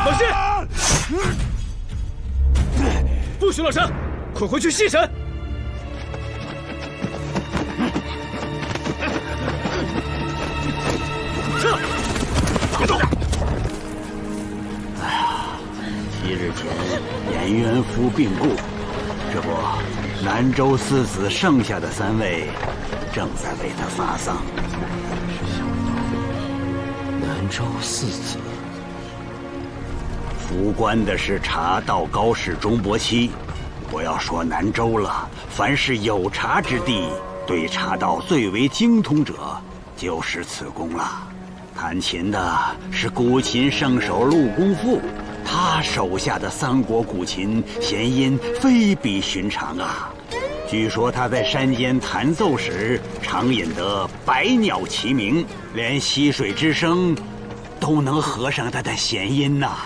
老师，不许落山，快回去细审。撤！别动！哎呀，7日前颜渊夫病故，这不，南州四子剩下的3位正在为他发丧。南州四子。 服官的是茶道高士钟伯期，我要说南州了。凡是有茶之地，对茶道最为精通者，就是此公了。弹琴的是古琴圣手陆公父，他手下的3国古琴弦音非比寻常啊。据说他在山间弹奏时，常引得百鸟齐鸣，连溪水之声都能合上他的弦音呐。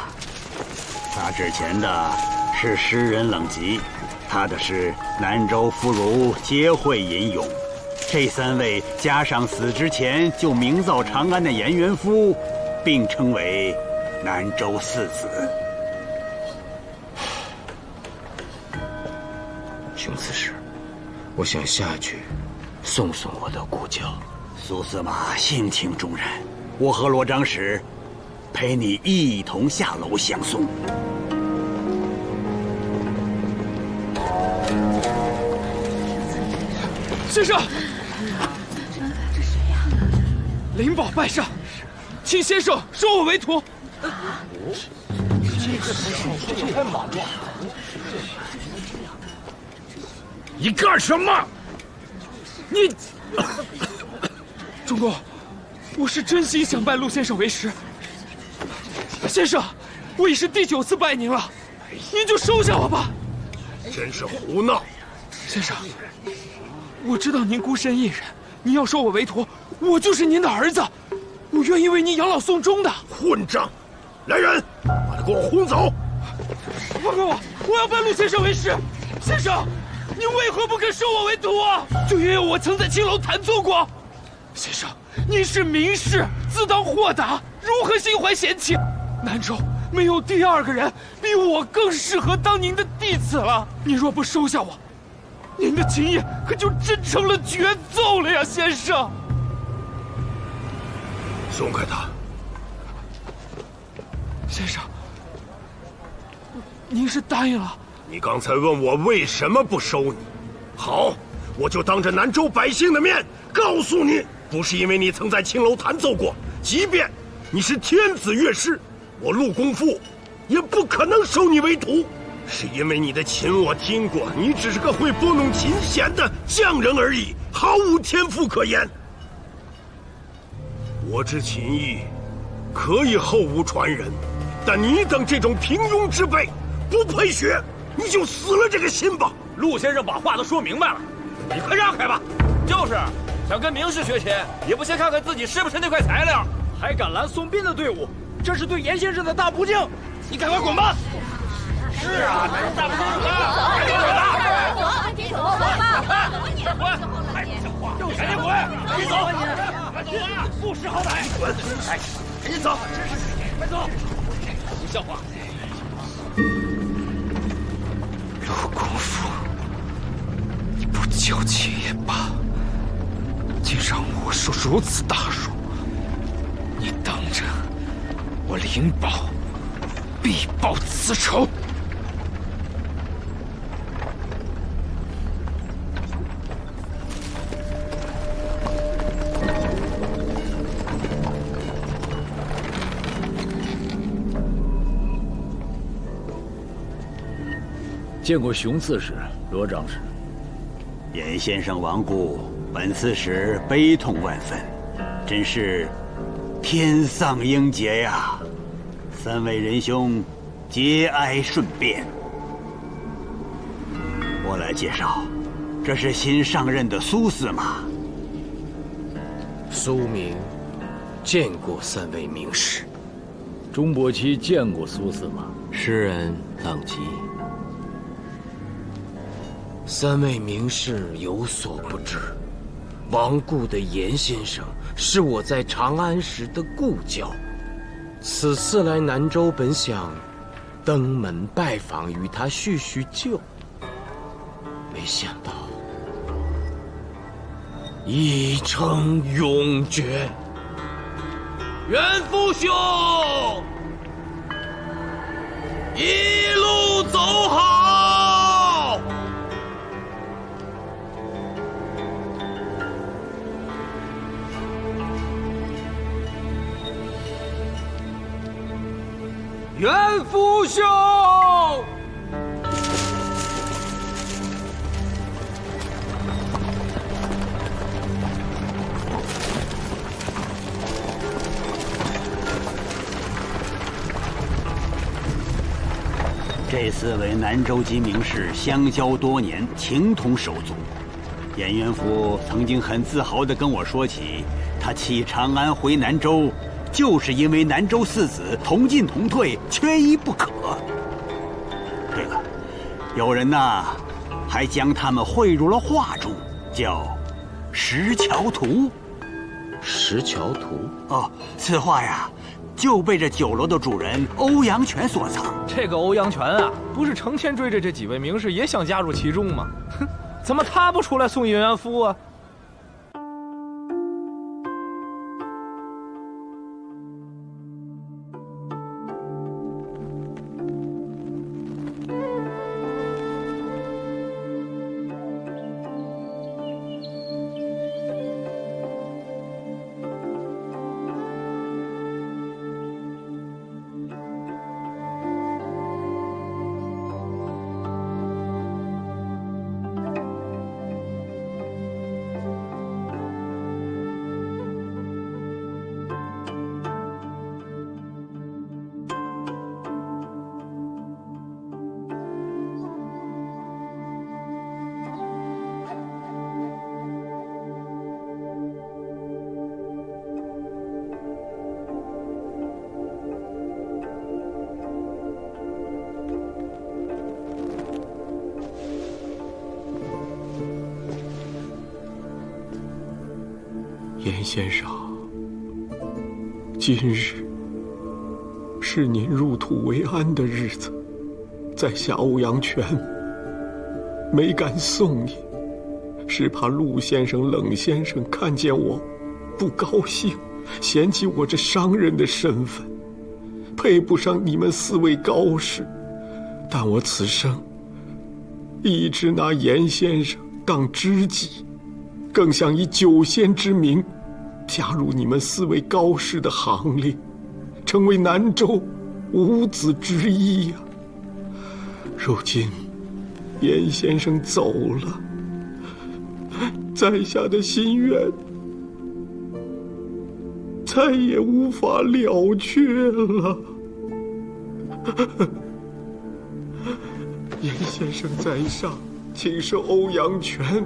他之前的是诗人冷极，他的是南州夫孺皆会吟咏。这3位加上死之前就名噪长安的颜渊夫，并称为南州四子。兄此时，我想下去送送我的故交。苏司马性情中人，我和罗长史陪你一同下楼相送。 先生，灵宝拜上，请先生收我为徒。这太莽撞！你干什么？你，钟公，我是真心想拜陆先生为师。先生，我已是第9次拜您了，您就收下我吧。真是胡闹！先生。 我知道您孤身一人，您要收我为徒，我就是您的儿子，我愿意为您养老送终的。混账！来人，把他给我轰走！放开我！我要拜陆先生为师。先生，您为何不肯收我为徒啊？就因为我曾在青楼弹奏过。先生，您是名士，自当豁达，如何心怀闲情？南州没有第2个人比我更适合当您的弟子了。您若不收下我， 您的琴也可就真成了绝奏了呀，先生！松开他！先生，您是答应了？你刚才问我为什么不收你，好，我就当着南州百姓的面告诉你，不是因为你曾在青楼弹奏过，即便你是天子乐师，我陆公父也不可能收你为徒。 是因为你的琴我听过，你只是个会拨弄琴弦的匠人而已，毫无天赋可言。我之琴艺可以后无传人，但你等这种平庸之辈不配学，你就死了这个心吧。陆先生把话都说明白了，你快让开吧。就是想跟名士学琴，也不先看看自己是不是那块材料，还敢拦宋斌的队伍，这是对严先生的大不敬。你赶快滚吧！ 是啊，咱大不敬啊！赶紧滚吧！滚！还不像话！赶紧滚！你走！快走啊！不识好歹！滚！哎，赶紧走！快走！不像话！陆公父，你不交情也罢，竟让我受如此大辱！你当着我灵宝必报此仇！见过熊刺史、罗长史。严先生亡故，本刺史悲痛万分，真是天丧英杰呀！三位仁兄节哀顺变。我来介绍，这是新上任的苏司马。苏明见过三位名士。钟伯期见过苏司马。诗人朗吉。三位名士有所不知，亡故的严先生是我在长安时的故交。此次来南州，本想登门拜访，与他叙叙旧，没想到已成永诀。袁父兄，一路走好。袁父兄，这四位南州籍名士相交多年，情同手足。严元福曾经很自豪地跟我说起，他弃长安回南州，就是因为南州四子同进同退，缺一不可。对了，有人呐，还将他们绘入了画中，叫《石桥图》。石桥图哦，此画呀，就被这酒楼的主人欧阳全所藏。这个欧阳全啊，不是成天追着这几位名士，也想加入其中吗？哼，怎么他不出来送严元夫啊？严先生，今日是您入土为安的日子，在下欧阳全没敢送您，是怕陆先生、冷先生看见我不高兴，嫌弃我这商人的身份，配不上你们四位高士。但我此生一直拿严先生当知己，更想以酒仙之名加入你们四位高士的行列，成为南州五子之一呀。如今严先生走了，在下的心愿再也无法了却了。严先生在上，请受欧阳全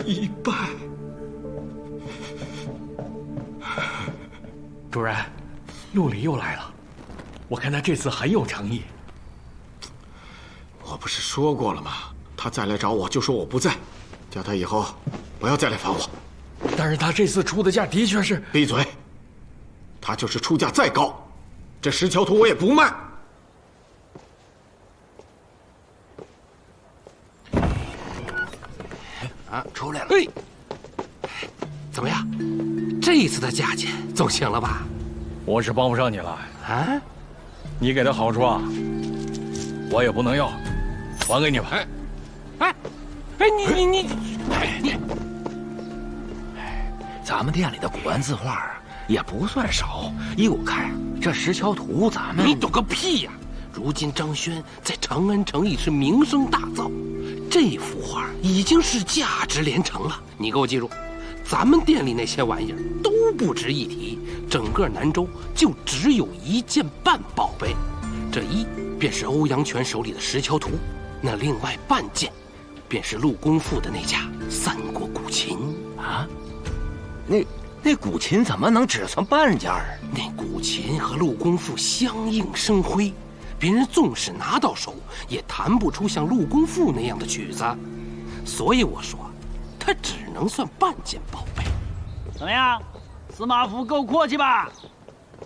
一拜。主人，陆离又来了，我看他这次很有诚意。我不是说过了吗？他再来找我就说我不在，叫他以后不要再来烦我。但是他这次出的价的确是……闭嘴！他就是出价再高，这石桥图我也不卖。啊，出来了！哎，怎么样？这一次的价钱总行了吧？我是帮不上你了啊！你给的好处啊，我也不能要，还给你吧。你，咱们店里的古玩字画也不算少，依我看，这石桥图咱们……你懂个屁呀！如今张轩在长安城已是名声大噪，这幅画已经是价值连城了。你给我记住，咱们店里那些玩意儿都不值一提，整个南州就只有1件半宝贝，这一便是欧阳权手里的《石桥图》，那另外半件便是陆公父的那架三国古琴啊。那古琴怎么能只算半件儿？那古琴和陆公父相映生辉，别人纵使拿到手，也弹不出像陆公父那样的曲子，所以我说，它只能算半件宝贝。怎么样，司马府够阔气吧？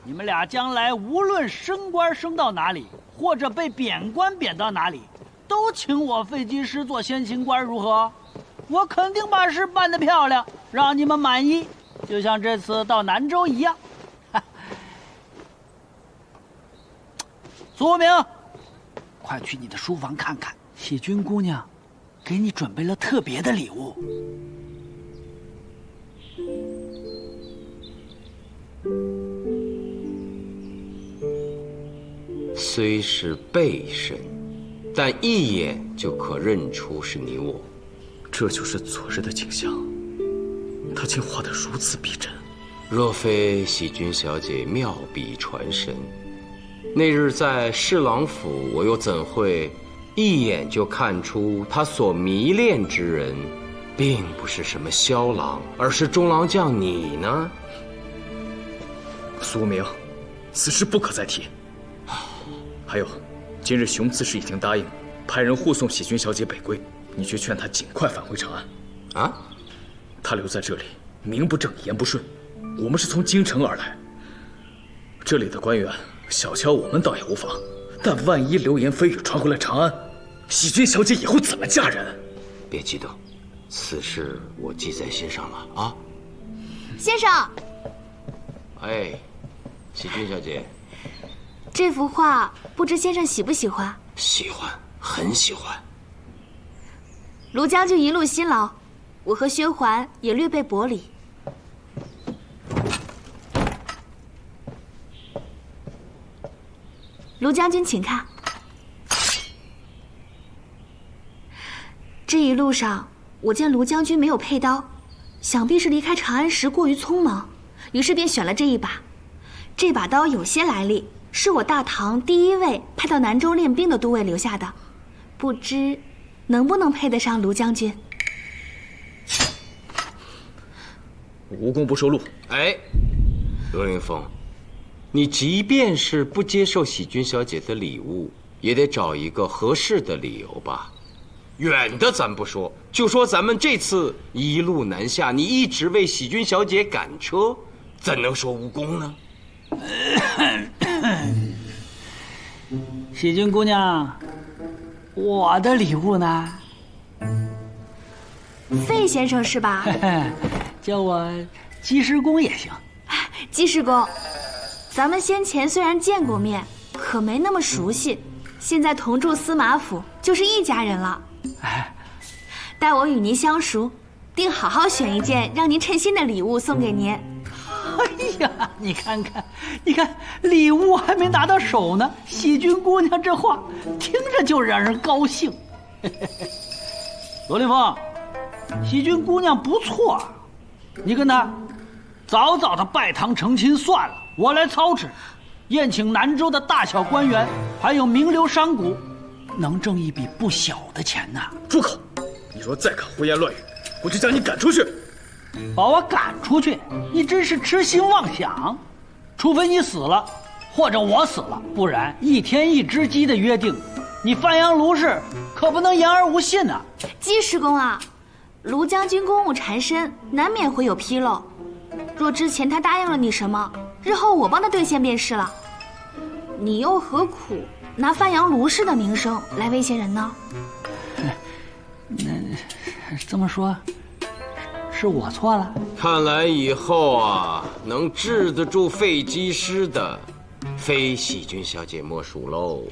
你们俩将来无论升官升到哪里，或者被贬官贬到哪里，都请我废机师做先秦官，如何？我肯定把事办得漂亮，让你们满意，就像这次到南州一样。苏无名，快去你的书房看看，喜君姑娘给你准备了特别的礼物。虽是背身，但一眼就可认出是你我。这就是昨日的景象，他竟画得如此逼真。若非喜君小姐妙笔传神，那日在侍郎府，我又怎会一眼就看出他所迷恋之人，并不是什么萧郎，而是中郎将你呢？苏无名，此事不可再提。还有，今日熊刺史已经答应派人护送喜君小姐北归，你却劝她尽快返回长安。啊？她留在这里，名不正言不顺。我们是从京城而来，这里的官员小瞧我们倒也无妨，但万一流言蜚语传回了长安，喜君小姐以后怎么嫁人？别激动，此事我记在心上了啊。先生，哎，喜君小姐，这幅画不知先生喜不喜欢？喜欢，很喜欢。卢将军一路辛劳，我和薛环也略备薄礼。卢将军，请看。这一路上，我见卢将军没有佩刀，想必是离开长安时过于匆忙，于是便选了这一把。这把刀有些来历，是我大唐第一位派到南州练兵的都尉留下的，不知能不能配得上卢将军？无功不受禄。哎，罗凌风，你即便是不接受喜君小姐的礼物，也得找一个合适的理由吧。远的咱不说，就说咱们这次一路南下，你一直为喜君小姐赶车，怎能说无功呢？喜君姑娘，我的礼物呢？费先生是吧？叫我姬师公也行。姬师公，咱们先前虽然见过面，可没那么熟悉，现在同住司马府，就是一家人了。待我与您相熟，定好好选一件让您称心的礼物送给您。哎呀，你看看，礼物还没拿到手呢，喜君姑娘这话听着就让人高兴。罗凌风，喜君姑娘不错，你跟她早早的拜堂成亲算了，我来操持，宴请南州的大小官员，还有名流商贾，能挣一笔不小的钱呢。住口！你若再敢胡言乱语，我就将你赶出去。把我赶出去，你真是痴心妄想。除非你死了，或者我死了，不然一天一只鸡的约定，你范阳卢氏可不能言而无信啊。姬师公啊，卢将军公务缠身，难免会有纰漏。若之前他答应了你什么，日后我帮他兑现便是了。你又何苦拿范阳卢氏的名声来威胁人呢？那这么说，是我错了。看来以后啊，能治得住费姬师的，非喜君小姐莫属喽。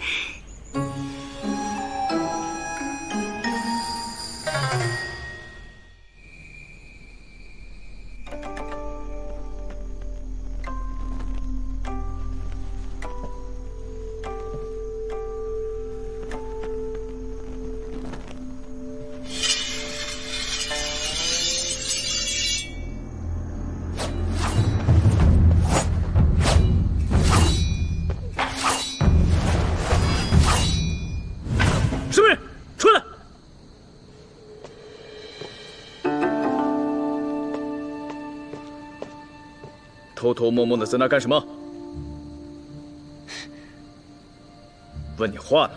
偷偷摸摸的在那干什么？问你话呢，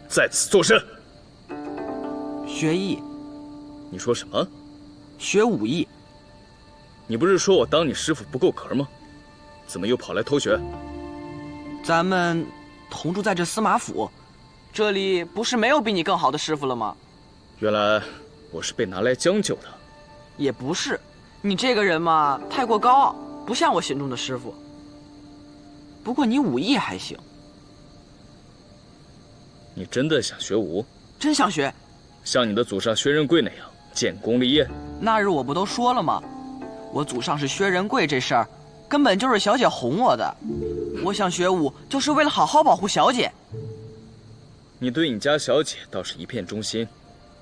在此作甚？学艺。你说什么？学武艺。你不是说我当你师傅不够格吗？怎么又跑来偷学？咱们同住在这司马府，这里不是没有比你更好的师傅了吗？原来我是被拿来将就的。也不是，你这个人嘛，太过高傲，不像我心中的师傅。不过你武艺还行。你真的想学武？真想学。像你的祖上薛仁贵那样建功立业？那日我不都说了吗？我祖上是薛仁贵这事儿，根本就是小姐哄我的。我想学武，就是为了好好保护小姐。你对你家小姐倒是一片忠心，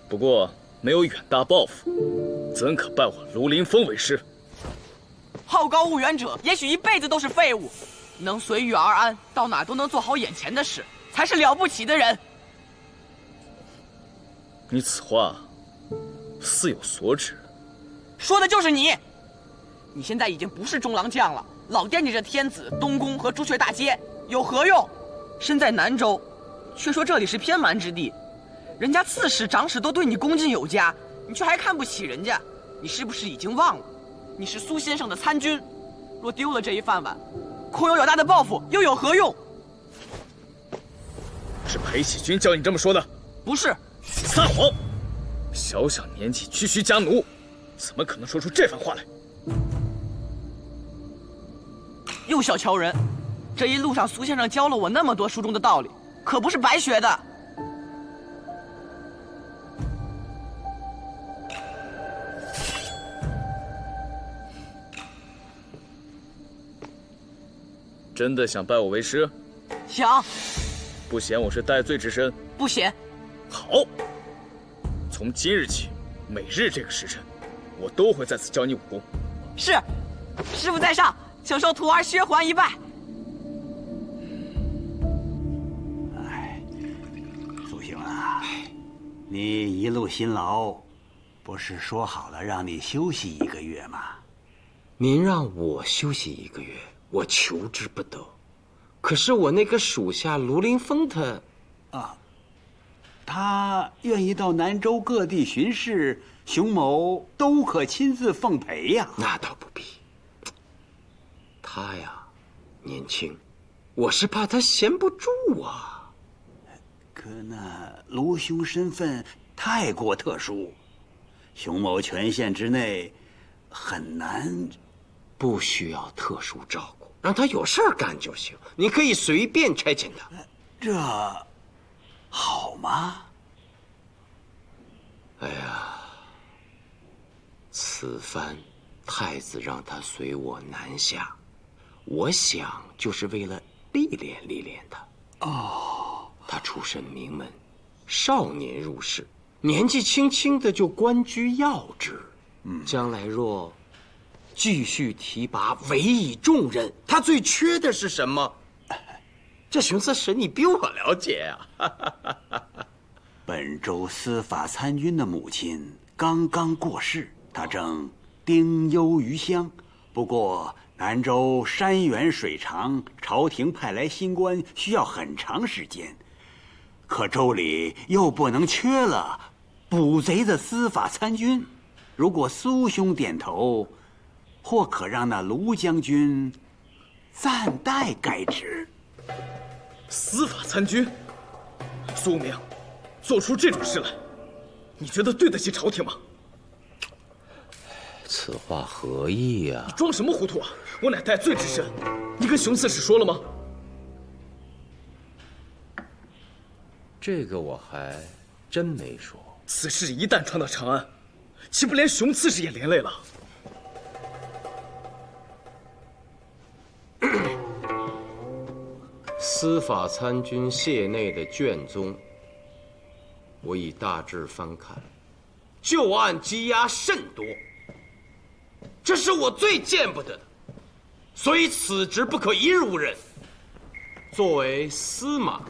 不过没有远大抱负，怎可拜我庐陵风为师？好高骛远者，也许一辈子都是废物，能随遇而安，到哪都能做好眼前的事，才是了不起的人。你此话似有所指。说的就是你。你现在已经不是中郎将了，老惦记着天子、东宫和朱雀大街，有何用？身在南州，却说这里是偏蛮之地，人家刺史、长史都对你恭敬有加，你却还看不起人家，你是不是已经忘了？你是苏先生的参军，若丢了这一饭碗，空有大的抱负又有何用？是裴喜军教你这么说的？不是。撒谎！小小年纪区区家奴，怎么可能说出这番话来？又小瞧人，这一路上苏先生教了我那么多书中的道理，可不是白学的。真的想拜我为师？想。不嫌我是戴罪之身？不嫌。好，从今日起，每日这个时辰，我都会在此教你武功。是，师傅在上，请受徒儿薛还一拜。苏兄啊，你一路辛劳，不是说好了让你休息1个月吗？您让我休息1个月，我求之不得。可是我那个属下卢凌风他愿意到南州各地巡视，熊某都可亲自奉陪呀。那倒不必。他呀，年轻，我是怕他闲不住啊。可那卢兄身份太过特殊，熊某权限之内很难。不需要特殊照顾，让他有事儿干就行。你可以随便差遣他。这好吗？哎呀，此番太子让他随我南下，我想就是为了历练历练他。他出身名门，少年入仕，年纪轻轻的就官居要职。将来若继续提拔，委以重任，他最缺的是什么？这熊四婶你比我了解啊。本州司法参军的母亲刚刚过世，他正丁忧于乡。不过南州山远水长，朝廷派来新官需要很长时间，可州里又不能缺了捕贼的司法参军。如果苏兄点头，或可让那卢将军暂代该职。司法参军，苏无名，做出这种事来，你觉得对得起朝廷吗？此话何意呀？你装什么糊涂啊！我乃戴罪之身，你跟熊刺史说了吗？这个我还真没说。此事一旦传到长安，岂不连熊刺史也连累了？司法参军谢内的卷宗，我已大致翻看，旧案积压甚多，这是我最见不得的，所以此职不可一日无人。作为司马，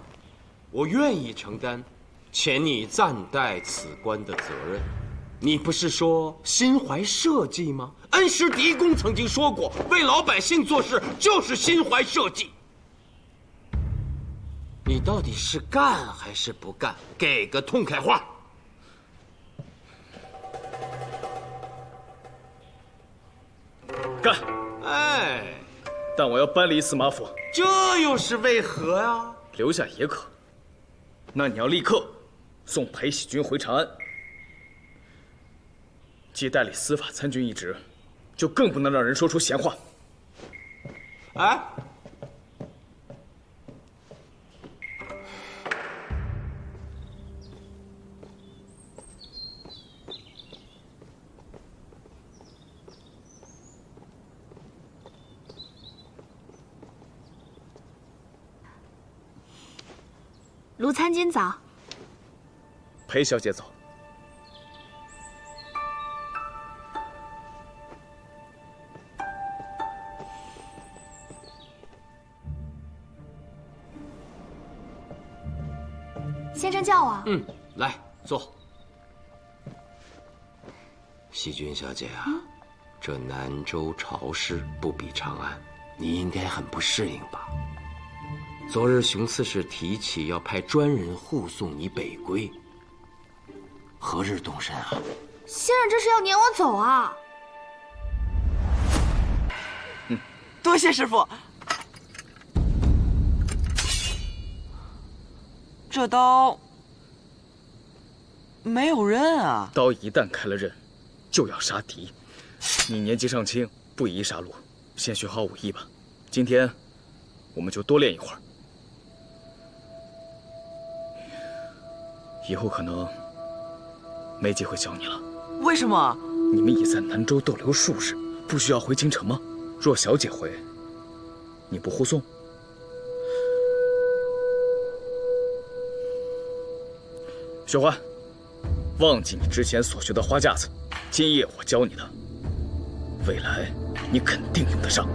我愿意承担前你暂代此官的责任。你不是说心怀社稷吗？恩师狄公曾经说过，为老百姓做事就是心怀社稷。你到底是干还是不干？给个痛快话。干！哎，但我要搬离司马府。这又是为何呀？留下也可。那你要立刻送裴喜军回长安。既代理司法参军一职，就更不能让人说出闲话。哎，卢参军早。裴小姐早。先生叫我。来坐。喜君小姐啊，这南州潮湿不比长安，你应该很不适应吧？昨日熊刺史提起要派专人护送你北归，何日动身啊？先生这是要撵我走啊？多谢师傅。这刀没有刃啊！刀一旦开了刃，就要杀敌。你年纪尚轻，不宜杀戮，先学好武艺吧。今天我们就多练一会儿，以后可能没机会教你了。为什么？你们已在南州逗留数日，不需要回京城吗？若小姐回，你不护送？雪欢，忘记你之前所学的花架子，今夜我教你的，未来你肯定用得上。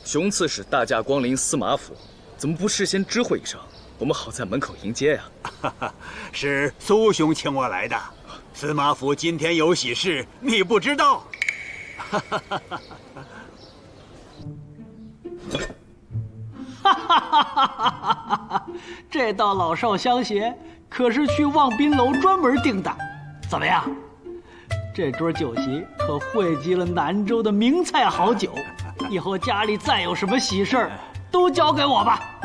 熊刺史大驾光临司马府，怎么不事先知会一声？我们好在门口迎接呀。是苏兄请我来的。司马府今天有喜事，你不知道。这道老少相携可是去望宾楼专门订的，怎么样？这桌酒席可汇集了南州的名菜好酒，以后家里再有什么喜事儿，都交给我吧。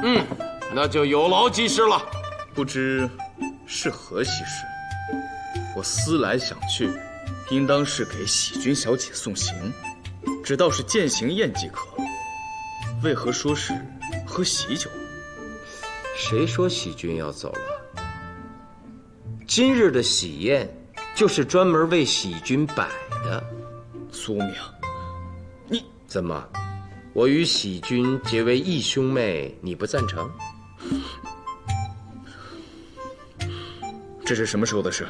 那就有劳技师了。不知是何喜事？我思来想去，应当是给喜君小姐送行，只道是饯行宴即可。为何说是喝喜酒？谁说喜君要走了？今日的喜宴就是专门为喜君摆的。苏明，你怎么？我与喜君结为义兄妹，你不赞成？这是什么时候的事？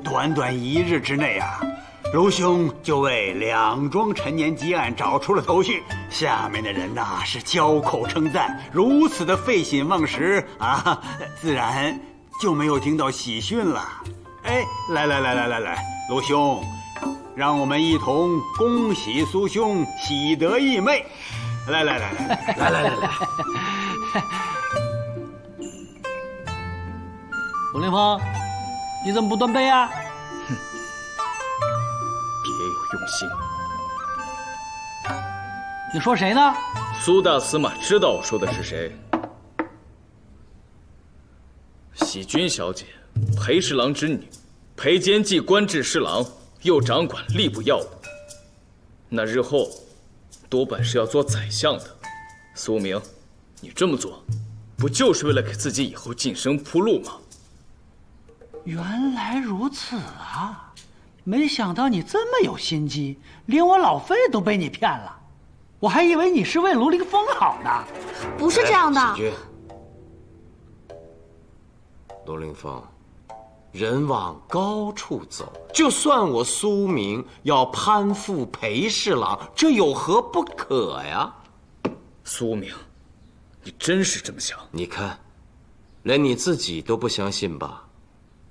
短短1日之内啊，卢兄就为2桩陈年积案找出了头绪，下面的人呐是交口称赞，如此的废寝忘食啊，自然就没有听到喜讯了。哎，来，卢兄，让我们一同恭喜苏兄喜得义妹。来。龙凌风，你怎么不端杯啊？别有用心。你说谁呢？苏大司马知道我说的是谁。喜君小姐，裴侍郎之女，裴监既官至侍郎，又掌管吏部要务，那日后多半是要做宰相的。苏明，你这么做不就是为了给自己以后晋升铺路吗？原来如此啊！没想到你这么有心机，连我老费都被你骗了。我还以为你是为卢凌风好呢。不是这样的。喜君，卢凌风，人往高处走，就算我苏明要攀附裴侍郎，这有何不可呀？苏明，你真是这么想？你看，连你自己都不相信吧？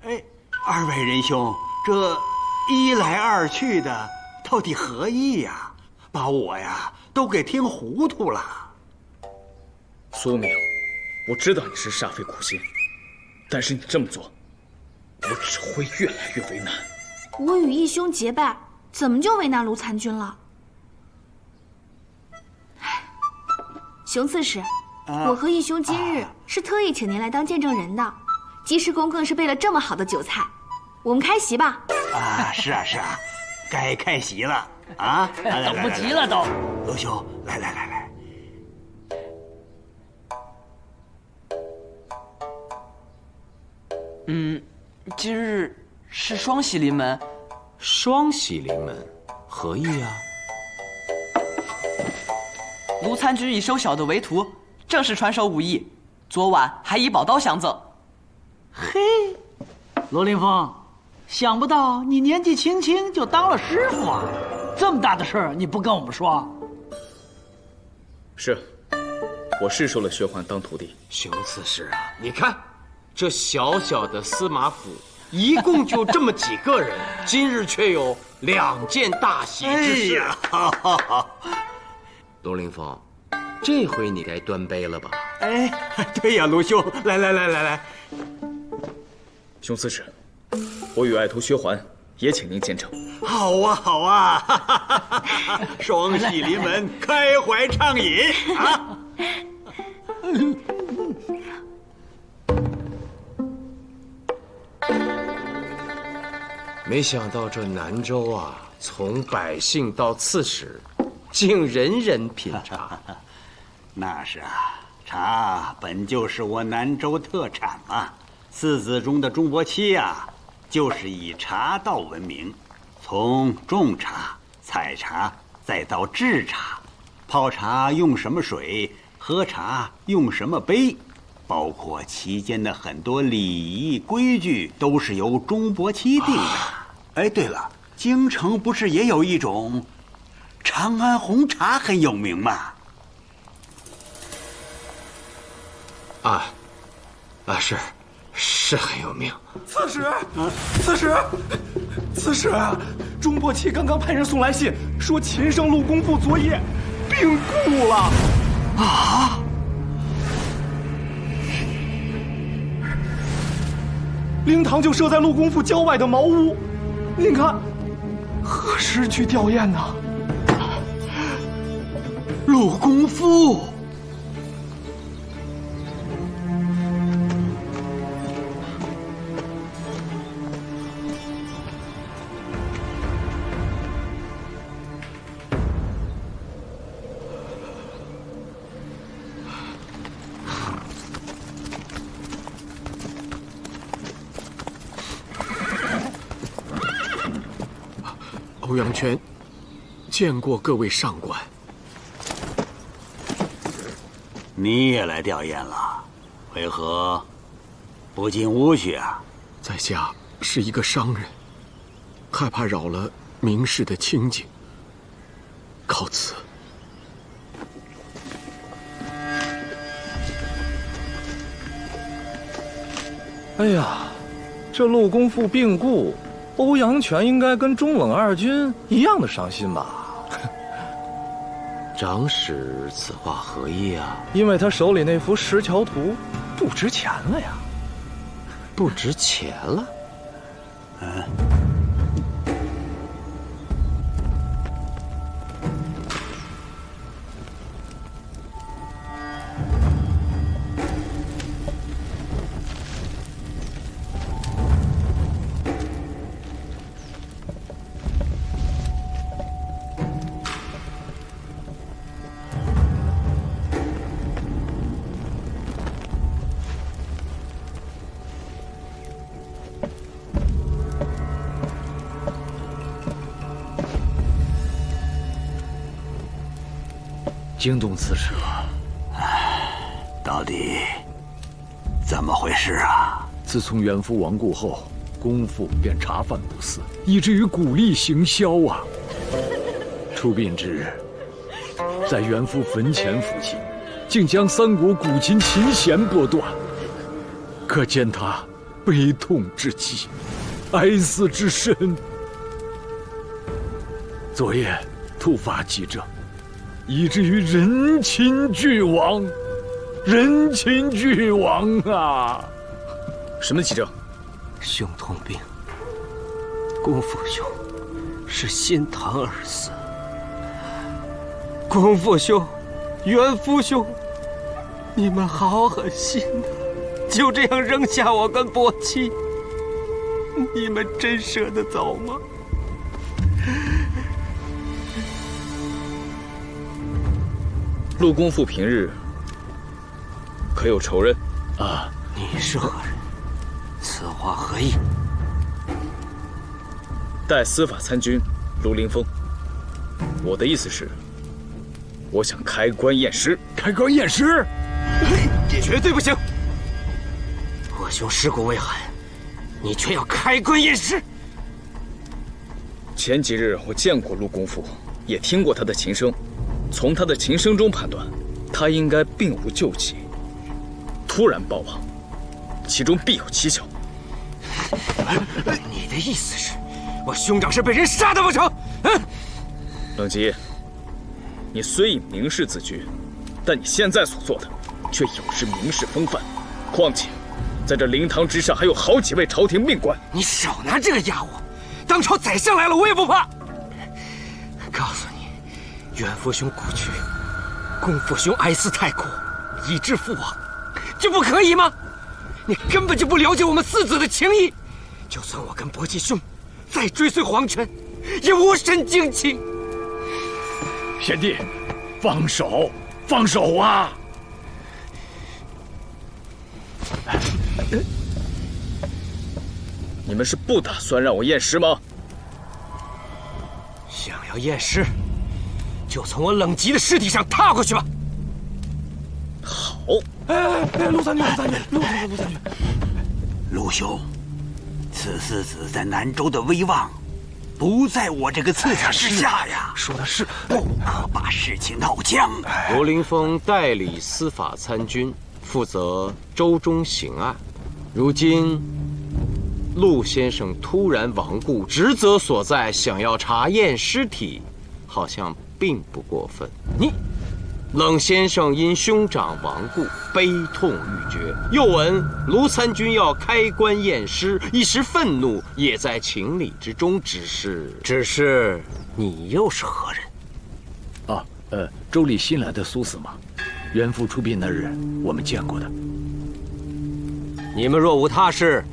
哎，二位仁兄，这一来二去的，到底何意呀？把我呀都给听糊涂了。苏明，我知道你是煞费苦心，但是你这么做，我只会越来越为难。我与义兄结拜，怎么就为难卢参军了？熊刺史，我和义兄今日是特意请您来当见证人的，鸡师公更是备了这么好的酒菜，我们开席吧。啊，是啊是啊，该开席了啊！等不及了都。卢兄，来来来来。今日是双喜临门。双喜临门，何意啊？卢参军已收小的为徒，正式传授武艺。昨晚还以宝刀相赠。嘿，罗凌风，想不到你年纪轻轻就当了师傅啊！这么大的事儿你不跟我们说？是，我是收了薛桓当徒弟。熊刺史啊，你看，这小小的司马府，一共就这么几个人，今日却有2件大喜之事。罗凌风，这回你该端杯了吧？哎，对呀，卢兄，来来来来来。熊刺史，我与爱徒薛桓也请您见证。好啊好啊，双喜临门，开怀畅饮啊！没想到这南州啊，从百姓到刺史，竟人人品茶。那是啊，茶本就是我南州特产嘛。4子中的钟伯期呀，就是以茶道闻名。从种茶、采茶，再到制茶，泡茶用什么水，喝茶用什么杯，包括其间的很多礼仪规矩，都是由钟伯期定的。哎，对了，京城不是也有一种长安红茶很有名吗？是很有名。刺史，刺史，钟伯期刚刚派人送来信，说秦圣陆公父昨夜病故了。啊！灵堂就设在陆公父郊外的茅屋，您看，何时去吊唁呢？陆公父。欧阳权见过各位上官。你也来吊唁了，为何不进屋去啊？在下是一个商人，害怕扰了名士的清静，告辞。哎呀，这陆公父病故，欧阳权应该跟钟冷二军一样的伤心吧？长史此话何意啊？因为他手里那幅石桥图不值钱了呀。不值钱了？惊动刺史了。到底怎么回事啊？自从元夫亡故后，公父便茶饭不思，以至于鼓励行销啊。出殡之日，在元夫坟前抚琴，竟将三国古琴琴弦拨断，可见他悲痛之极，哀思之深。昨夜突发急症，以至于人禽俱亡，人禽俱亡啊！什么急症？胸痛病。公父兄是心疼而死。公父兄，元夫兄，你们好狠心啊！就这样扔下我跟伯妻，你们真舍得走吗？陆公父平日可有仇人？啊，你是何人？此话何意？代司法参军卢凌风。我的意思是，我想开棺验尸。开棺验尸？绝对不行！我兄尸骨未寒，你却要开棺验尸？前几日我见过陆公父，也听过他的琴声。从他的琴声中判断，他应该并无救急，突然暴亡，其中必有蹊跷。你的意思是，我兄长是被人杀的不成？冷吉，你虽以名士自居，但你现在所做的却有失名士风范。况且，在这灵堂之上还有好几位朝廷命官。你少拿这个压我！当朝宰相来了，我也不怕。告诉你，元父兄故去，公父兄哀思太过，以致父亡，这不可以吗？你根本就不了解我们四子的情谊。就算我跟伯姬兄再追随皇权，也无神惊奇。贤弟，放手，放手啊！你们是不打算让我验尸吗？想要验尸，就从我冷吉的尸体上踏过去吧。好。陆三军，陆三军，陆兄，此四子在南州的威望，不在我这个刺史之下呀。说的是，不可把事情闹僵。卢凌风代理司法参军，负责州中刑案。如今陆先生突然亡故，职责所在，想要查验尸体，好像并不过分。冷先生因兄长亡故，悲痛欲绝，又闻卢参军要开棺验尸，一时愤怒，也在情理之中。只是你又是何人？啊，州里新来的苏司马，元父出殡那日我们见过的。你们若无他事，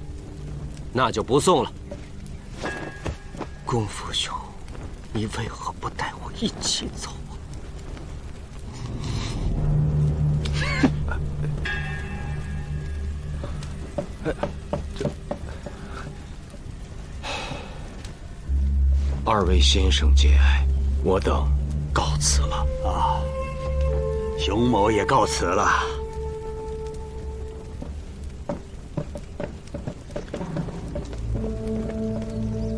那就不送了。公父兄，你为何不带我一起走？二位先生节哀，我等告辞了。啊，熊某也告辞了。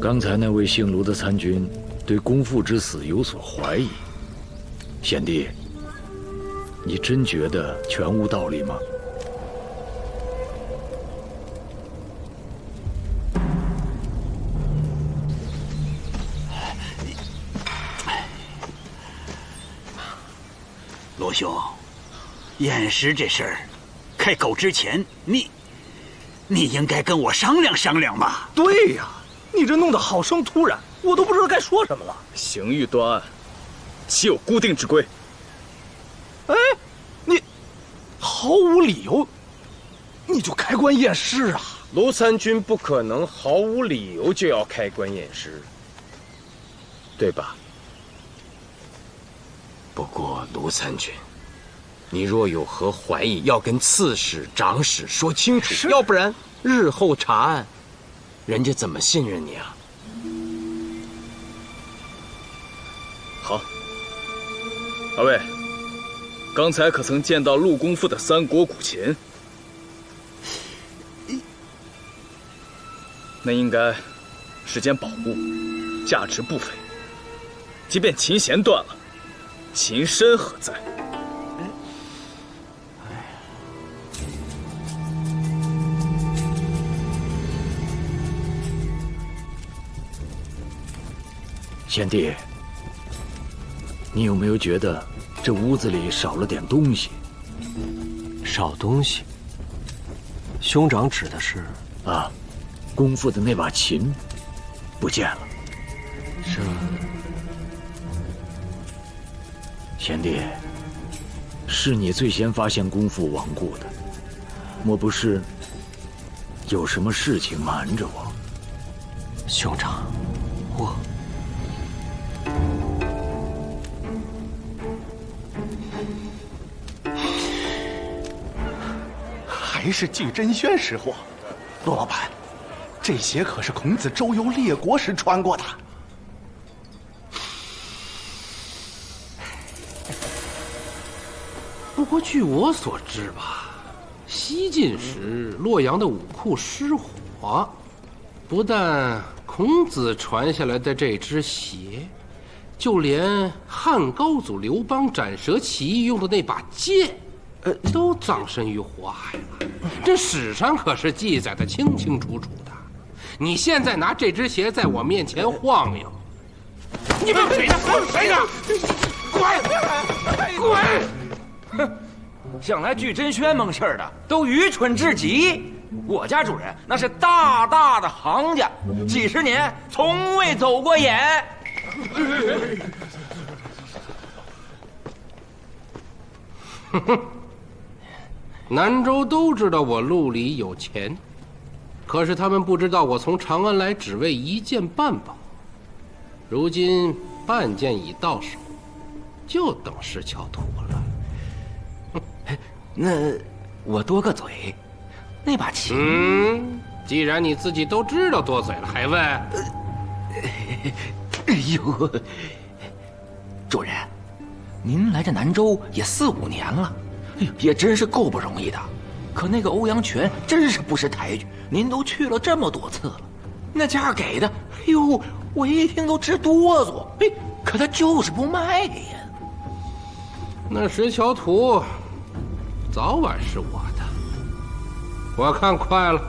刚才那位姓卢的参军对公父之死有所怀疑，贤弟，你真觉得全无道理吗？罗兄，验尸这事儿，开口之前，你应该跟我商量商量吧？对呀，你这弄得好生突然，我都不知道该说什么了。刑狱断案，岂有固定之规？哎，你毫无理由，你就开棺验尸啊？卢参军不可能毫无理由就要开棺验尸，对吧？不过卢参军，你若有何怀疑，要跟刺史、长史说清楚，要不然日后查案，人家怎么信任你啊？好，二位，刚才可曾见到陆公父的三国古琴？那应该是件宝物，价值不菲。即便琴弦断了，琴身何在？贤弟，你有没有觉得这屋子里少了点东西？少东西？兄长指的是？啊，功夫的那把琴不见了。这……贤弟，是你最先发现功夫亡故的，莫不是有什么事情瞒着我？兄长，我……还是季真轩识货。陆老板，这鞋可是孔子周游列国时穿过的。不过据我所知吧，西晋时洛阳的武库失火，不但孔子传下来的这只鞋，就连汉高祖刘邦斩蛇起义用的那把剑，都葬身于火海了。这史上可是记载的清清楚楚的。你现在拿这只鞋在我面前晃悠，你们谁呢？谁呢？滚！哼，想来具真轩蒙信儿的都愚蠢至极。我家主人那是大大的行家，几十年从未走过眼。哼哼，南州都知道我陆里有钱，可是他们不知道我从长安来只为一件半宝。如今半件已到手，就等石桥图了。那我多个嘴，那把琴……既然你自己都知道多嘴了，还问？哎呦，主人，您来这南州也4、5年了，哎呦，也真是够不容易的。可那个欧阳泉真是不识抬举，您都去了这么多次了，那价给的，哎呦，我一听都直哆嗦。哎，可他就是不卖呀。那石桥图早晚是我的，我看快了。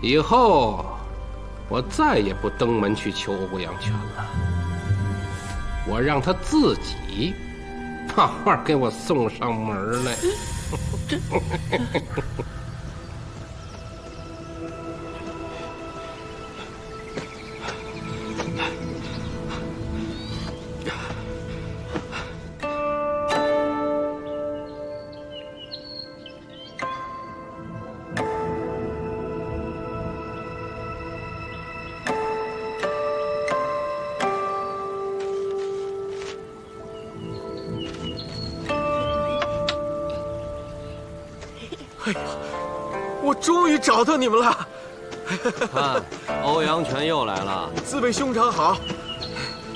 以后我再也不登门去求欧阳泉了，我让他自己把画给我送上门来。这哎呀，我终于找到你们了！看，欧阳泉又来了。四位兄长好，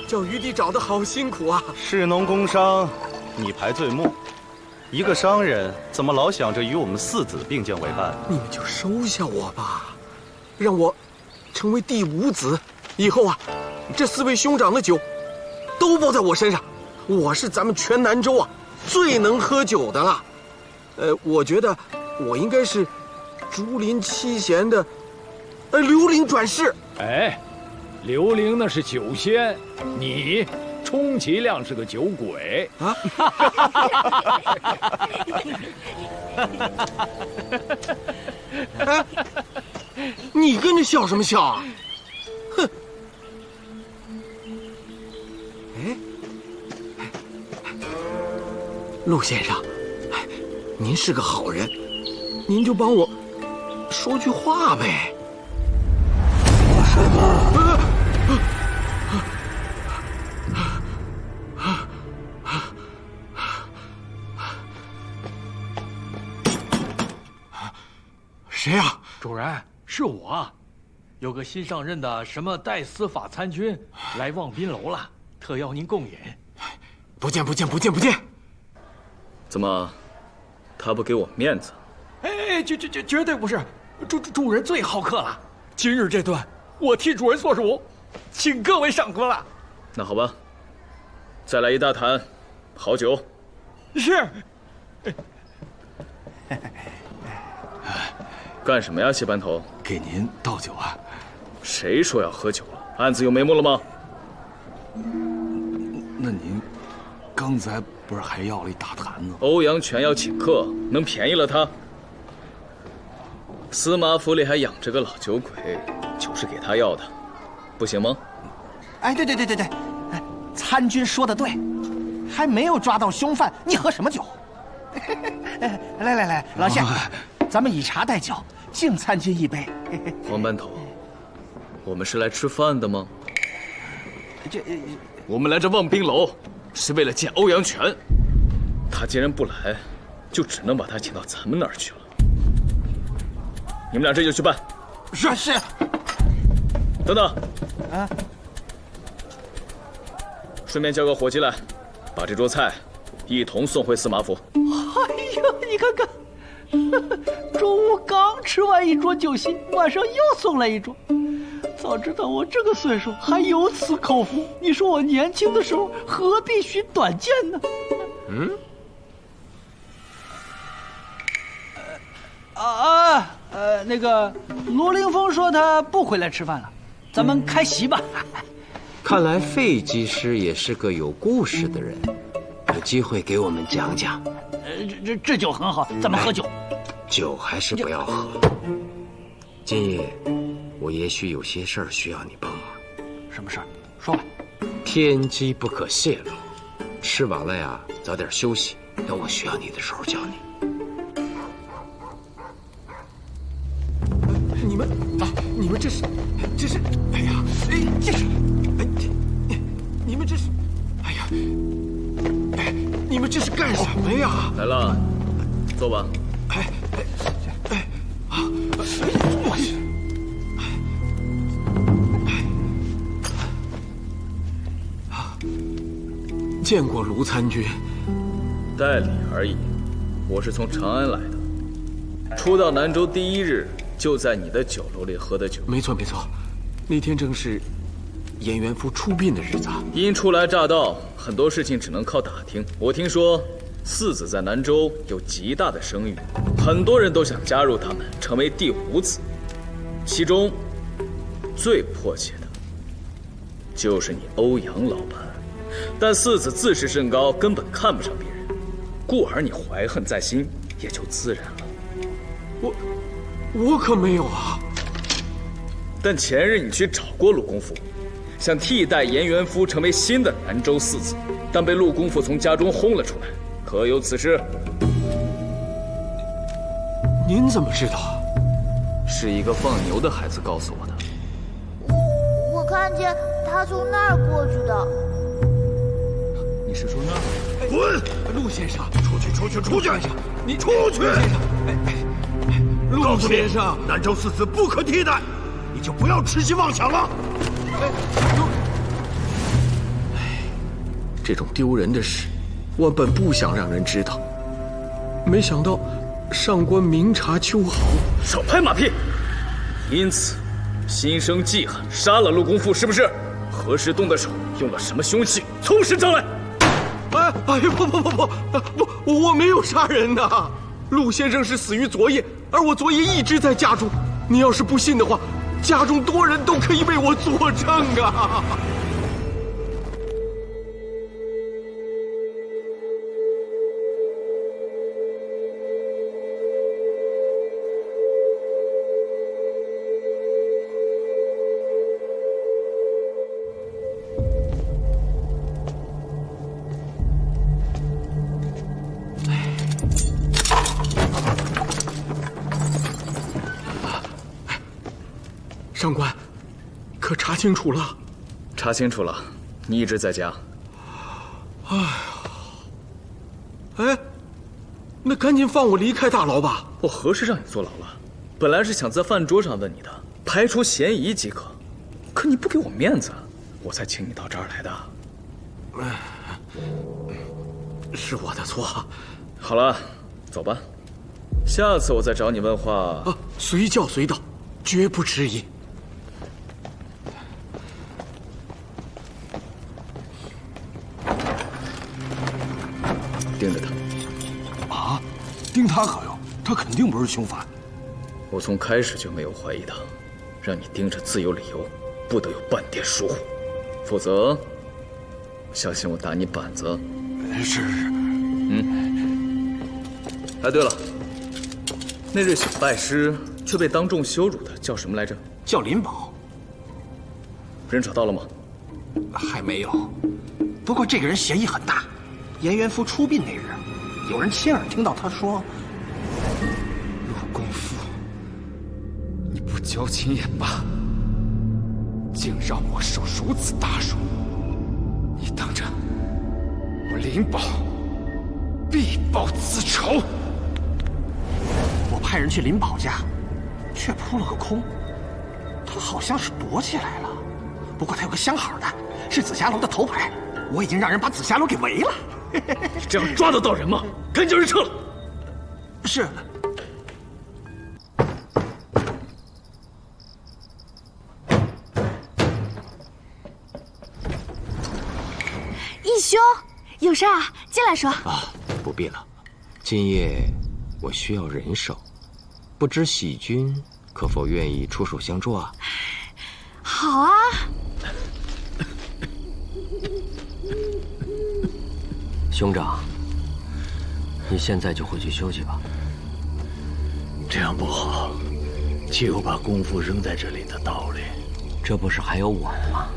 叫余弟找的好辛苦啊！士农工商，你排最末。一个商人怎么老想着与我们四子并肩为伴？你们就收下我吧，让我成为第5子。以后啊，这4位兄长的酒都包在我身上。我是咱们全南州啊最能喝酒的了。我觉得我应该是竹林七贤的刘伶转世。哎，刘伶那是酒仙，你充其量是个酒鬼啊！你跟着笑什么笑啊？哼！哎，陆先生，您是个好人，您就帮我说句话呗。什么？谁呀？主人，是我。有个新上任的什么代司法参军来望宾楼了，特邀您共饮。不见不见不见不见！怎么，他不给我面子？哎，绝对不是，主人最好客了。今日这顿，我替主人做主，请各位上桌了。那好吧，再来一大坛好酒。是。干什么呀，谢班头？给您倒酒啊。谁说要喝酒了？案子有眉目了吗？那您刚才不是还要了一大坛子？欧阳全要请客，能便宜了他？司马府里还养着个老酒鬼，酒是给他要的，不行吗？哎，对，哎，参军说的对，还没有抓到凶犯，你喝什么酒？来，老谢，咱们以茶代酒，敬参军一杯。黄班头，我们是来吃饭的吗？我们来这望冰楼是为了见欧阳全，他既然不来，就只能把他请到咱们那儿去了。你们俩这就去办。是。等等，啊，顺便叫个伙计来，把这桌菜一同送回司马府。哎呀，你看看，中午刚吃完一桌酒席，晚上又送来一桌。早知道我这个岁数还有此口福，你说我年轻的时候何必寻短见呢？那个罗凌风说他不回来吃饭了，咱们开席吧。看来费技师也是个有故事的人，有机会给我们讲讲。这酒很好，咱们喝酒。酒还是不要喝。今夜我也许有些事儿需要你帮忙。什么事儿？说吧。天机不可泄露，吃完了呀，早点休息。等我需要你的时候叫你。你们这是，哎呀，你们这是，哎呀，你们这是干什么呀？来了，坐吧。见过卢参军，代理而已。我是从长安来的，初到南州第一日。就在你的酒楼里喝的酒。没错，那天正是严元夫出殡的日子。因初来乍到，很多事情只能靠打听。我听说四子在南州有极大的声誉，很多人都想加入他们，成为第五子。其中最迫切的就是你欧阳老板，但四子自视甚高，根本看不上别人，故而你怀恨在心，也就自然了。我可没有啊！但前日你去找过陆公府，想替代严元夫成为新的南州四子，但被陆公府从家中轰了出来，可有此事？您怎么知道？是一个放牛的孩子告诉我的。我看见他从那儿过去的。你是说那儿？滚！陆先生，出去！你出去！陆先生，陆先生，南州四子不可替代，你就不要痴心妄想了。这种丢人的事，我本不想让人知道，没想到上官明察秋毫。少拍马屁！因此，心生记恨，杀了陆公父，是不是？何时动的手，用了什么凶器？从实招来！不，我没有杀人呐。陆先生是死于昨夜，而我昨夜一直在家中。你要是不信的话，家中多人都可以为我作证啊。上官，可查清楚了？查清楚了，你一直在家。哎，那赶紧放我离开大牢吧！我何时让你坐牢了？本来是想在饭桌上问你的，排除嫌疑即可。可你不给我面子，我才请你到这儿来的。是我的错，好了，走吧。下次我再找你问话，随叫随到，绝不迟疑。盯着他。啊，盯他可用？他肯定不是凶犯。我从开始就没有怀疑他，让你盯着自有理由，不得有半点疏忽，否则，小心我打你板子。是。哎，对了，那日想拜师却被当众羞辱的叫什么来着？叫林宝。人找到了吗？还没有。不过这个人嫌疑很大。颜元福出殡那日，有人亲耳听到他说：“陆公父，你不交情也罢，竟让我受如此大辱！你等着，我林宝必报此仇！”我派人去林宝家，却扑了个空。他好像是躲起来了，不过他有个相好的，是紫霞楼的头牌。我已经让人把紫霞楼给围了。你这样抓得到人吗？赶紧叫人撤了。是。义兄，有事啊？进来说。啊，不必了。今夜我需要人手，不知喜君可否愿意出手相助啊？好啊。兄长，你现在就回去休息吧。这样不好，岂有把功夫扔在这里的道理？这不是还有我们吗？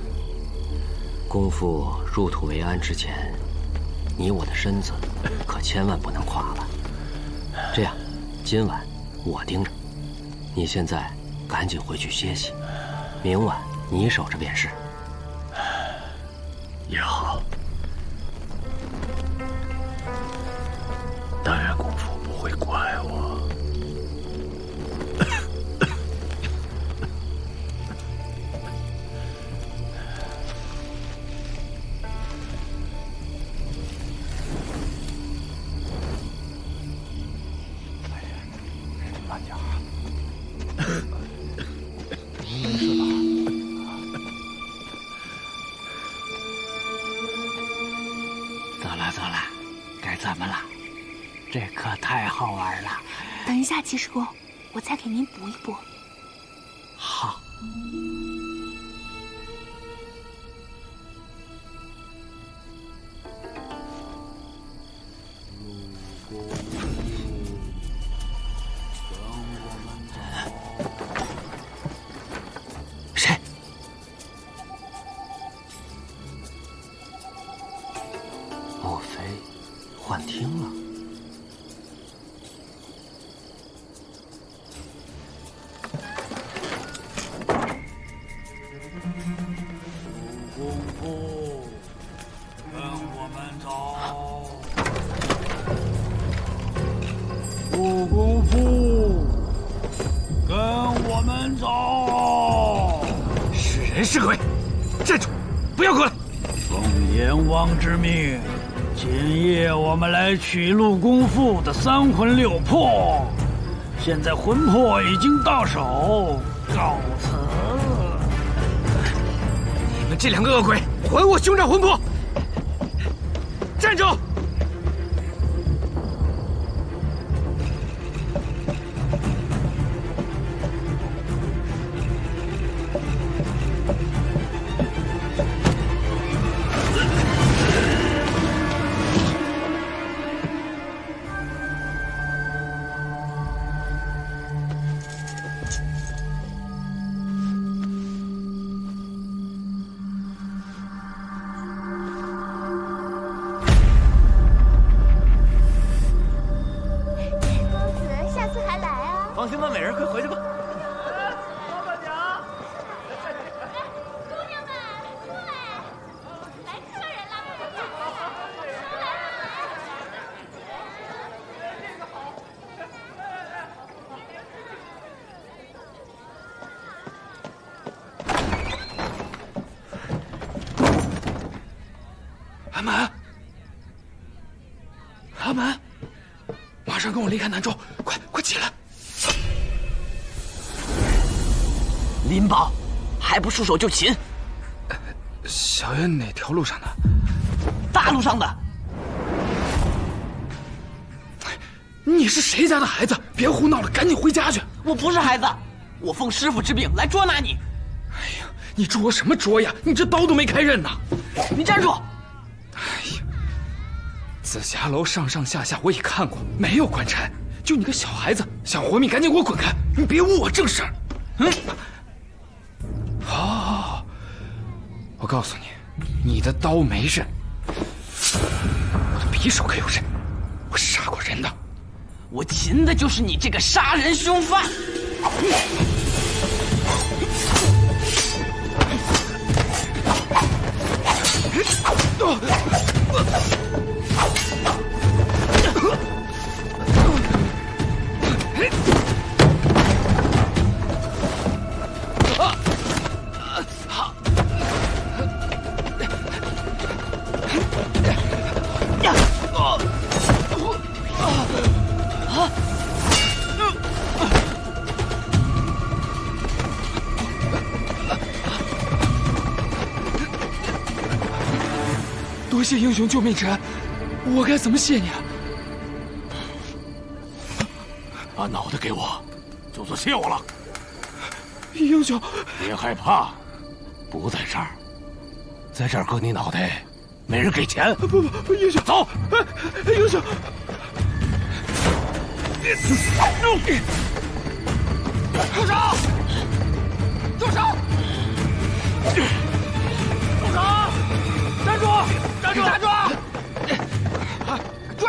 功夫入土为安之前，你我的身子可千万不能垮了。这样，今晚我盯着，你现在赶紧回去歇息，明晚你守着便是。也好。但愿功夫不会怪我。慢点啊！没事吧？走了走了，该咱们了。这可太好玩了！等一下，骑士公，我再给您补一补。好。谁？莫非幻听了？陆公父，跟我们走！是人是鬼？站住！不要过来！奉阎王之命，今夜我们来取陆公父的三魂六魄。现在魂魄已经到手，告辞。你们这两个恶鬼，还我兄长魂魄！站住！放心吧，美人，快回去吧。老板娘，姑娘们出来，来客人了，阿满，阿满，上跟我离开南州，快起来！林宝，还不束手就擒！小月哪条路上的？大路上的。你是谁家的孩子？别胡闹了，赶紧回家去！我不是孩子，我奉师傅之命来捉拿你。哎呀，你捉什么捉呀？你这刀都没开刃呢！你站住！哎呀，紫霞楼上上下下我也看过，没有官差，就你个小孩子，想活命赶紧给我滚开！你别误我正事儿。好，我告诉你，你的刀没刃，我的匕首可有刃，我杀过人的。我擒的就是你这个杀人凶犯！多谢英雄救命之恩，我该怎么谢你啊？把脑袋给我，就算谢我了。英雄，别害怕，不在这儿，在这儿割你脑袋，没人给钱。不，英雄，走！英雄，住手！住手！住手！站住！站住！站住！追！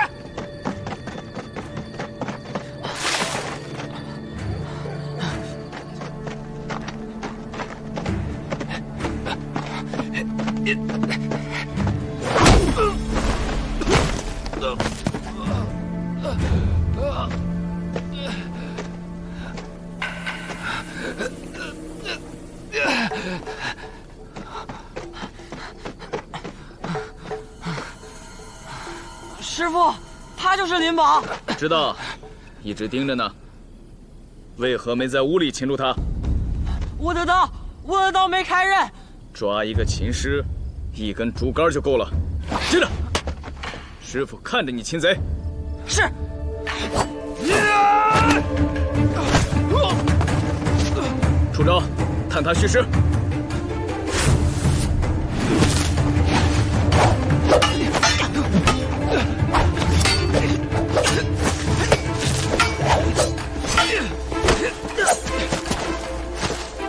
师傅，他就是林宝。知道，一直盯着呢。为何没在屋里擒住他？我的刀没开刃。抓一个琴师，一根竹竿就够了。接着，师傅看着你擒贼。是。出招，探他虚实。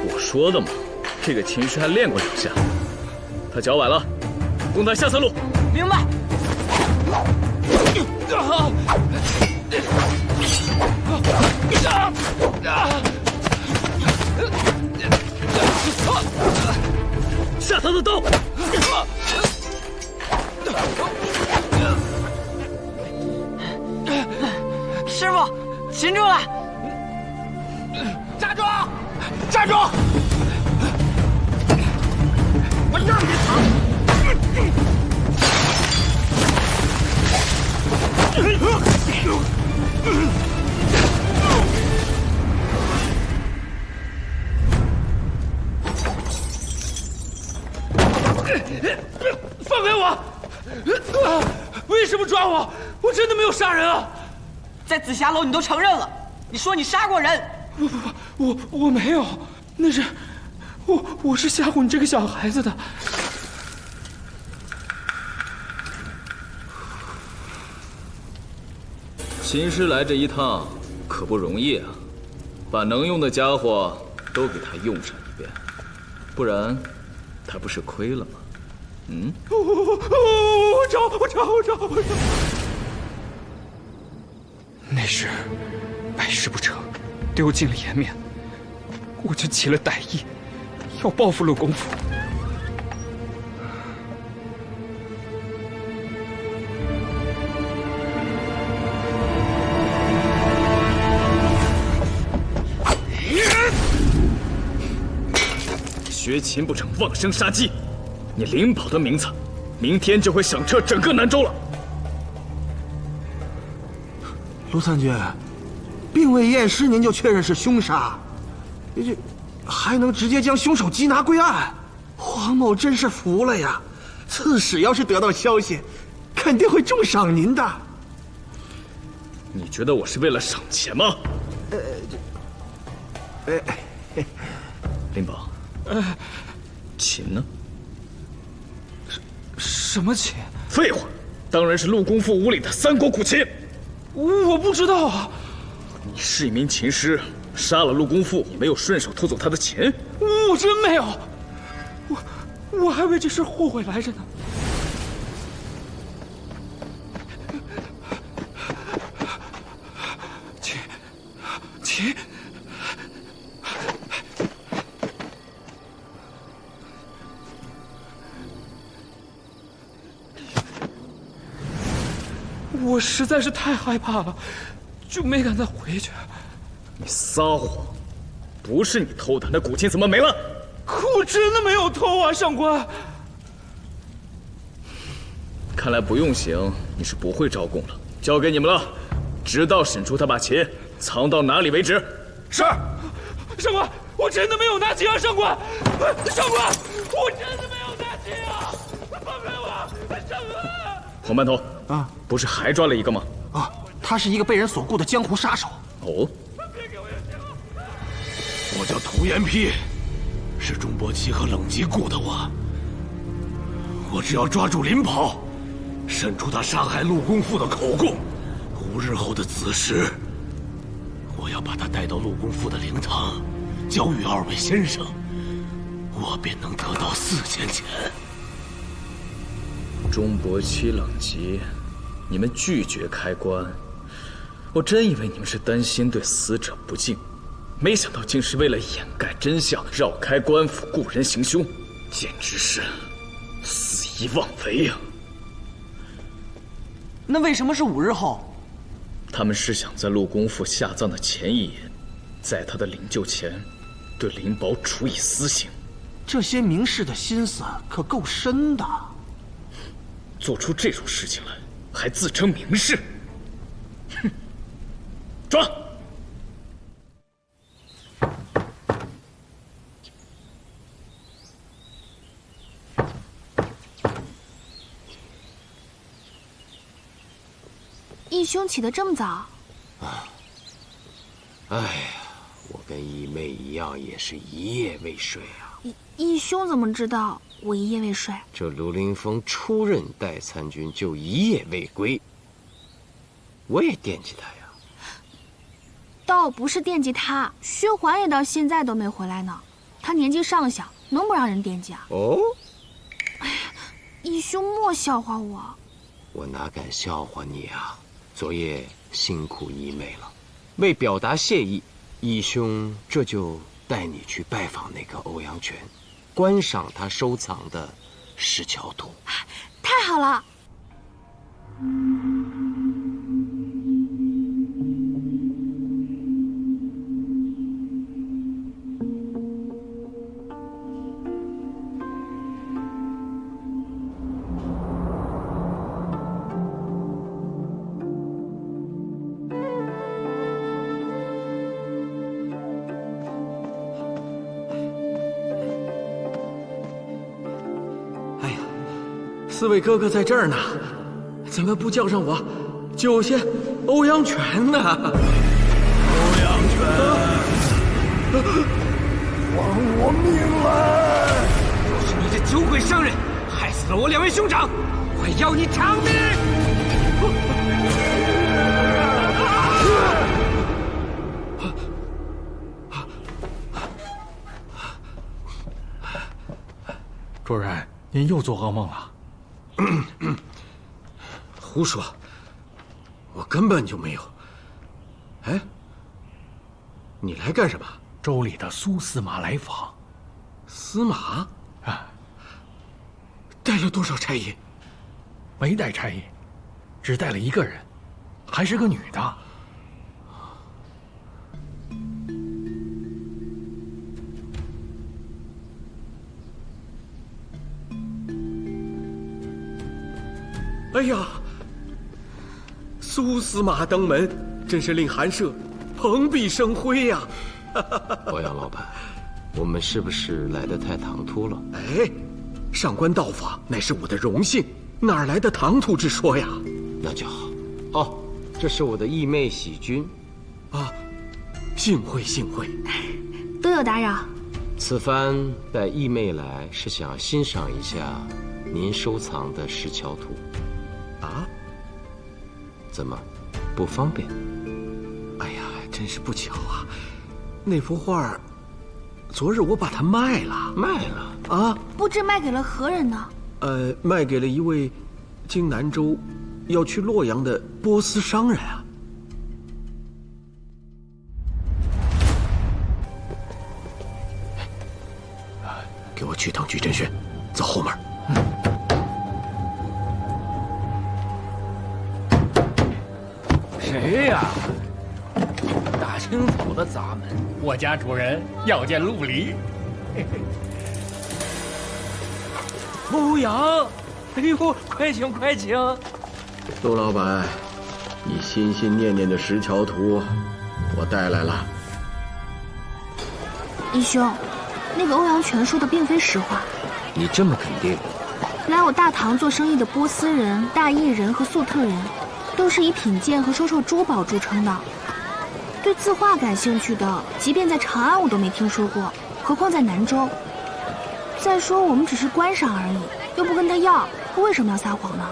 我说的嘛，这个琴师还练过2下。他脚崴了，攻他下侧路。明白。下他的刀。师傅，擒住了！站住！站住！我让你放开我！为什么抓我？我真的没有杀人啊！在紫霞楼你都承认了，你说你杀过人。不，我没有，那是我是吓唬你这个小孩子的。秦师来这一趟可不容易啊，把能用的家伙都给他用上一遍，不然他不是亏了吗？嗯？我找。那时百事不成，丢尽了颜面，我就起了歹意，要报复陆公府。学琴不成，妄生杀机，你灵宝的名字，明天就会响彻整个南州了。卢参军，并未验尸您就确认是凶杀，这还能直接将凶手缉拿归案，黄某真是服了呀！刺史要是得到消息，肯定会重赏您的。你觉得我是为了赏钱吗？林宝，琴呢？什么琴？废话，当然是陆公父屋里的三国古琴。我不知道啊。你是一名琴师，杀了陆公父，你没有顺手偷走他的琴？我真没有，我还为这事后悔来着呢。琴。我实在是太害怕了，就没敢再回去。你撒谎，不是你偷的，那古琴怎么没了？可我真的没有偷啊，上官。看来不用刑，你是不会招供了。交给你们了，直到审出他把琴藏到哪里为止。是，上官，我真的没有拿琴啊，上官，上官，我真的没有拿琴啊，放开我，上官。黄班头啊，不是还抓了一个吗？啊，他是一个被人所雇的江湖杀手。哦，我叫涂延丕，是钟伯期和冷吉雇的我。我只要抓住林跑，审出他杀害陆公父的口供，5日后的子时，我要把他带到陆公父的灵堂，交与2位先生，我便能得到4000钱。钟伯期、冷吉，你们拒绝开棺，我真以为你们是担心对死者不敬，没想到竟是为了掩盖真相，绕开官府雇人行凶，简直是肆意妄为呀！那为什么是5日后？他们是想在陆公父下葬的前一夜，在他的灵柩前，对林宝处以私刑。这些名士的心思可够深的。做出这种事情来，还自称名士，哼！抓！义兄起得这么早？哎呀，我跟义妹一样，也是一夜未睡啊。义兄怎么知道我一夜未睡？这卢凌风出任代参军就一夜未归，我也惦记他呀。倒不是惦记他，薛环也到现在都没回来呢。他年纪尚小，能不让人惦记啊？哦，哎呀，义兄莫笑话我。我哪敢笑话你啊！昨夜辛苦义妹了，为表达谢意，义兄这就带你去拜访那个欧阳泉，观赏他收藏的石桥图。太好了！四位哥哥在这儿呢，怎么不叫上我救些欧阳泉呢？欧阳泉，还我命来！就是你这酒鬼商人，害死了我2位兄长，我要你偿命！主人，您又做噩梦了。胡说，我根本就没有。哎，你来干什么？州里的苏司马来访。司马？啊，带了多少差役？没带差役，只带了1个人，还是个女的。哎呀，苏司马登门，真是令寒舍蓬荜生辉呀！欧阳老板，我们是不是来得太唐突了？哎，上官到访乃是我的荣幸，哪来的唐突之说呀？那就好。哦，这是我的义妹喜君。啊，幸会幸会。多有打扰。此番带义妹来，是想欣赏一下您收藏的石桥图。啊？怎么，不方便？哎呀，真是不巧啊！那幅画，昨日我把它卖了。卖了？啊？不知卖给了何人呢？卖给了一位经南州要去洛阳的波斯商人啊。给我去趟矩阵穴，走后门。谁呀？大清早的砸门，我家主人要见陆离。欧阳，哎呦，快请快请。陆老板，你心心念念的石桥图，我带来了。义兄，那个欧阳全说的并非实话。你这么肯定？来我大唐做生意的波斯人、大邑人和粟特人，都是以品鉴和收受珠宝著称的。对字画感兴趣的，即便在长安我都没听说过，何况在南州。再说我们只是观赏而已，又不跟他要，他为什么要撒谎呢？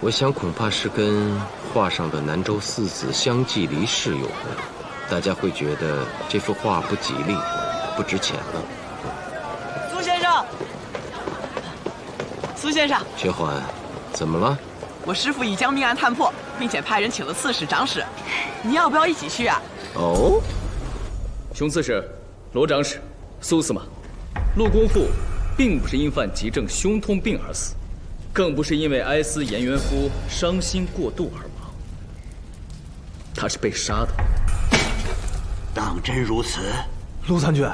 我想恐怕是跟画上的南州四子相继离世有关。大家会觉得这幅画不吉利，不值钱了。苏先生，苏先生，薛环，怎么了？我师父已将命案探破，并且派人请了刺史、长史，你要不要一起去啊？哦，熊刺史、罗长史、苏司马，陆公父并不是因犯急症胸痛病而死，更不是因为哀思颜元夫伤心过度而亡，他是被杀的。当真如此？陆参军，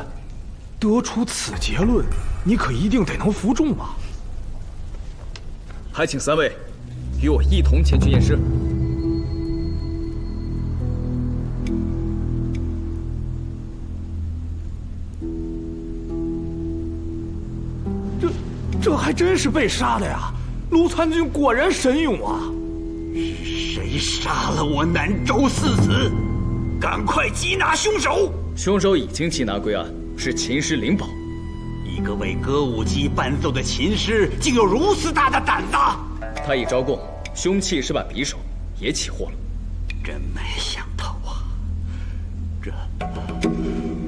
得出此结论，你可一定得能服众啊！还请三位与我一同前去验尸。这还真是被杀的呀！陆参军果然神勇啊！是谁杀了我南州四子？赶快缉拿凶手！凶手已经缉拿归案，是琴师灵宝。一个为歌舞伎伴奏的琴师，竟有如此大的胆子！他已招供，凶器是把匕首，也起获了。真没想到啊！这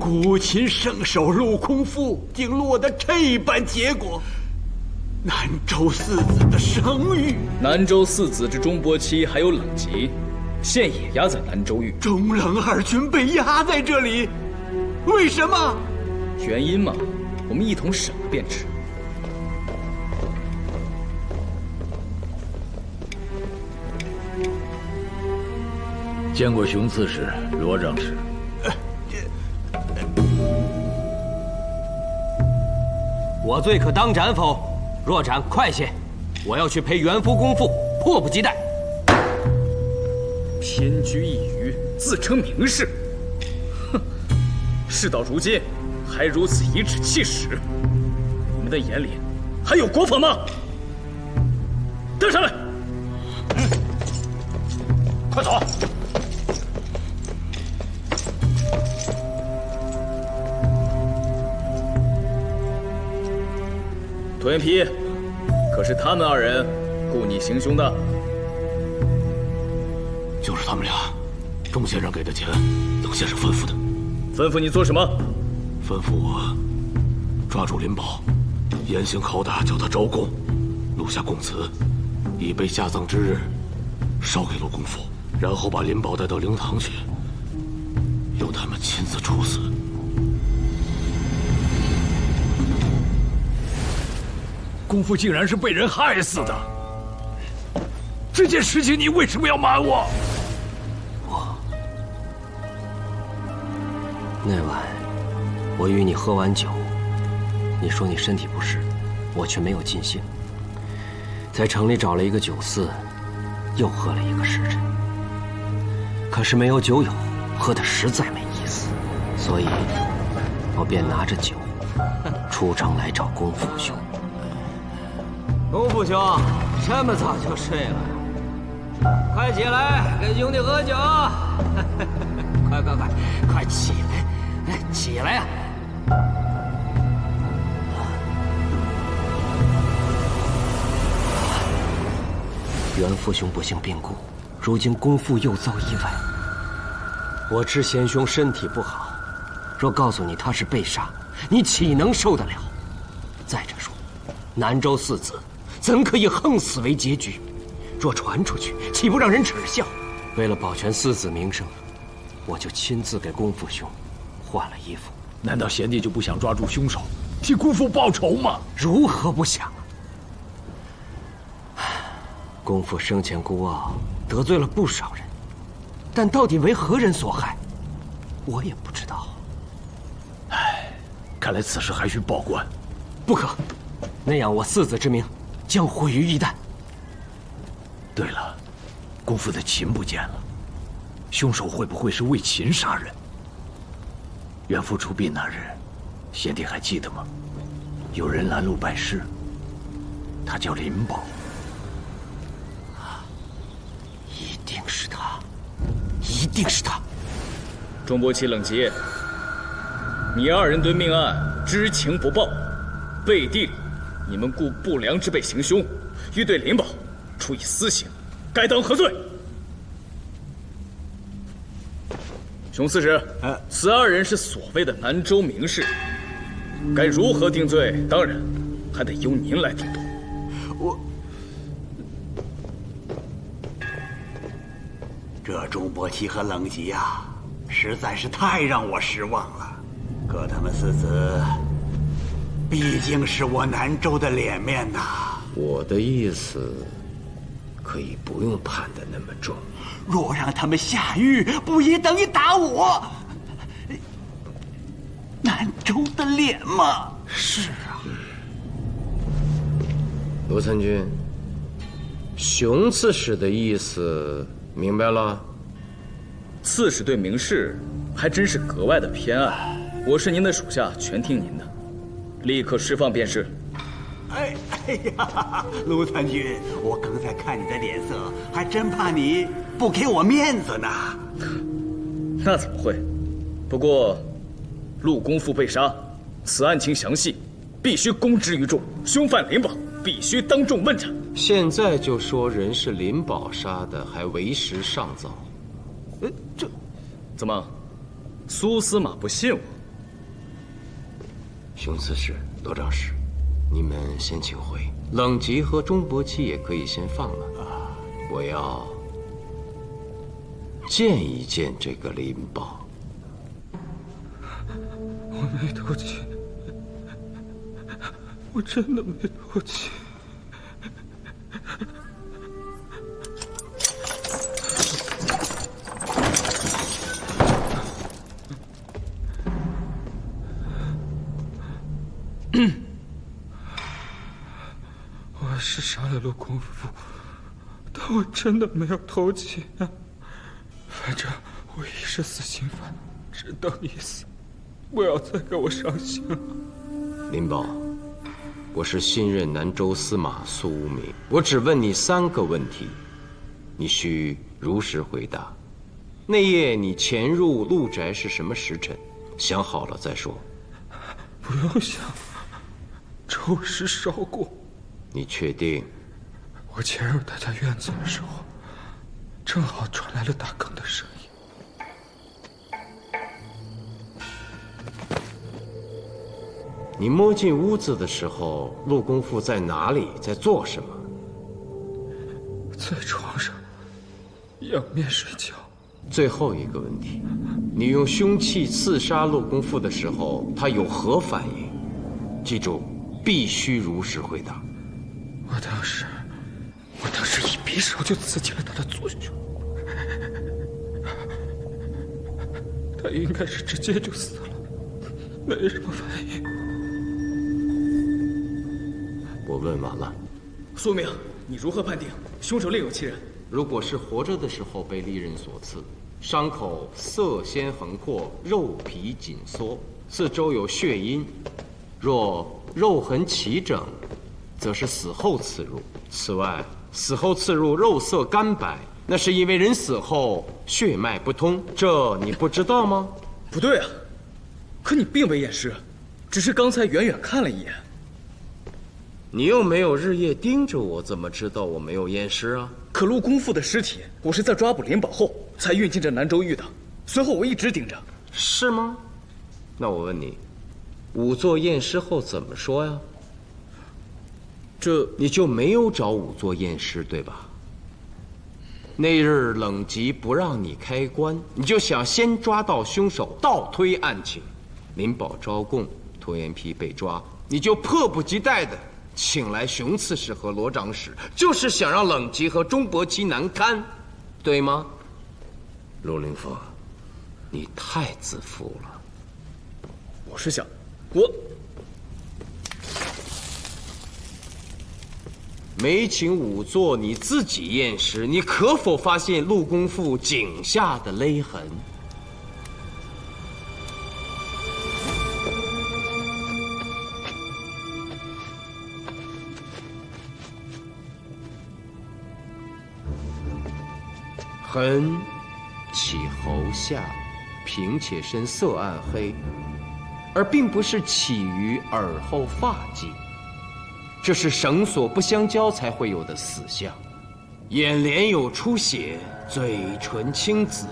古琴圣手陆空腹，竟落得这般结果。南州四子的声誉，南州四子之中伯期还有冷吉，现也押在南州狱。中冷二军被押在这里，为什么？原因嘛，我们一同审了便知。见过熊刺史、罗长史。我罪可当斩否？若斩，快些！我要去陪元夫公父，迫不及待。偏居一隅，自称名士，哼！事到如今，还如此颐指气使，你们的眼里还有国法吗？跟上来！快走！涂元丕，可是他们二人雇你行凶的？就是他们俩。钟先生给的钱，冷先生吩咐的。吩咐你做什么？吩咐我抓住林宝，严刑拷打，叫他招供，录下供词，以备下葬之日烧给陆公父，然后把林宝带到灵堂去，由他们亲自处死。公父竟然是被人害死的！这件事情你为什么要瞒我？那晚，我与你喝完酒，你说你身体不适，我却没有尽兴，在城里找了一个酒肆，又喝了一个时辰。可是没有酒友，喝的实在没意思，所以我便拿着酒出城来找功夫兄。功夫兄，这么早就睡了？快起来，跟兄弟喝酒！快起来，起来呀！袁父兄不幸病故，如今功夫又遭意外。我知贤兄身体不好，若告诉你他是被杀，你岂能受得了？再者说，南州四子怎可以横死为结局？若传出去，岂不让人耻笑？为了保全四子名声，我就亲自给功夫兄换了衣服。难道贤弟就不想抓住凶手，替姑父报仇吗？如何不想啊？功夫生前孤傲，得罪了不少人，但到底为何人所害，我也不知道。看来此事还需报官。不可，那样我四子之名将毁于一旦。对了，功夫的琴不见了，凶手会不会是为琴杀人？袁父出殡那日，贤弟还记得吗？有人拦路拜师，他叫林宝。一定是他，一定是他。钟伯奇、冷吉，你二人对命案知情不报，背地里你们雇不良之辈行凶，欲对林宝处以私刑，该当何罪？熊刺史，此二人是所谓的南州名士，该如何定罪？当然还得由您来定夺。这钟伯奇和冷吉呀，实在是太让我失望了。可他们四子毕竟是我南州的脸面呐。我的意思，可以不用判得那么重。若让他们下狱，不也等于打我南州的脸吗？是啊。罗参军，熊刺史的意思明白了？刺史对名士还真是格外的偏爱。我是您的属下，全听您的，立刻释放便是。哎呀，卢参军，我刚才看你的脸色，还真怕你不给我面子呢。那怎么会？不过，陆功夫被杀，此案情详细，必须公之于众。凶犯林宝必须当众问斩。现在就说人是林宝杀的，还为时尚早。这怎么？苏司马不信我？熊刺史、罗长史，你们先请回。冷吉和钟伯奇也可以先放了。我要见一见这个林宝。我没偷情，我真的没偷情。我是杀了陆功夫，但我真的没有偷情啊。反正我已是死刑犯，只等一死，不要再给我上刑了。林宝，我是新任南州司马苏无名，我只问你3个问题，你需如实回答。那夜你潜入陆宅是什么时辰？想好了再说。不用想，粥是烧过。你确定？我潜入他家院子的时候，正好传来了打更的声音。你摸进屋子的时候，陆功夫在哪里？在做什么？在床上仰面睡觉。最后一个问题，你用凶器刺杀陆功夫的时候，他有何反应？记住，必须如实回答。我当时一匕首就刺进了他的左胸，他应该是直接就死了，没什么反应。我问完了。苏明，你如何判定凶手另有其人？如果是活着的时候被利刃所刺，伤口色鲜横阔，肉皮紧缩，四周有血印。若肉痕齐整，则是死后刺入。此外，死后刺入肉色干白，那是因为人死后血脉不通，这你不知道吗？不对啊，可你并未验尸，只是刚才远远看了一眼。你又没有日夜盯着我，怎么知道我没有验尸啊？可陆公父的尸体，我是在抓捕林宝后才运进这南州狱的，随后我一直盯着。是吗？那我问你，仵作验尸后怎么说呀？这你就没有找仵作验尸，对吧？那日冷极不让你开棺，你就想先抓到凶手，倒推案情。林宝招供，拖延批被抓，你就迫不及待的请来熊刺史和罗长史，就是想让冷极和钟伯期难堪，对吗？陆凌风，你太自负了。我是想，我没请仵作，你自己验尸，你可否发现陆公父颈下的勒痕？痕起喉下，平且深，色暗黑，而并不是起于耳后发际。这是绳索不相交才会有的死相。眼帘有出血，嘴唇青紫，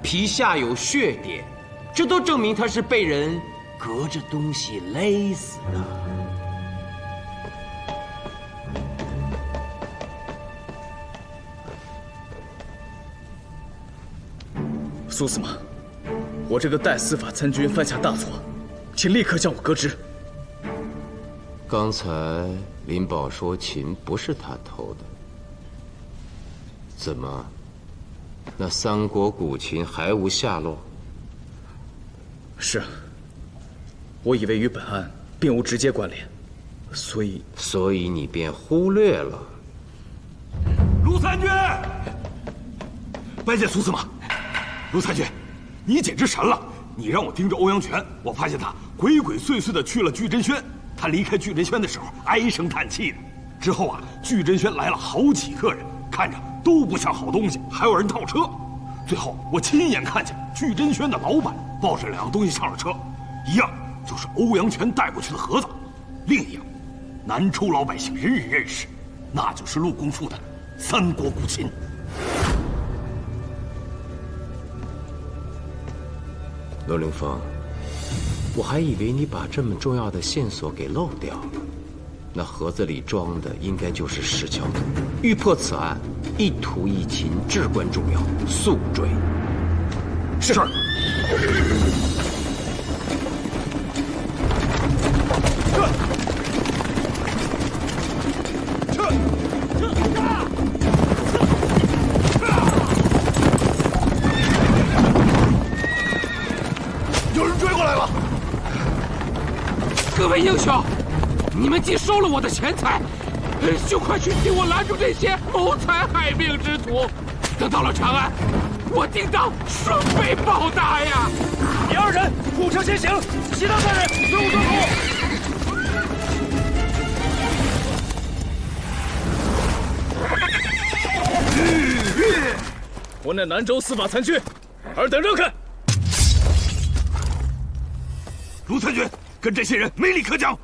皮下有血点，这都证明他是被人隔着东西勒死的。苏司马，我这个代司法参军犯下大错，请立刻将我革职。刚才林宝说琴不是他偷的，怎么？那三国古琴还无下落？是，我以为与本案并无直接关联，所以你便忽略了。陆参军，拜见苏司马。陆参军，你简直神了！你让我盯着欧阳全，我发现他鬼鬼祟祟的去了巨珍轩。他离开巨珍轩的时候唉声叹气的。之后啊，巨珍轩来了好几个人，看着都不像好东西，还有人套车。最后我亲眼看见巨珍轩的老板抱着两个东西上了车，一样就是欧阳全带过去的盒子，另一样，南州老百姓人人认识，那就是陆公父的三国古琴。陆凌风，我还以为你把这么重要的线索给漏掉了。那盒子里装的应该就是石桥图，欲破此案，一图一琴至关重要，速追。是。各位英雄，你们既收了我的钱财，就快去替我拦住这些谋财害命之徒。等到了长安，我定当双倍报答呀！你二人护车先行，其他三人随我做我乃南州司法参军，尔等让开！卢参军，跟这些人没理可讲。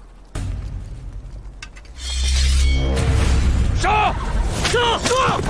杀！杀！杀！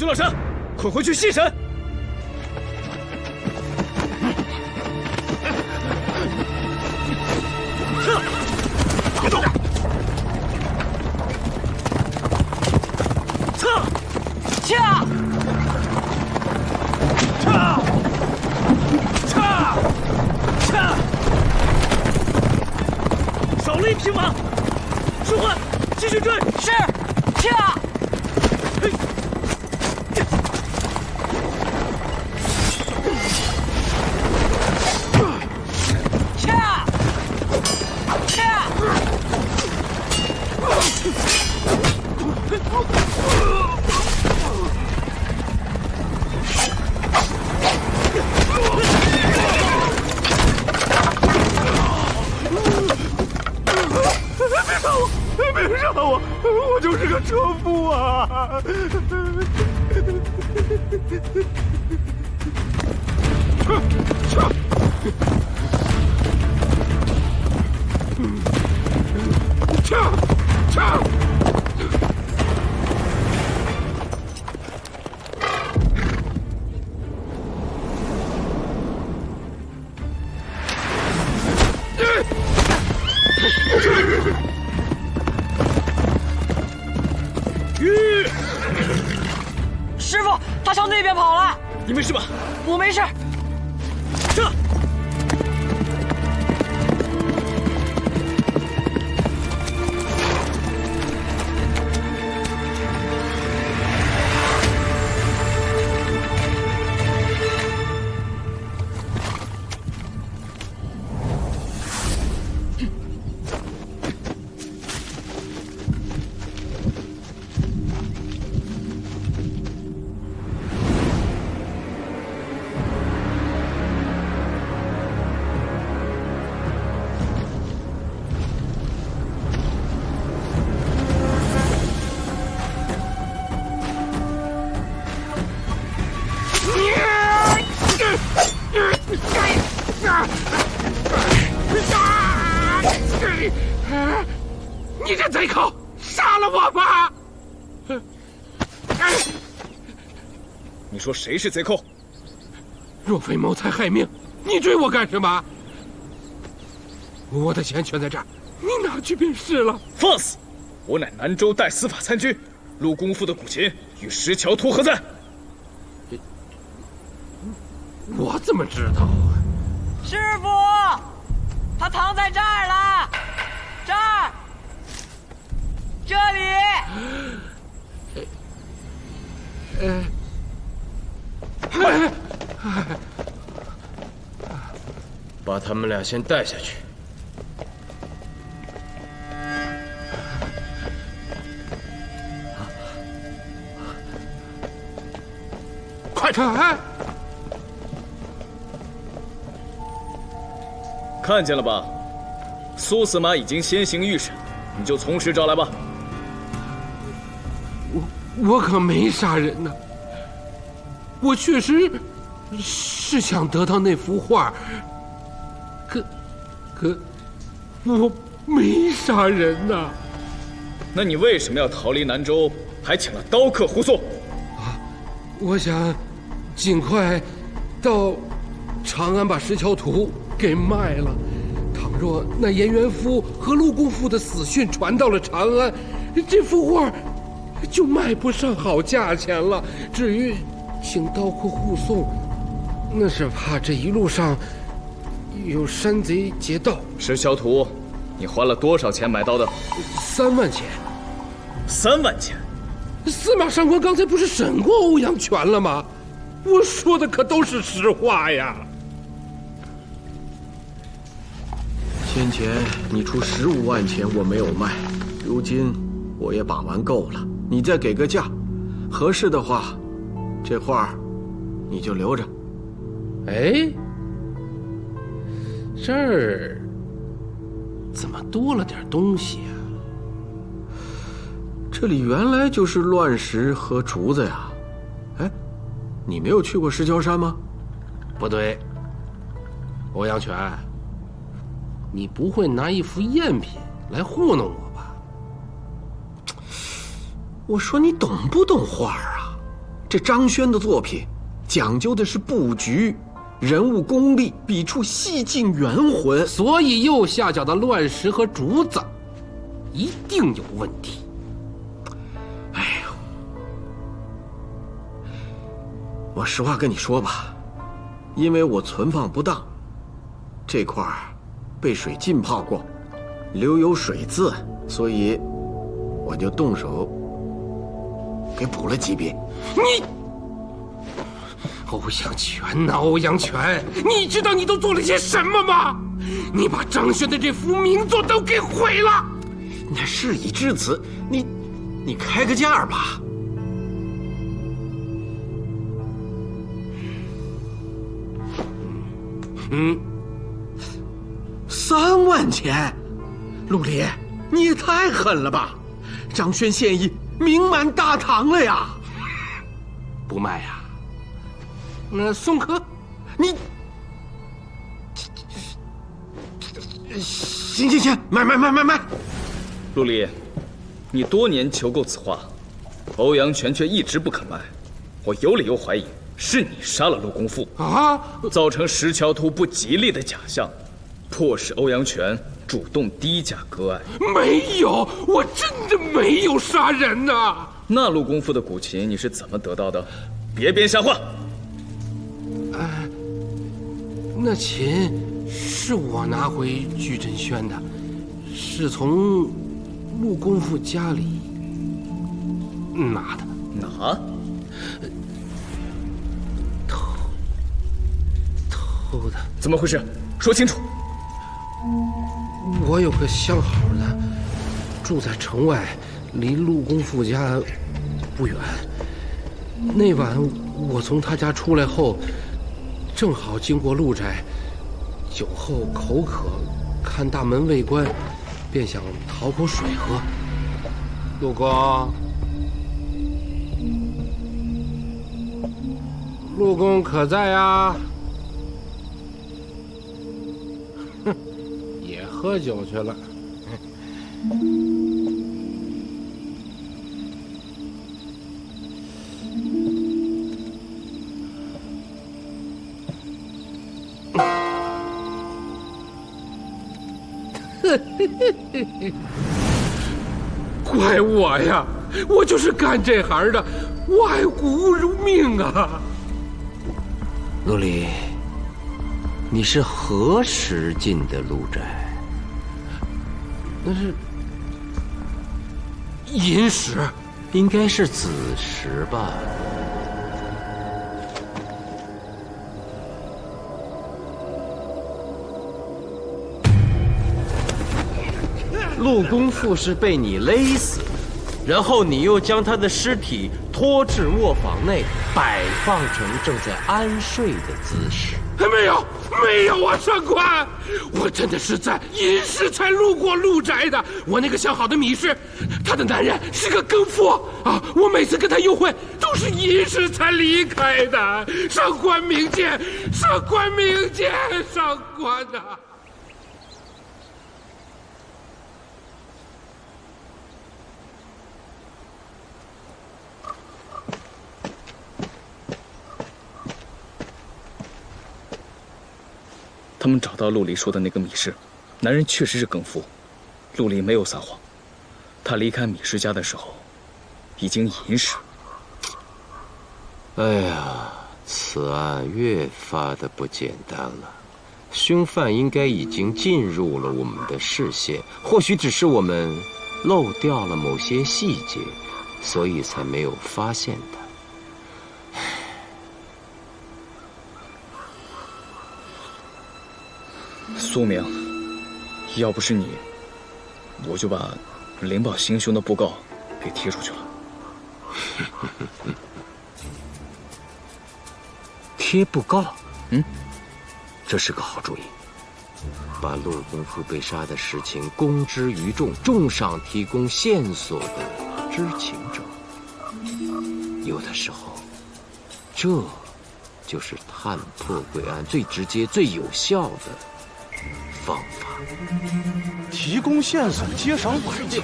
徐老山，快回去细审。别动！撤！撤！少了一匹马，舒缓，继续追。是，撤！别杀我！我就是个车夫啊！师傅，他朝那边跑了。你没事吧？我没事。撤！你这贼寇，杀了我吧！你说谁是贼寇？若非谋财害命，你追我干什么？我的钱全在这儿，你拿去便是了。放肆！我乃南州代司法参军，陆公父的古琴与石桥图何在？我怎么知道？师傅，他藏在这儿了，这儿，这里。把他们俩先带下去。快传！看见了吧？苏司马已经先行预审，你就从实招来吧。我可没杀人呢，我确实是想得到那幅画，可我没杀人呐。那你为什么要逃离南州，还请了刀客护送？我想尽快到长安把石桥图给卖了。倘若那颜元夫和陆公父的死讯传到了长安，这幅画就卖不上好价钱了。至于请刀客护送，那是怕这一路上有山贼劫盗。石桥图，你花了多少钱买到的？3万钱。3万钱？司马上官刚才不是审过欧阳全了吗？我说的可都是实话呀。先前你出15万钱我没有卖，如今我也把玩够了，你再给个价，合适的话，这画你就留着。哎，这儿怎么多了点东西啊？这里原来就是乱石和竹子呀。哎，你没有去过石桥山吗？不对，欧阳全，你不会拿一幅赝品来糊弄我吧？我说你懂不懂画啊？这张轩的作品讲究的是布局、人物功力，笔触细尽圆浑，所以右下角的乱石和竹子一定有问题。哎呦，我实话跟你说吧，因为我存放不当，这块儿被水浸泡过，留有水渍，所以我就动手给补了几笔。你，欧阳全呐，欧阳全，你知道你都做了些什么吗？你把张轩的这幅名作都给毁了。那事已至此，你开个价吧。3万钱，陆离，你也太狠了吧！张轩现已名满大唐了呀！不卖呀？那宋柯，你行，买！陆离，你多年求购此画，欧阳全却一直不肯卖，我有理由怀疑是你杀了陆公父啊，造成石桥图不吉利的假象，迫使欧阳全主动低价割爱。没有，我真的没有杀人呐！那陆公父的古琴你是怎么得到的？别编瞎话！那琴是我拿回巨珍轩的，是从陆公父家里拿的。拿？偷的？怎么回事？说清楚。我有个相好的，住在城外，离陆公父家不远。那晚我从他家出来后，正好经过陆宅，酒后口渴，看大门未关，便想讨口水喝。陆公，陆公可在呀？哼，也喝酒去了。怪我呀！我就是干这行的，我爱古物如命啊！陆离，你是何时进的陆宅？那是寅时，应该是子时吧？陆公父是被你勒死的，然后你又将他的尸体拖至卧房内，摆放成正在安睡的姿势。没有啊，上官，我真的是在寅时才路过陆宅的。我那个相好的米氏，她的男人是个更夫啊，我每次跟他幽会都是寅时才离开的。上官明鉴，上官明鉴，上官呐！他们找到陆离说的那个米氏，男人确实是更夫，陆离没有撒谎。他离开米氏家的时候，已经寅时。哎呀，此案越发的不简单了。凶犯应该已经进入了我们的视线，或许只是我们漏掉了某些细节，所以才没有发现他。苏明，要不是你，我就把灵宝行凶的布告给贴出去了。贴布告？这是个好主意。把陆公父被杀的实情公之于众，重赏提供线索的知情者。有的时候，这就是探破贵案最直接、最有效的方法。提供线索，接赏晚钱。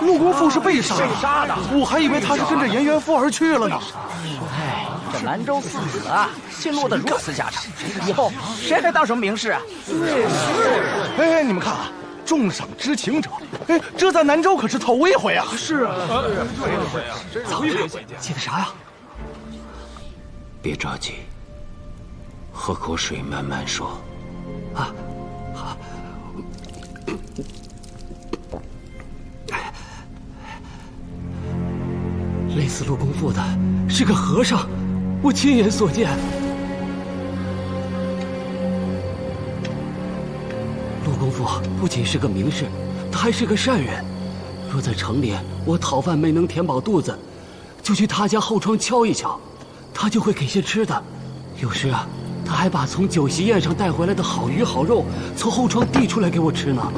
陆公父是被杀的，我还以为他是跟着颜元夫而去了呢。哎，这南州四子啊，竟落得如此下场，以后谁还当什么名士啊？是。哎，你们看啊，重赏知情者，哎，这在南州可是头一回啊！是啊，走，记得啥呀？别着急，喝口水，慢慢说。啊，好。类似陆公父的是个和尚，我亲眼所见。陆公父不仅是个名士，他还是个善人。若在城里我讨饭没能填饱肚子，就去他家后窗敲一敲，他就会给些吃的。有时啊，他还把从酒席宴上带回来的好鱼好肉从后窗递出来给我吃呢。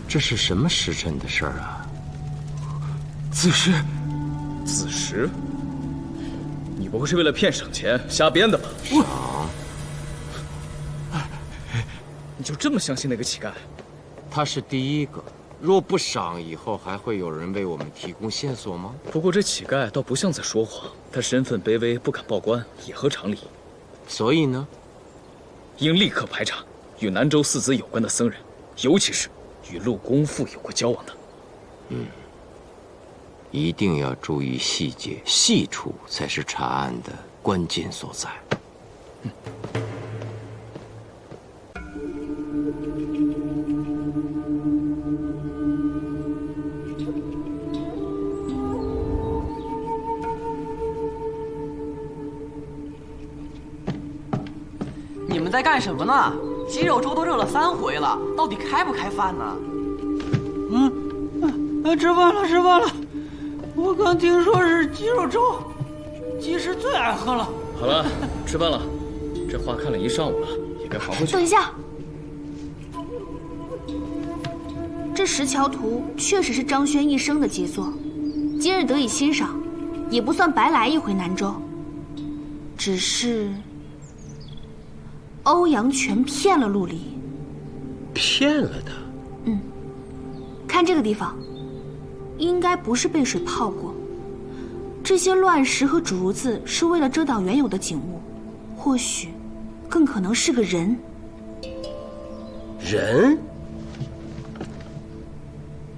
这是什么时辰的事儿啊？子时，子时？你不会是为了骗省钱瞎编的吧？赏？你就这么相信那个乞丐？他是第一个。若不赏，以后还会有人为我们提供线索吗？不过这乞丐倒不像在说谎，他身份卑微，不敢报官，也合常理。所以呢，应立刻排查与南州四子有关的僧人，尤其是与陆公父有过交往的。一定要注意细节，细处才是查案的关键所在。你们在干什么呢？鸡肉粥都热了3回了，到底开不开饭呢？吃饭了，吃饭了。我刚听说是鸡肉粥，鸡师最爱喝了。好了，吃饭了。这画看了一上午了，也该还回去。等一下，这《石桥图》确实是张轩一生的杰作，今日得以欣赏，也不算白来一回南州。只是欧阳全骗了陆离，骗了他。看这个地方，应该不是被水泡过。这些乱石和竹子是为了遮挡原有的景物，或许更可能是个人。人？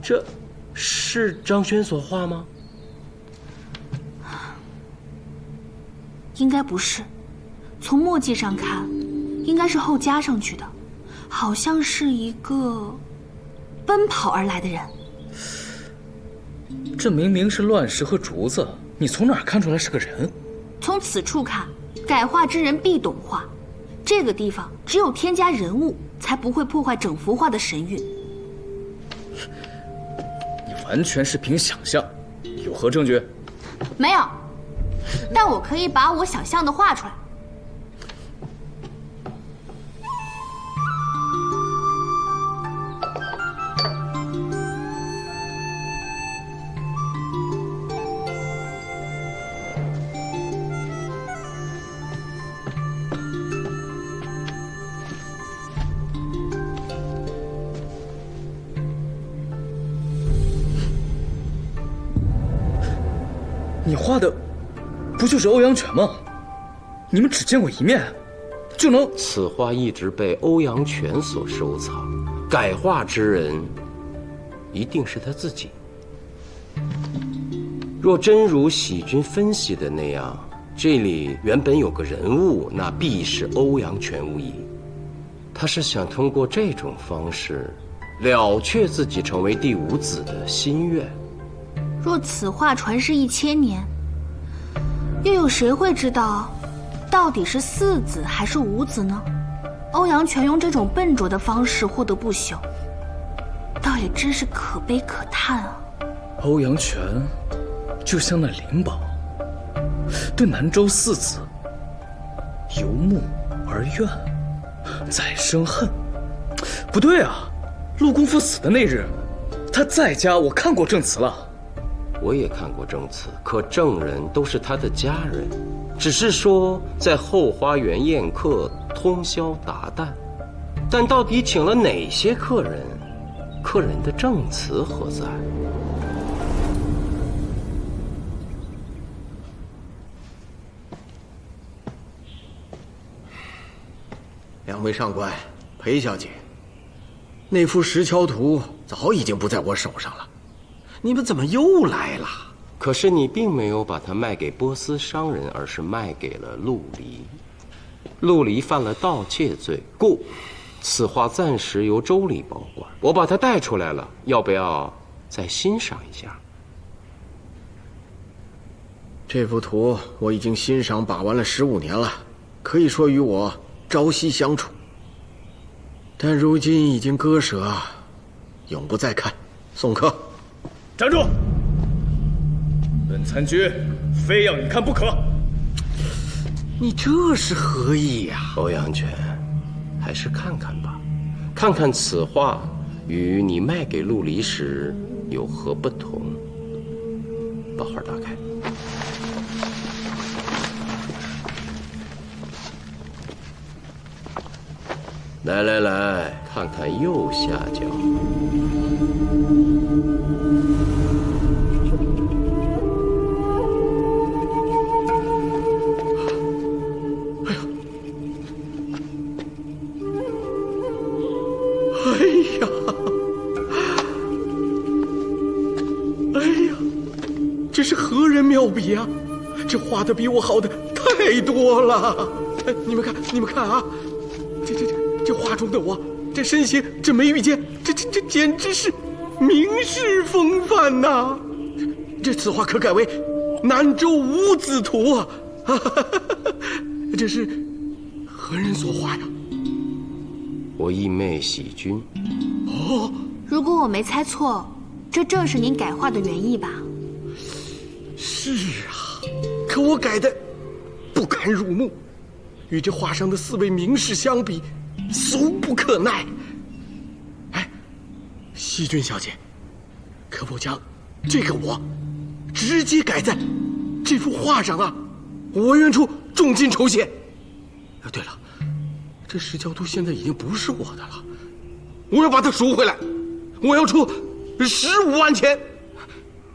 这是张轩所画吗？应该不是，从墨迹上看，应该是后加上去的，好像是一个奔跑而来的人。这明明是乱石和竹子，你从哪儿看出来是个人？从此处看，改画之人必懂画。这个地方只有添加人物，才不会破坏整幅画的神韵。你完全是凭想象，有何证据？没有，但我可以把我想象的画出来。你画的不就是欧阳全吗？你们只见过一面，就能……此画一直被欧阳全所收藏，改画之人一定是他自己。若真如喜君分析的那样，这里原本有个人物，那必是欧阳全无疑。他是想通过这种方式了却自己成为第5子的心愿。若此画传世1000年，又有谁会知道到底是4子还是5子呢？欧阳全用这种笨拙的方式获得不朽，倒也真是可悲可叹啊。欧阳全就像那灵宝对南州四子由慕而怨，再生恨。不对啊，陆公父死的那日，他在家，我看过证词了。我也看过证词，可证人都是他的家人，只是说在后花园宴客，通宵达旦。但到底请了哪些客人？客人的证词何在？两位上官，裴小姐，那幅石桥图早已经不在我手上了，你们怎么又来了？可是你并没有把它卖给波斯商人，而是卖给了陆离。陆离犯了盗窃罪，故此画暂时由周礼保管。我把它带出来了，要不要再欣赏一下？这幅图我已经欣赏把玩了15年了，可以说与我朝夕相处。但如今已经割舍，永不再看。送客。站住！本参军非要你看不可。你这是何意呀？欧阳权，还是看看吧，看看此画与你卖给陆离时有何不同。把画打开。来来来，看看右下角。这是何人妙笔啊？这画的比我好的太多了。你们看啊，这画中的我，这身形，这眉宇间，这简直是名士风范呐！这此画可改为南州五子图啊！这是何人所画呀？我义妹喜君。哦，如果我没猜错，这正是您改画的原意吧？是啊，可我改的不堪入目，与这画上的4位名士相比，俗不可耐。哎，惜君小姐，可否将这个我直接改在这幅画上啊？我愿出重金酬谢。对了，这石桥图现在已经不是我的了，我要把它赎回来，我要出15万钱。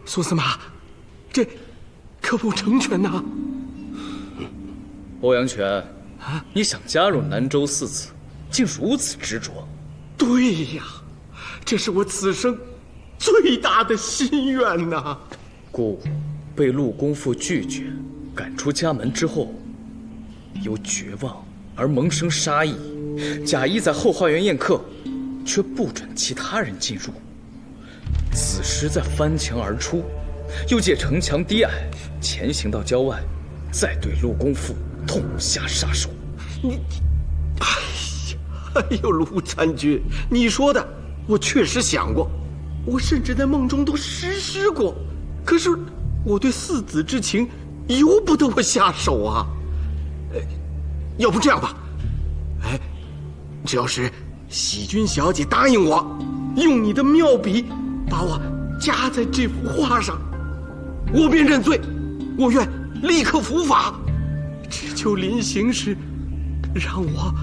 宋司马，这可否成全呢？欧阳权，你想加入南州四子，竟如此执着。对呀，这是我此生最大的心愿呐。故被陆公父拒绝，赶出家门之后，由绝望而萌生杀意，假意在后花园宴客，却不准其他人进入。此时再翻墙而出，又借城墙低矮，潜行到郊外，再对陆公父痛下杀手。哎呦，陆参军，你说的我确实想过，我甚至在梦中都实施过。可是我对4子之情由不得我下手啊。要不这样吧，只要是喜君小姐答应我，用你的妙笔把我加在这幅画上，我便认罪，我愿立刻伏法，只求临行时让我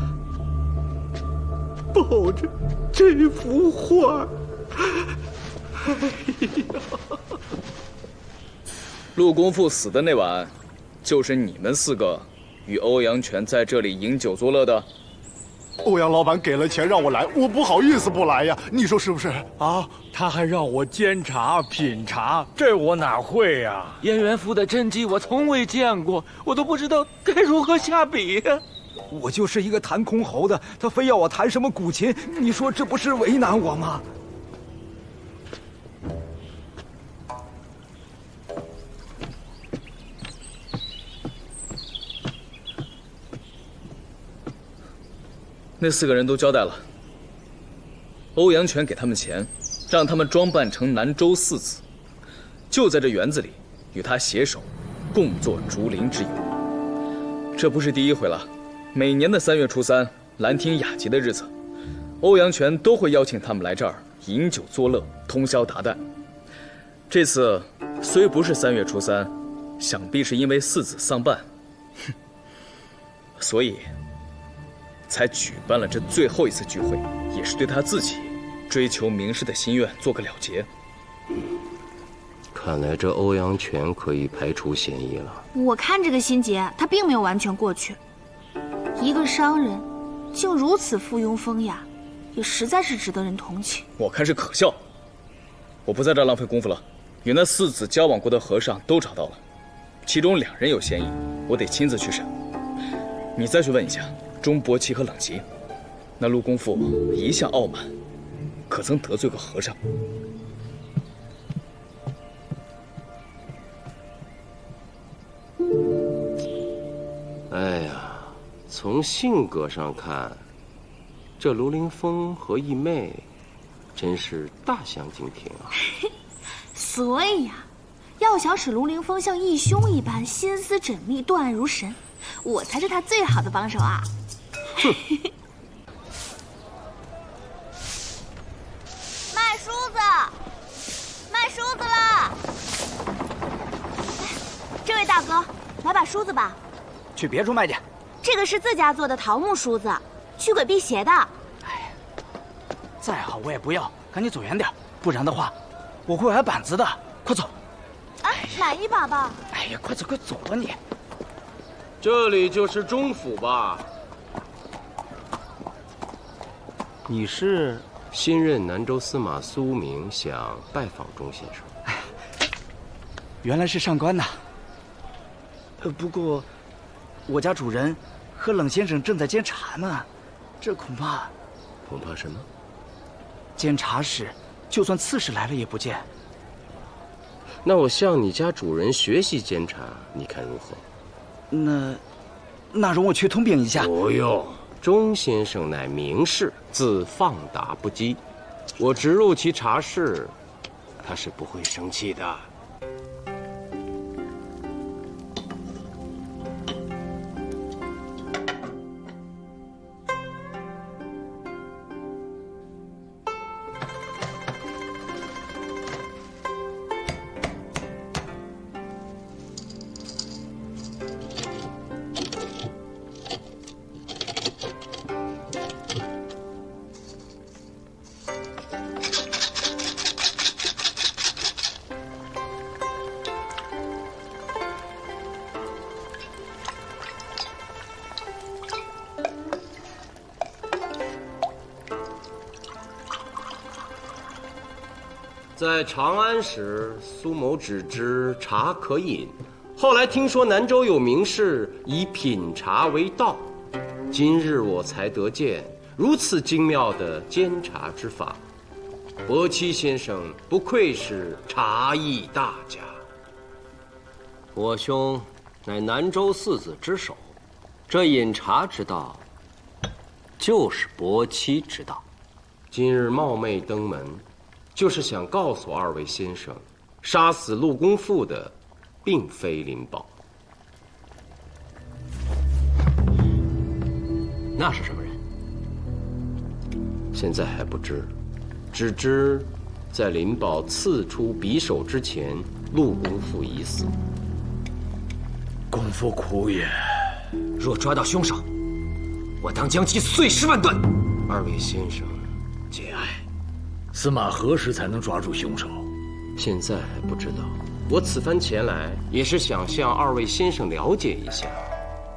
抱着这幅画。陆公父死的那晚，就是你们4个与欧阳权在这里饮酒作乐的。欧阳老板给了钱让我来，我不好意思不来呀，你说是不是啊？他还让我监察品茶，这我哪会呀？燕元府的真迹我从未见过，我都不知道该如何下笔呀。我就是一个弹箜篌的，他非要我弹什么古琴，你说这不是为难我吗？那4个人都交代了，欧阳权给他们钱，让他们装扮成南州4子，就在这园子里与他携手，共作竹林之友。这不是第一回了，每年的3月初3，兰亭雅集的日子，欧阳泉都会邀请他们来这儿饮酒作乐，通宵达旦。这次虽不是3月初3，想必是因为4子丧伴，所以才举办了这最后一次聚会，也是对他自己追求名士的心愿做个了结。看来这欧阳泉可以排除嫌疑了。我看这个心结，他并没有完全过去。一个商人，竟如此附庸风雅，也实在是值得人同情。我看是可笑。我不在这儿浪费功夫了，与那4子交往过的和尚都找到了，其中2人有嫌疑，我得亲自去审。你再去问一下钟伯奇和冷吉，那陆公父一向傲慢，可曾得罪过和尚？哎呀，从性格上看，这卢凌风和义妹真是大相径庭啊。所以呀，要想使卢凌风像义兄一般心思缜密、断案如神，我才是他最好的帮手啊！哼。卖梳子，卖梳子啦！这位大哥，买把梳子吧。去别处卖去。这个是自家做的桃木梳子，驱鬼辟邪的。再好我也不要，赶紧走远点，不然的话，我会挨板子的。快走！哎，买一把吧。哎呀，快走快走吧你！这里就是钟府吧？你是？新任南州司马苏明想拜访钟先生。原来是上官呐。不过，我家主人和冷先生正在监察呢，这恐怕什么？监察使，就算刺史来了也不见。那我向你家主人学习监察，你看如何？那容我去通禀一下。不用，钟先生乃名士，自放达不羁，我直入其察室，他是不会生气的。在长安时，苏某只知茶可饮，后来听说南州有名士以品茶为道，今日我才得见如此精妙的监察之法。伯期先生不愧是茶艺大家。我兄乃南州4子之首，这饮茶之道，就是伯期之道。今日冒昧登门，就是想告诉2位先生，杀死陆公父的，并非林宝。那是什么人？现在还不知，只知在林宝刺出匕首之前，陆公父已死。公父苦也。若抓到凶手，我当将其碎尸万段。2位先生，节哀。司马何时才能抓住凶手？现在还不知道。我此番前来，也是想向2位先生了解一下，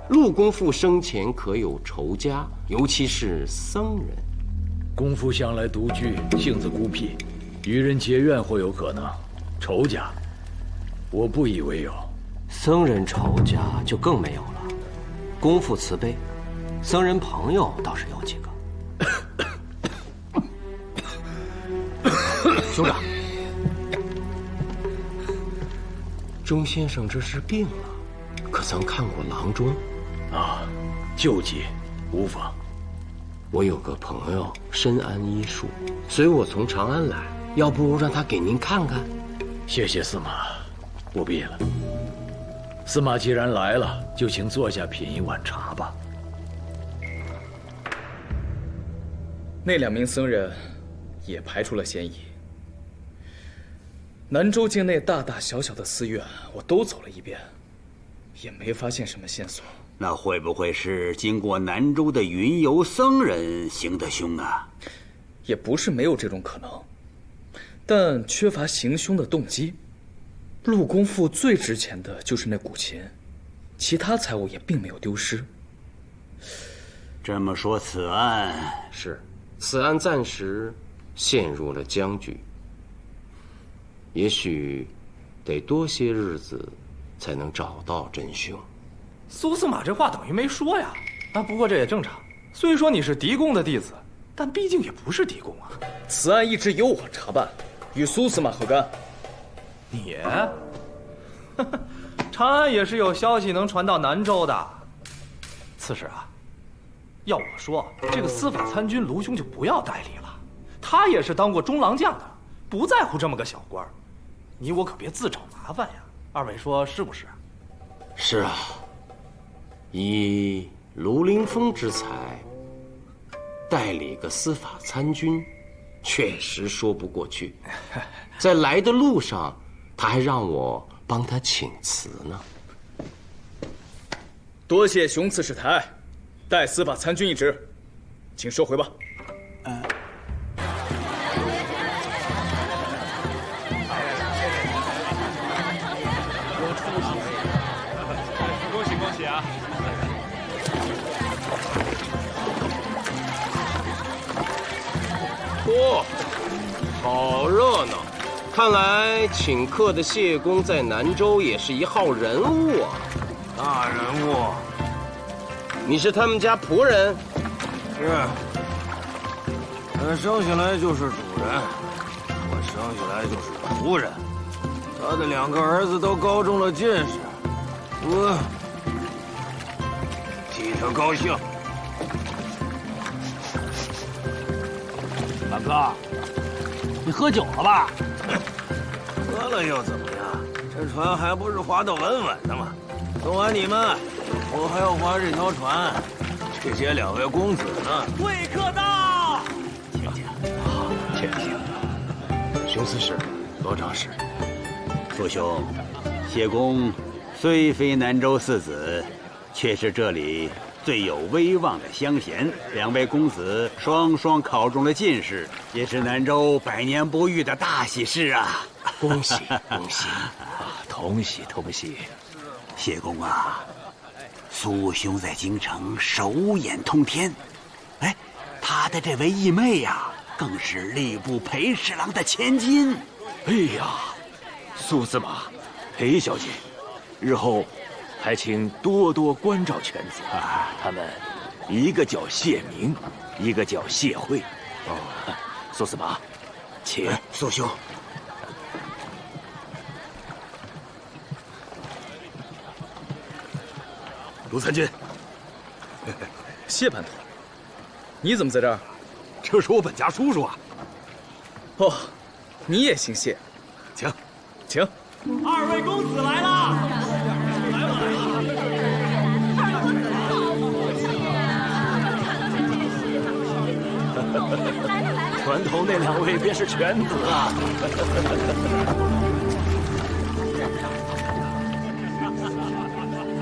陆公父生前可有仇家，尤其是僧人。公父向来独居，性子孤僻，与人结怨或有可能，仇家，我不以为有。僧人仇家就更没有了。公父慈悲，僧人朋友倒是有几个。兄长，钟先生这是病了，可曾看过郎中？啊，救济无妨。我有个朋友深谙医术，随我从长安来，要不让他给您看看？谢谢司马。不必了。司马既然来了，就请坐下品一碗茶吧。那2名僧人也排除了嫌疑。南州境内大大小小的寺院，我都走了一遍，也没发现什么线索。那会不会是经过南州的云游僧人行的凶啊？也不是没有这种可能，但缺乏行凶的动机。陆公父最值钱的就是那古琴，其他财物也并没有丢失。这么说，此案此案暂时陷入了僵局，也许得多些日子才能找到真凶。苏司马这话等于没说呀。啊，不过这也正常。虽说你是狄公的弟子，但毕竟也不是狄公啊。此案一直由我查办，与苏司马何干？你，长安也是有消息能传到南州的。刺史啊，要我说，这个司法参军卢兄就不要代理了。他也是当过中郎将的，不在乎这么个小官儿。你我可别自找麻烦呀。二位说是不是？是啊，以卢凌风之才，代理个司法参军，确实说不过去。在来的路上，他还让我帮他请辞呢。多谢熊刺史抬爱，代司法参军一职，请收回吧。恭喜恭喜啊！嚯，好热闹！看来请客的谢公在南州也是一号人物啊。大人物，你是他们家仆人？是，生下来就是主人，我生下来就是仆人。他的2个儿子都高中了进士，我替他高兴。大哥，你喝酒了吧？喝了又怎么样？这船还不是划得稳稳的吗？送完你们，我还要划这条船，去接2位公子呢。贵客到！请请。熊刺史，罗长史，父兄，谢公虽非南州4子，却是这里最有威望的乡贤。2位公子双双考中了进士，也是南州100年不遇的大喜事啊！恭喜恭喜啊！同喜同喜。谢公啊，苏兄在京城手眼通天，哎，他的这位义妹呀，更是吏部裴侍郎的千金。哎呀，苏司马，裴小姐，日后还请多多关照犬子啊。他们一个叫谢明，一个叫谢慧。哦，苏司马，请。苏兄。卢参军，谢叛徒，你怎么在这儿？这是我本家叔叔啊。哦，你也姓谢，请，请。2位公子来啦！船头那2位便是犬子啊。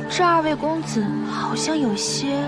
这2位公子好像有些……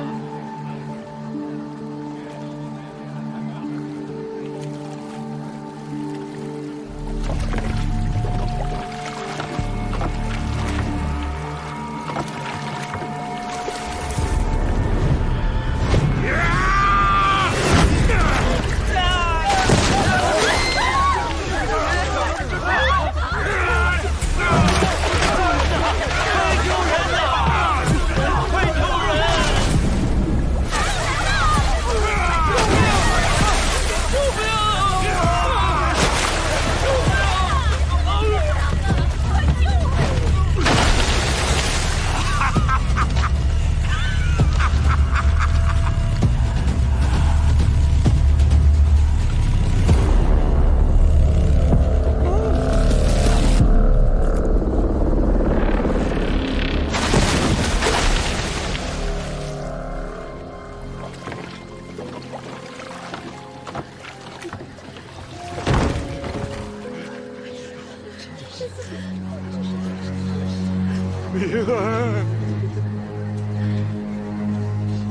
明儿，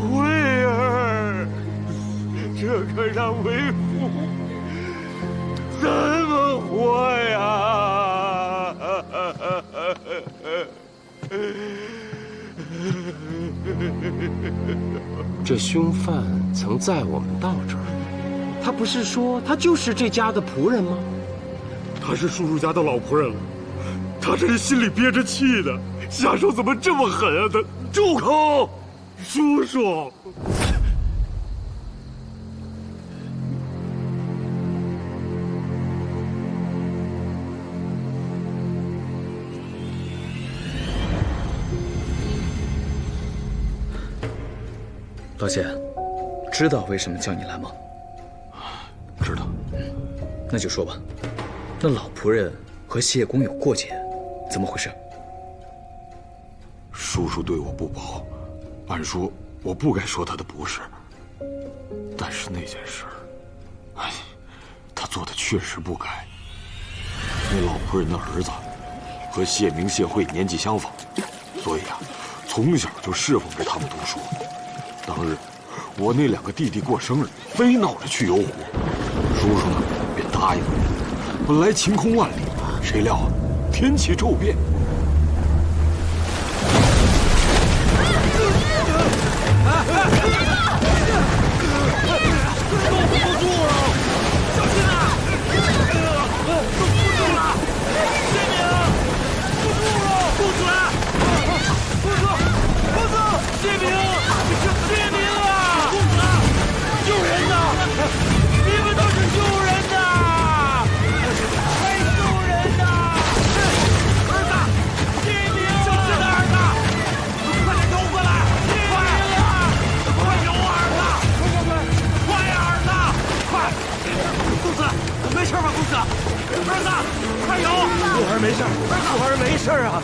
慧儿，这可让为父怎么活呀？这凶犯曾载我们到这儿，他不是说他就是这家的仆人吗？他是叔叔家的老仆人了，他这是心里憋着气呢，下手怎么这么狠啊？他住口，叔叔！老谢，知道为什么叫你来吗？知道。那就说吧，那老仆人和谢公有过节，怎么回事？叔叔对我不薄，按说我不该说他的不是。但是那件事儿，哎，他做的确实不该。那老仆人的儿子和谢明、谢慧年纪相仿，所以啊，从小就侍奉着他们读书。当日，我那2个弟弟过生日，非闹着去游湖，叔叔呢便答应了。本来晴空万里，谁料天气骤变。不住了，小心啊！不住了，谢明，不住了，不准！不住，谢明，谢明啊！救人呐！你们都是救人的，快救人呐！儿子，谢明，小心点，儿子，快点游过来！快啊！快游，儿子！快呀，儿子！快！公子，没事吧，公子？儿子，快游！我儿没事，我儿没事啊！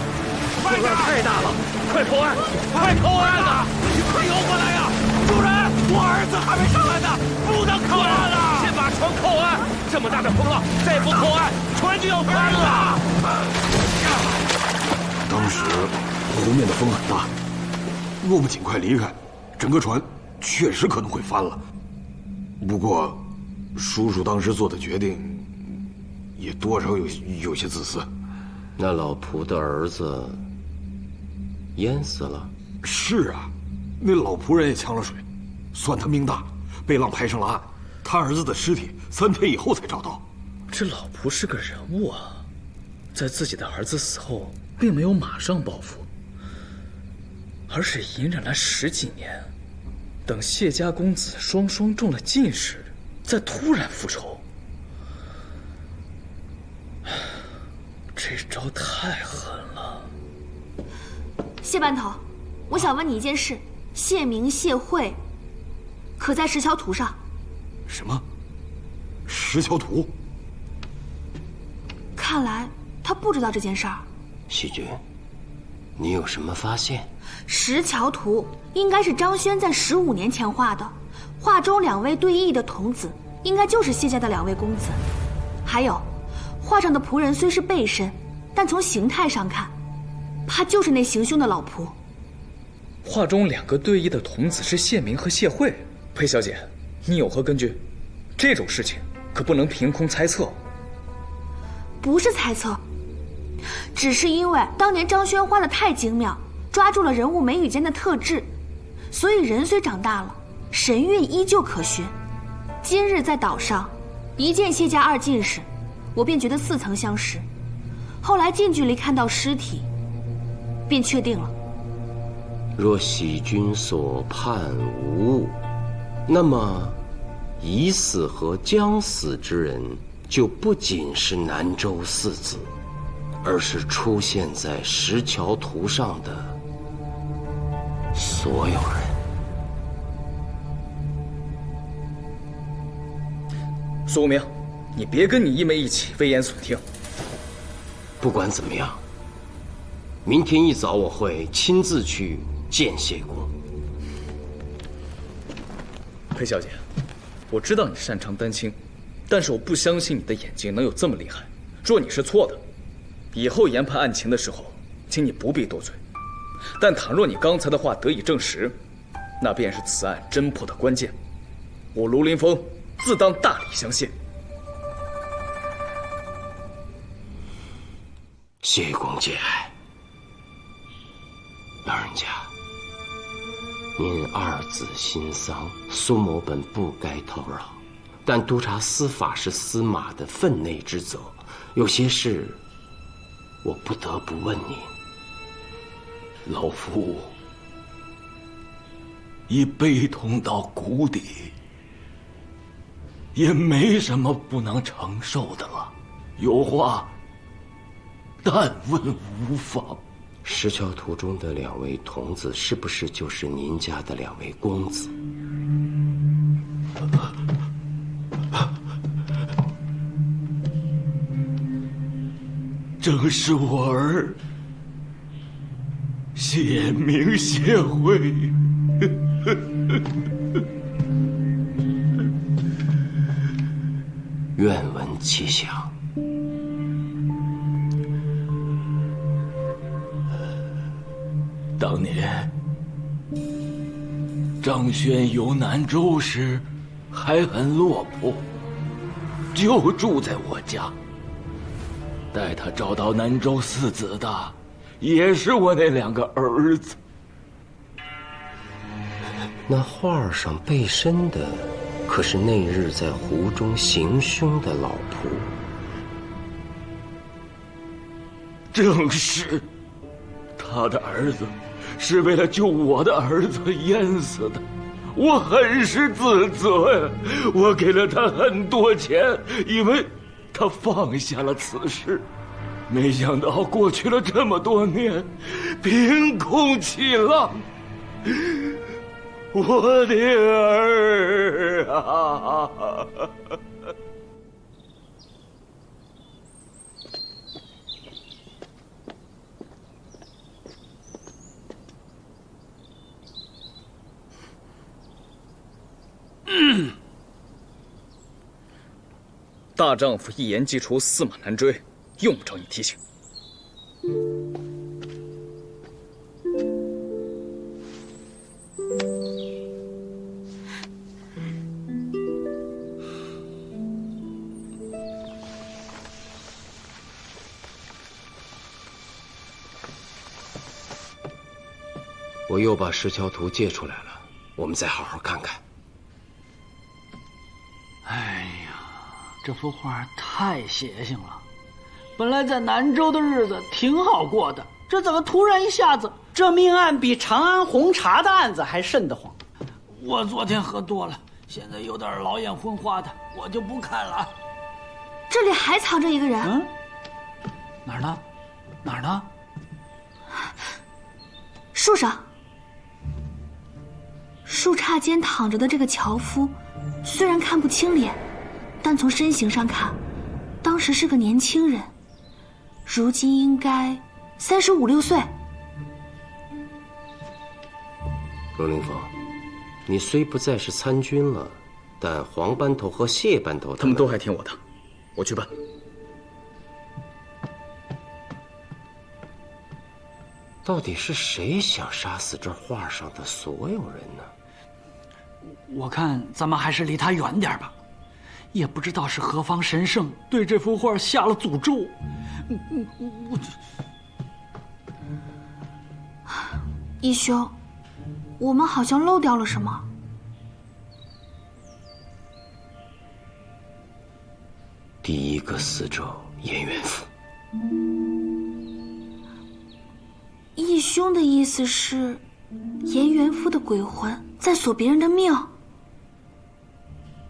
快点！太大了，快投案！快投案啊！你快游过来呀！主人，我儿子还没上来呢，不能扣案了！先把船扣岸！这么大的风浪，再不扣岸，船就要翻了！当时湖面的风很大，若不尽快离开，整个船确实可能会翻了。不过，叔叔当时做的决定，也多少有些自私。那老仆的儿子淹死了。是啊，那老仆人也呛了水，算他命大，被浪拍上了岸。他儿子的尸体3天以后才找到。这老仆是个人物啊，在自己的儿子死后，并没有马上报复，而是隐忍了10几年，等谢家公子双双中了进士，再突然复仇。这招太狠了。谢班头，我想问你一件事：谢明、谢慧，可在石桥图上？什么？石桥图？看来他不知道这件事儿。喜君，你有什么发现？石桥图应该是张轩在15年前画的，画中2位对弈的童子，应该就是谢家的2位公子。还有，画上的仆人虽是背身，但从形态上看，怕就是那行凶的老仆。画中2个对弈的童子是谢明和谢慧。裴小姐，你有何根据？这种事情可不能凭空猜测。不是猜测，只是因为当年张轩画的太精妙，抓住了人物眉宇间的特质，所以人虽长大了，神韵依旧可寻。今日在岛上一见谢家2进士，我便觉得似曾相识。后来近距离看到尸体，便确定了。若喜君所判无误，那么已死和将死之人，就不仅是南州4子，而是出现在石桥图上的所有人。苏无名，你别跟你一妹一起危言耸听。不管怎么样，明天一早我会亲自去见谢公。裴小姐，我知道你擅长丹青，但是我不相信你的眼睛能有这么厉害。若你是错的，以后研判案情的时候，请你不必多嘴，但倘若你刚才的话得以证实，那便是此案侦破的关键。我卢凌风自当大礼相谢。谢公节哀。老人家，您二子新丧，苏某本不该叨扰，但督察司法是司马的分内之责，有些事我不得不问您。老夫已悲痛到谷底，也没什么不能承受的了。有话但问无妨。石桥图中的2位童子，是不是就是您家的2位公子？正是我儿谢明谢慧。愿闻其详。当年张轩游南州时还很落魄，就住在我家。待他找到南州4子的，也是我那2个儿子。那画上背身的，可是那日在湖中行凶的老仆？正是，他的儿子是为了救我的儿子淹死的，我很是自责呀。我给了他很多钱，以为他放下了此事，没想到过去了这么多年，凭空起浪。我的儿啊！大丈夫一言既出，驷马难追，用不着你提醒。我又把石桥图借出来了，我们再好好看看。哎呀，这幅画太邪性了！本来在南州的日子挺好过的，这怎么突然一下子？这命案比长安红茶的案子还瘆得慌。我昨天喝多了，现在有点老眼昏花的，我就不看了。这里还藏着一个人。嗯，哪儿呢？哪儿呢？树上。树杈间躺着的这个樵夫，虽然看不清脸，但从身形上看，当时是个年轻人，如今应该35、6岁。罗凌风，你虽不再是参军了，但黄班头和谢班头他们都还听我的，我去办。到底是谁想杀死这画上的所有人呢？我看咱们还是离他远点吧，也不知道是何方神圣对这幅画下了诅咒。义兄，我们好像漏掉了什么。第一个死者颜元福。义兄的意思是，颜元夫的鬼魂在索别人的命。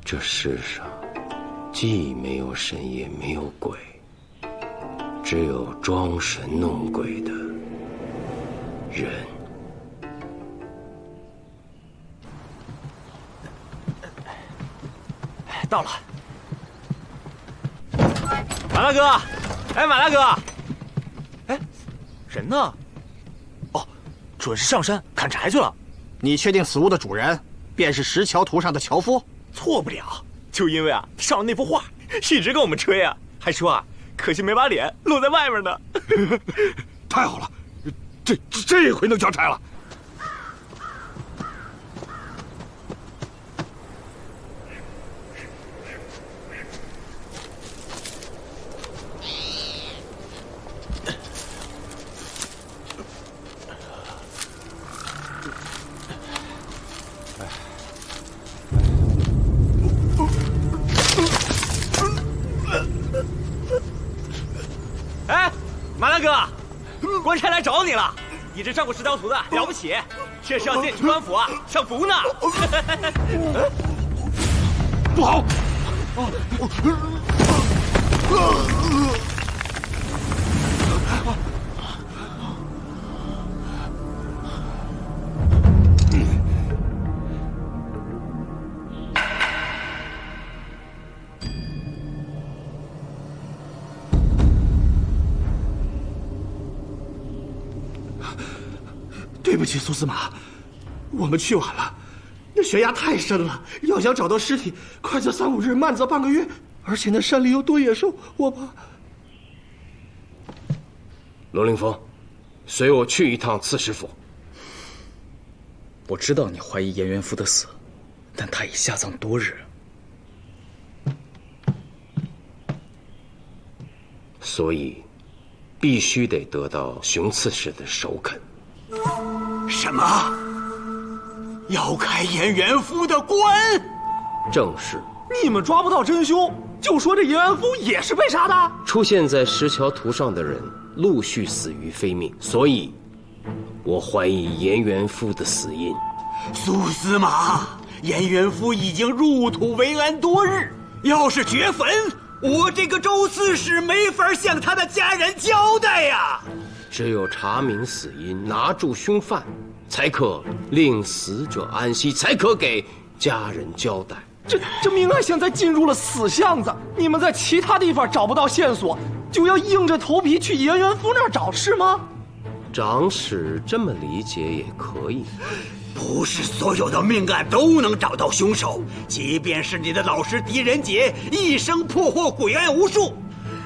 这世上既没有神也没有鬼，只有装神弄鬼的人。到了，马大哥，哎，马大哥，哎，人呢？哦，准是上山砍柴去了。你确定死物的主人便是石桥图上的樵夫？错不了，就因为啊上了那幅画，一直跟我们吹啊，还说啊可惜没把脸露在外面呢。太好了，这回能交差了。哎，马大哥，官差来找你了。你这上过十条图的了不起，这是要进去官府啊，享福呢。不好！对不起，苏司马，我们去晚了。那悬崖太深了，要想找到尸体，快则3、5日，慢则半个月。而且那山里又多野兽，我怕。罗凌风，随我去一趟刺史府。我知道你怀疑颜元夫的死，但他已下葬多日。所以，必须得得到熊刺史的首肯。什么？要开颜元夫的棺？正是。你们抓不到真凶，就说这颜元夫也是被杀的？出现在10条图上的人陆续死于非命，所以，我怀疑颜元夫的死因。苏司马，颜元夫已经入土为安多日，要是掘坟，我这个周刺史没法向他的家人交代呀。只有查明死因，拿住凶犯，才可令死者安息，才可给家人交代。这命案现在进入了死巷子，你们在其他地方找不到线索，就要硬着头皮去颜元夫那儿找，是吗？长史这么理解也可以。不是所有的命案都能找到凶手，即便是你的老师狄仁杰一生破获诡案无数，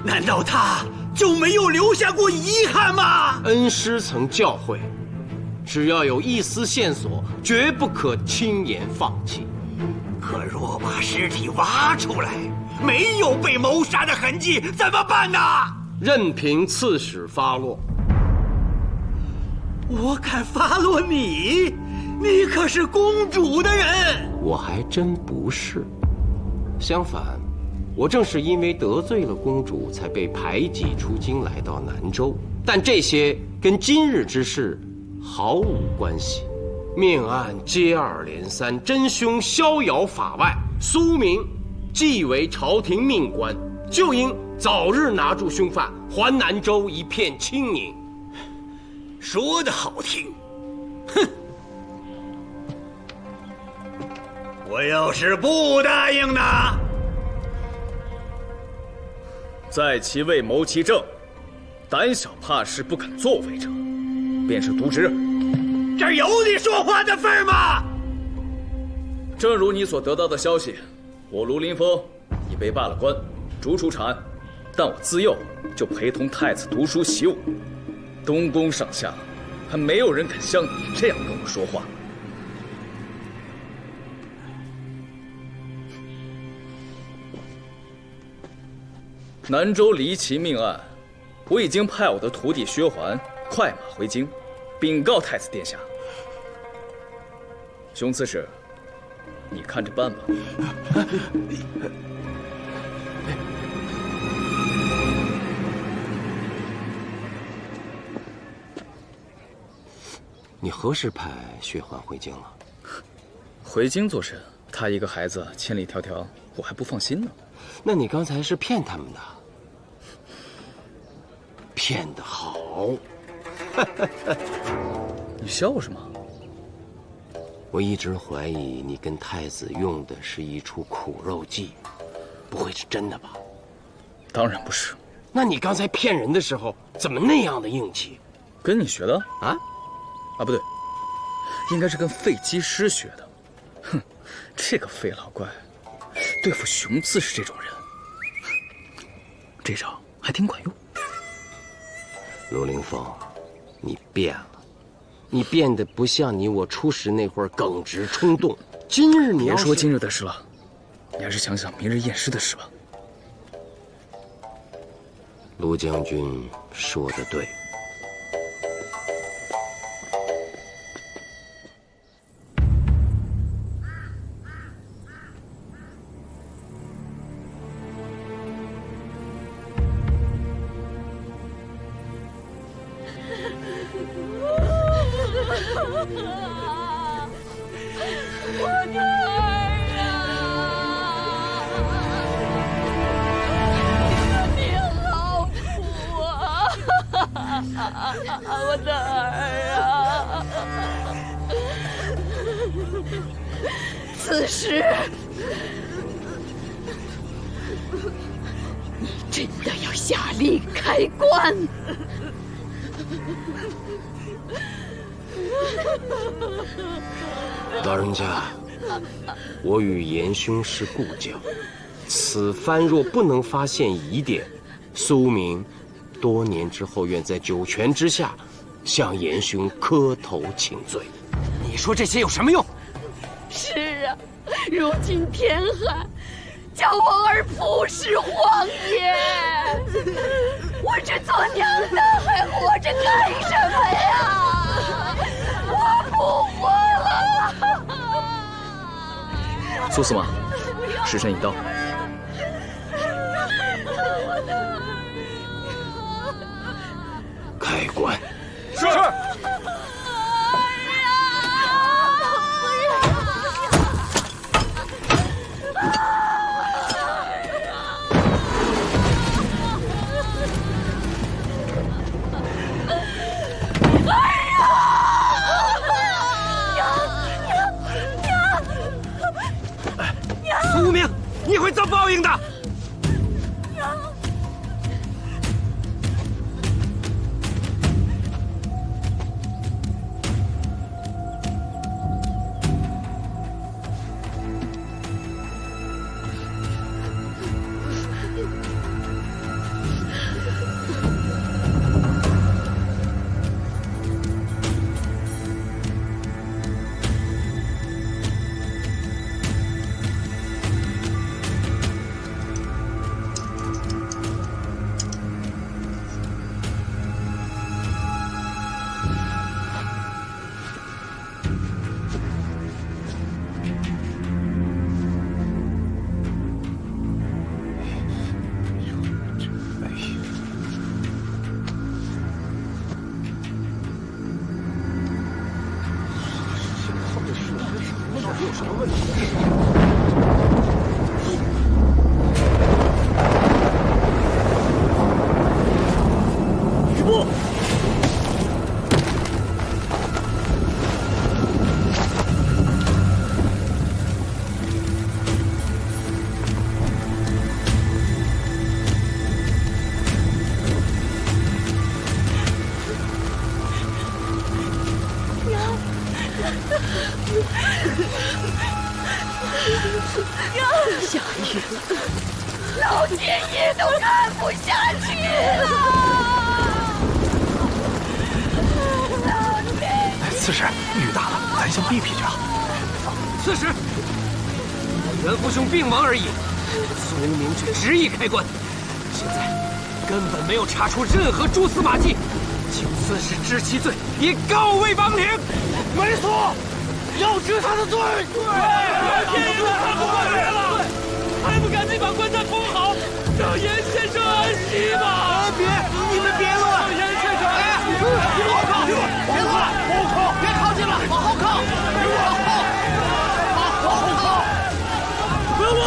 难道他就没有留下过遗憾吗？恩师曾教诲，只要有一丝线索，绝不可轻言放弃。可若把尸体挖出来，没有被谋杀的痕迹，怎么办呢？任凭刺史发落。我敢发落你？你可是公主的人。我还真不是，相反，我正是因为得罪了公主，才被排挤出京，来到南州。但这些跟今日之事毫无关系。命案接二连三，真凶逍遥法外。苏明既为朝廷命官，就应早日拿住凶犯，还南州一片清宁。说得好听，哼！我要是不答应呢？在其位谋其政，胆小怕事不肯作为者，便是渎职。这有你说话的份儿吗？正如你所得到的消息，我卢林峰已被罢了官，逐出长安，但我自幼就陪同太子读书习武，东宫上下还没有人敢像你这样跟我说话。南州离奇命案，我已经派我的徒弟薛环快马回京，禀告太子殿下。熊刺史，你看着办吧。你何时派薛环回京了？回京做甚？他一个孩子千里迢迢，我还不放心呢。那你刚才是骗他们的。骗得好！你笑什么？我一直怀疑你跟太子用的是一出苦肉计，不会是真的吧？当然不是。那你刚才骗人的时候，怎么那样的硬气？跟你学的？啊？啊，不对，应该是跟费基师学的。哼，这个费老怪，对付熊刺史这种人，这招还挺管用。卢凌风，你变了，你变得不像你我初时那会儿耿直冲动。今日你要别说今日的事了，你还是想想明日验尸的事吧。卢将军说得对。我的儿啊！此时，你真的要下令开棺？老人家，我与严兄是故交，此番若不能发现疑点，苏明多年之后愿在九泉之下向严兄磕头请罪。你说这些有什么用？是啊，如今天寒，叫我儿仆尸荒野，我这做娘的还活着干什么呀？我不活了！苏司马，时辰已到。开棺。是。苏明，你会遭报应的。有什么问题？吕布，下雨了，老天爷都看不下去了。老天爷，刺史，雨大了，咱先避避去啊。刺史，袁父兄病亡而已，苏明却执意开棺，现在根本没有查出任何蛛丝马迹，请刺史治其罪，以告慰亡灵。没错，要治他的罪。对，老天爷都看不过来了，还不赶紧把棺材封好，让严先生安息吧！别，你们别乱！让严先生安息！别靠！别乱！后靠！别靠近了，往后靠！往后！往后靠！不要乱！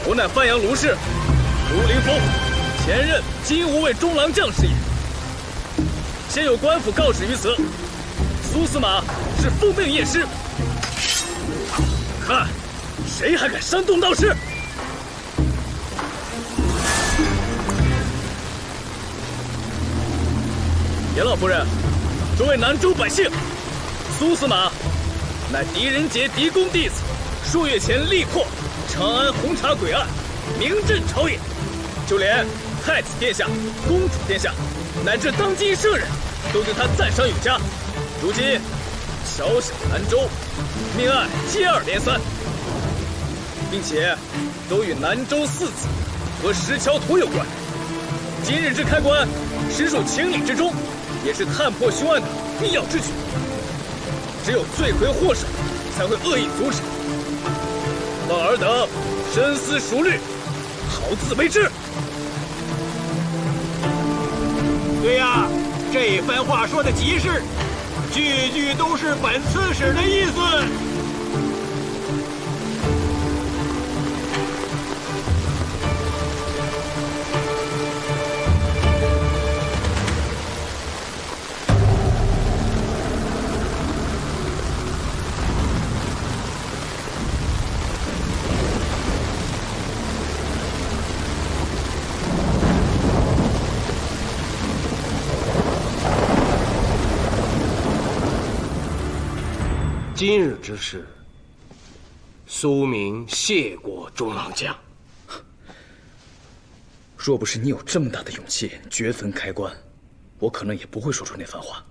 我乃范阳卢氏卢凌风，前任金吾卫中郎将是也。现有官府告示于此，苏司马是奉命验尸，看谁还敢煽动闹事！严老夫人，诸位南州百姓，苏司马乃狄仁杰狄公弟子，数月前力破长安红茶诡案，名震朝野。就连太子殿下、公主殿下，乃至当今圣人，都对他赞赏有加。如今，小小南州，命案接二连三，并且都与南州四子和石桥图有关。今日之开棺，实属情理之中，也是探破凶案的必要之举。只有罪魁祸首才会恶意阻止，望尔等深思熟虑，好自为之。对呀，这番话说的极是，句句都是本刺史的意思。今日之事，苏明谢过中郎将。若不是你有这么大的勇气掘坟开棺，我可能也不会说出那番话。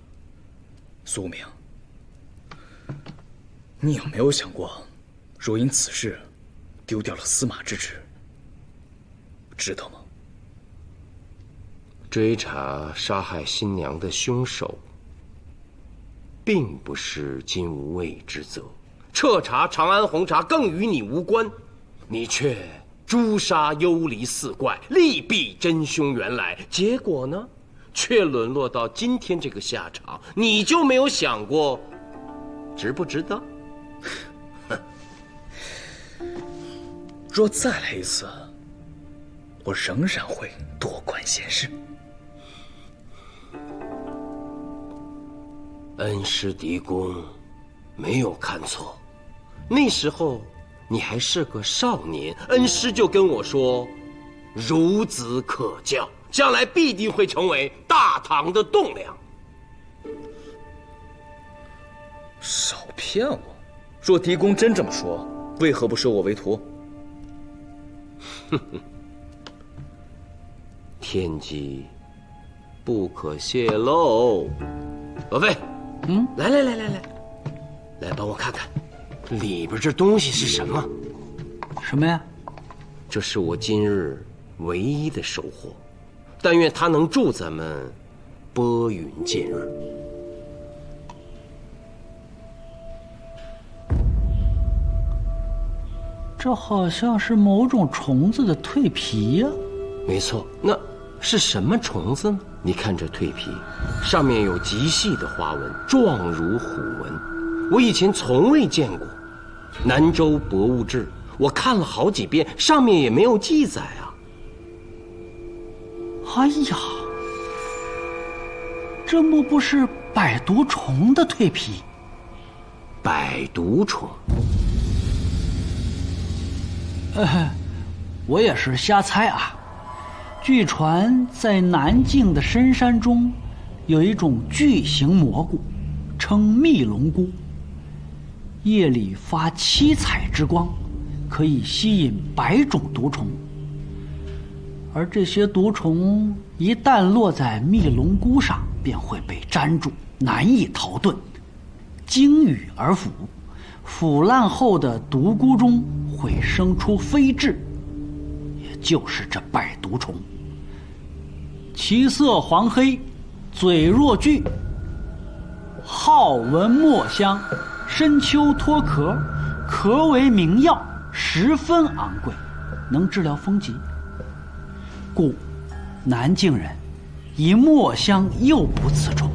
苏明，你有没有想过，若因此事丢掉了司马之职，知道吗？追查杀害新娘的凶手，并不是金无畏之责，彻查长安红茶更与你无关，你却诛杀幽离四怪，力避真凶原来，结果呢，却沦落到今天这个下场，你就没有想过，值不值得？若再来一次，我仍然会多管闲事。恩师狄公没有看错，那时候你还是个少年，恩师就跟我说，孺子可教，将来必定会成为大唐的栋梁。少骗我！若狄公真这么说，为何不收我为徒？哼哼，天机不可泄露。罗非，来，帮我看看，里边这东西是什么？什么呀？这是我今日唯一的收获，但愿它能助咱们拨云见日。这好像是某种虫子的蜕皮呀。没错，那是什么虫子呢？你看这蜕皮，上面有极细的花纹，状如虎纹，我以前从未见过。南州博物志我看了好几遍，上面也没有记载啊。哎呀，这莫不是百毒虫的蜕皮？百毒虫？我也是瞎猜啊。据传，在南境的深山中，有一种巨型蘑菇，称密龙菇，夜里发七彩之光，可以吸引100种毒虫。而这些毒虫一旦落在密龙菇上，便会被粘住，难以逃遁，经羽而腐。腐烂后的毒菇中会生出飞豸，也就是这百毒虫。其色黄黑，嘴若锯，好闻墨香，深秋脱壳，壳为名药，十分昂贵，能治疗风疾。故南境人以墨香诱捕此虫，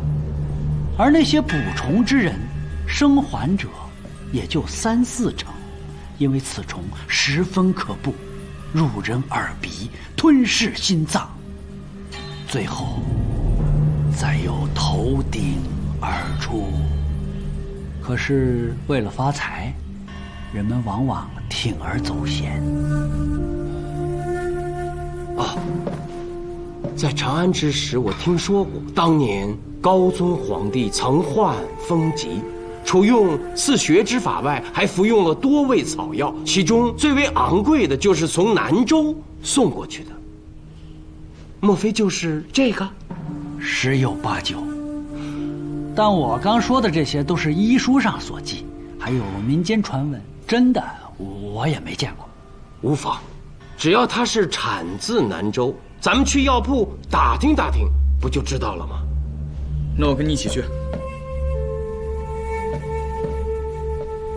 而那些捕虫之人，生还者也就3、4成，因为此虫十分可怖，入人耳鼻，吞噬心脏，最后再由头顶而出。可是为了发财，人们往往铤而走险。在长安之时，我听说过，当年高宗皇帝曾患风疾，除用刺血之法外，还服用了多味草药，其中最为昂贵的就是从南州送过去的。莫非就是这个？十有八九。但我刚说的这些都是医书上所记，还有民间传闻，真的我也没见过。无妨，只要它是产自南州，咱们去药铺打听打听，不就知道了吗？那我跟你一起去。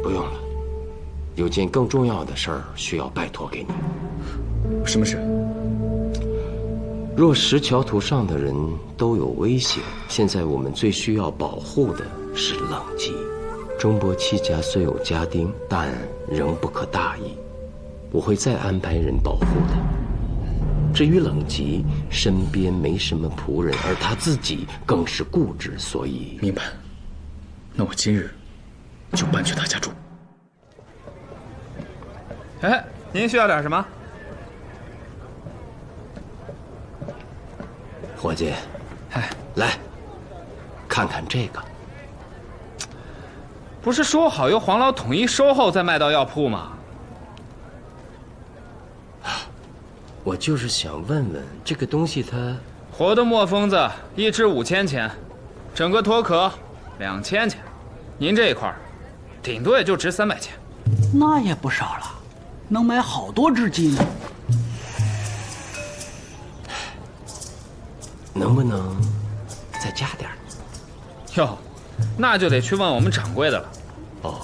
不用了，有件更重要的事儿需要拜托给你。什么事？若石桥图上的人都有危险，现在我们最需要保护的是冷吉。钟伯期家虽有家丁，但仍不可大意，我会再安排人保护他。至于冷吉，身边没什么仆人，而他自己更是固执，所以明白。那我今日就搬去他家住。哎，您需要点什么？伙计，来，看看这个。不是说好由黄老统一收后再卖到药铺吗？我就是想问问，这个东西它……活的墨疯子一只5000钱，整个脱壳2000钱，您这一块顶多也就值300钱。那也不少了，能买好多只鸡呢。能不能再加点儿？哟，那就得去问我们掌柜的了。哦，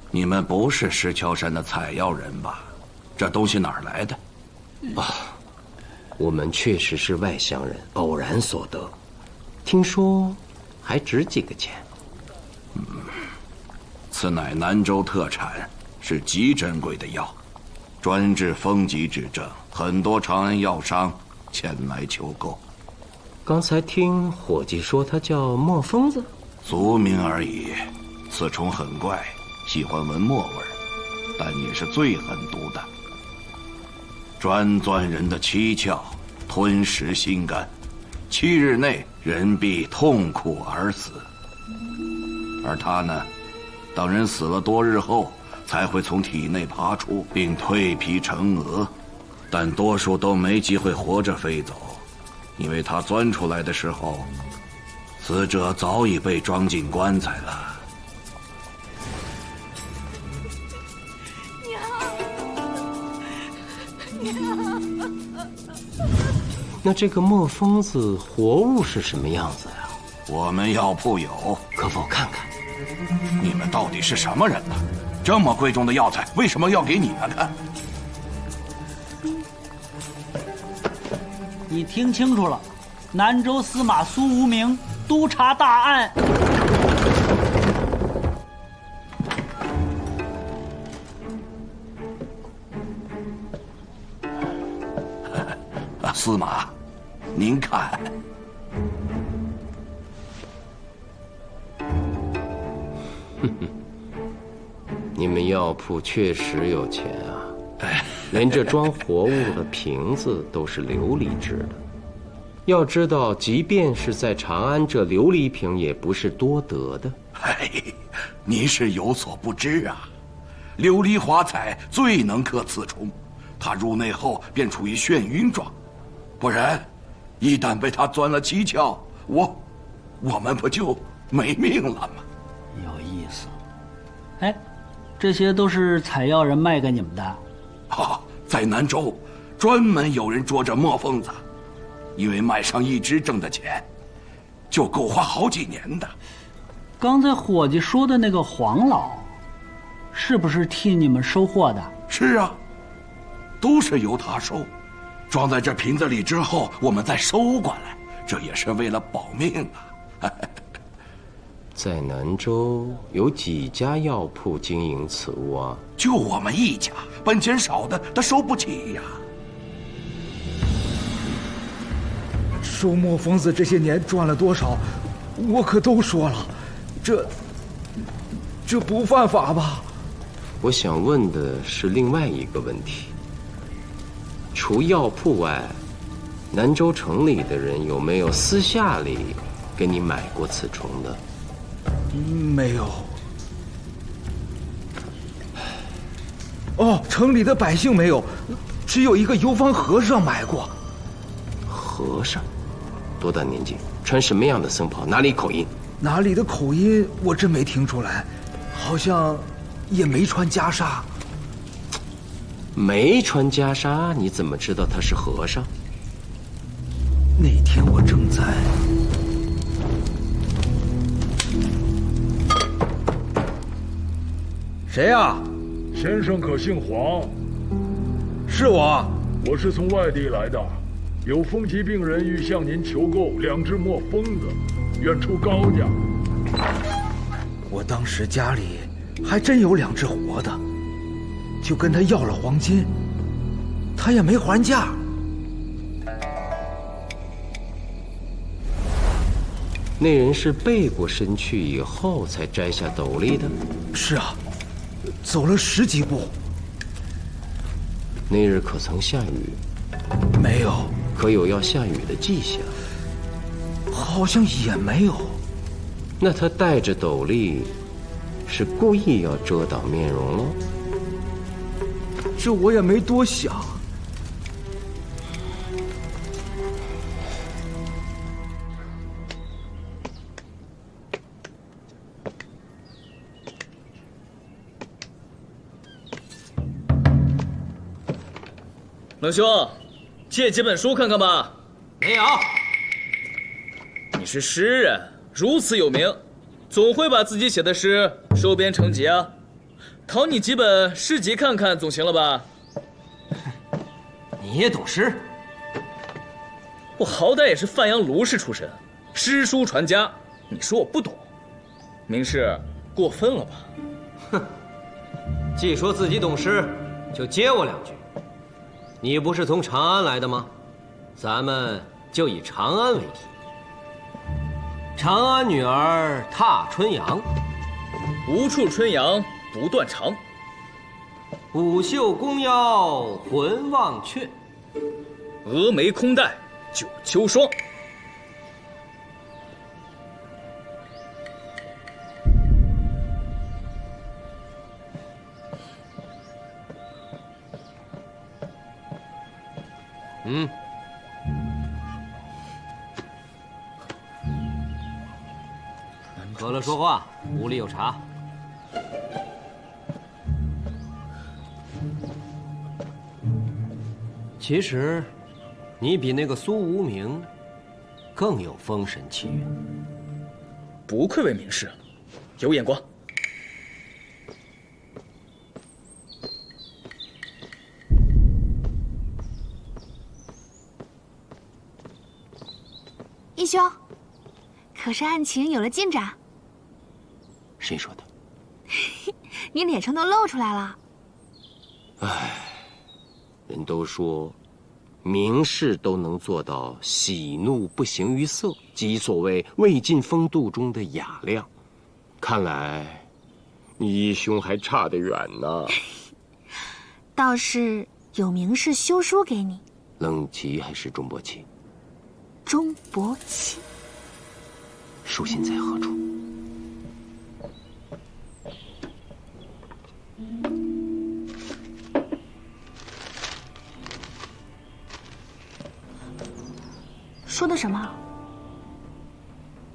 你们不是石桥山的采药人吧？这东西哪儿来的？啊，我们确实是外乡人，偶然所得。听说还值几个钱。此乃南州特产，是极珍贵的药。专治风疾之症，很多长安药商前来求购。刚才听伙计说它叫墨疯子，俗名而已。此虫很怪，喜欢闻墨味，但也是最狠毒的，专钻人的七窍，吞食心肝，7日内人必痛苦而死。而它呢，当人死了多日后，才会从体内爬出，并蜕皮成蛾，但多数都没机会活着飞走，因为它钻出来的时候，死者早已被装进棺材了。那这个墨疯子活物是什么样子呀？我们药铺有，可否看看？你们到底是什么人呢？这么贵重的药材，为什么要给你们看？你听清楚了，南州司马苏无名督察大案。司马，您看。你们药铺确实有钱啊，连这装活物的瓶子都是琉璃制的。要知道，即便是在长安，这琉璃瓶也不是多得的。您是有所不知啊，琉璃华彩最能克刺虫，它入内后便处于眩晕状，不然，一旦被它钻了七窍，我们不就没命了吗？有意思。哎，这些都是采药人卖给你们的？在南州，专门有人捉着墨疯子，因为卖上一只挣的钱，就够花好几年的。刚才伙计说的那个黄老，是不是替你们收货的？是啊，都是由他收，装在这瓶子里之后，我们再收过来，这也是为了保命啊。在南州有几家药铺经营此物啊？就我们一家，本钱少的他收不起呀。收墨疯子这些年赚了多少，我可都说了，这不犯法吧？我想问的是另外一个问题。除药铺外，南州城里的人有没有私下里给你买过此虫的？没有。哦，城里的百姓没有，只有一个游方和尚买过。和尚，多大年纪？穿什么样的僧袍？哪里口音？哪里的口音我真没听出来，好像也没穿袈裟。没穿袈裟，你怎么知道他是和尚？那天我正在……谁呀？先生可姓黄？是我。我是从外地来的，有风疾病人欲向您求购2只墨疯子，愿出高价。我当时家里还真有2只活的，就跟他要了黄金，他也没还价。那人是背过身去以后才摘下斗笠的？是啊，走了10几步。那日可曾下雨？没有。可有要下雨的迹象？好像也没有。那他戴着斗笠，是故意要遮挡面容喽？这我也没多想。冷兄，借几本书看看吧。没有。你是诗人，如此有名，总会把自己写的诗收编成集啊。讨你几本诗集看看，总行了吧？你也懂诗？我好歹也是范阳卢氏出身，诗书传家。你说我不懂，明氏过分了吧？哼，既说自己懂诗，就接我2句。你不是从长安来的吗？咱们就以长安为题。长安女儿踏春阳，无处春阳不断肠。舞袖弓腰魂忘却，峨眉空戴九秋霜。渴了说话，屋里有茶。其实，你比那个苏无名更有风神气韵。不愧为名士，有眼光。义兄，可是案情有了进展。谁说的？你脸上都露出来了。唉，人都说，名士都能做到喜怒不形于色，即所谓魏晋风度中的雅量。看来，义兄还差得远呢。倒是有名士修书给你。冷琪还是钟伯期？钟伯期。书信在何处？说的什么？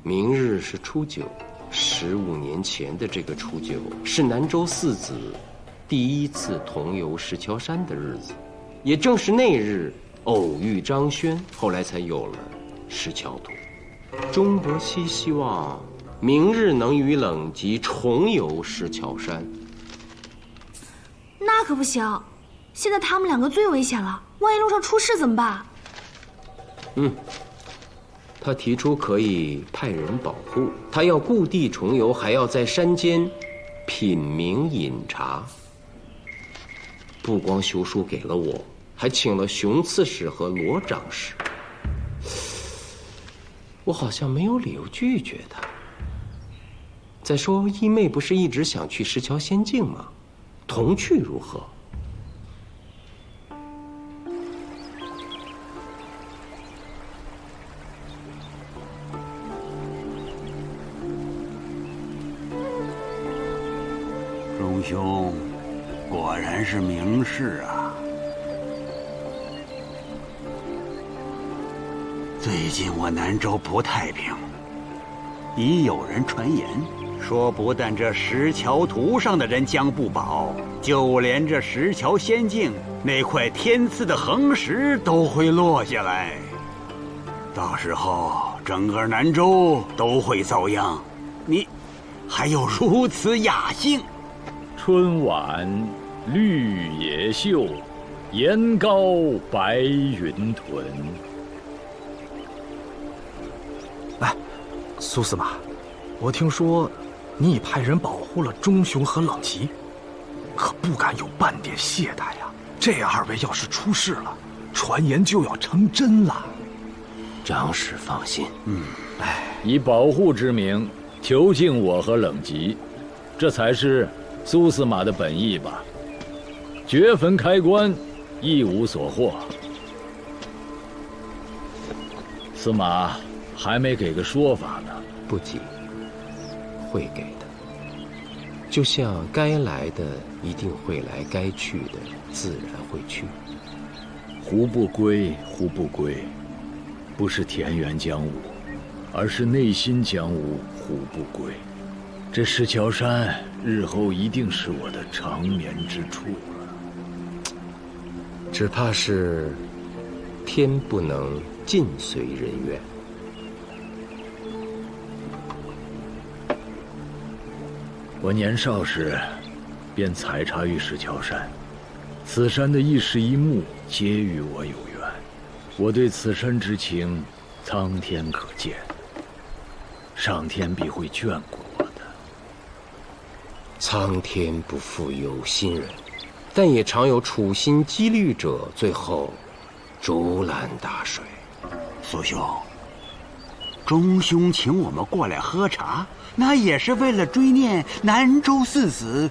明日是初九，15年前的这个初九是南州四子第一次同游石桥山的日子，也正是那日偶遇张轩，后来才有了石桥图。钟伯期希望明日能与冷吉重游石桥山。那可不行，现在他们2个最危险了，万一路上出事怎么办？他提出可以派人保护，他要故地重游，还要在山间品茗饮茶。不光修书给了我，还请了熊刺史和罗长史。我好像没有理由拒绝他。再说，义妹不是一直想去石桥仙境吗？同去如何？中兄果然是名士啊！最近我南州不太平，已有人传言说，不但这石桥图上的人将不保，就连这石桥仙境那块天赐的横石都会落下来。到时候整个南州都会遭殃，你还有如此雅兴？春晚绿野秀，岩高白云屯。哎，苏司马，我听说你已派人保护了钟雄和冷吉，可不敢有半点懈怠呀。这二位要是出事了，传言就要成真了。长史放心，以保护之名囚禁我和冷吉，这才是苏司马的本意吧？掘坟开棺，一无所获。司马还没给个说法呢。不急，会给的。就像该来的一定会来，该去的自然会去。胡不归，胡不归，不是田园将武，而是内心将武，胡不归。这石桥山日后一定是我的长眠之处了。只怕是天不能尽随人愿。我年少时便采茶于石桥山，此山的一石一木皆与我有缘。我对此山之情，苍天可见。上天必会眷顾我的。苍天不负有心人，但也常有处心积虑者，最后竹篮打水。苏兄，钟兄请我们过来喝茶，那也是为了追念南州四子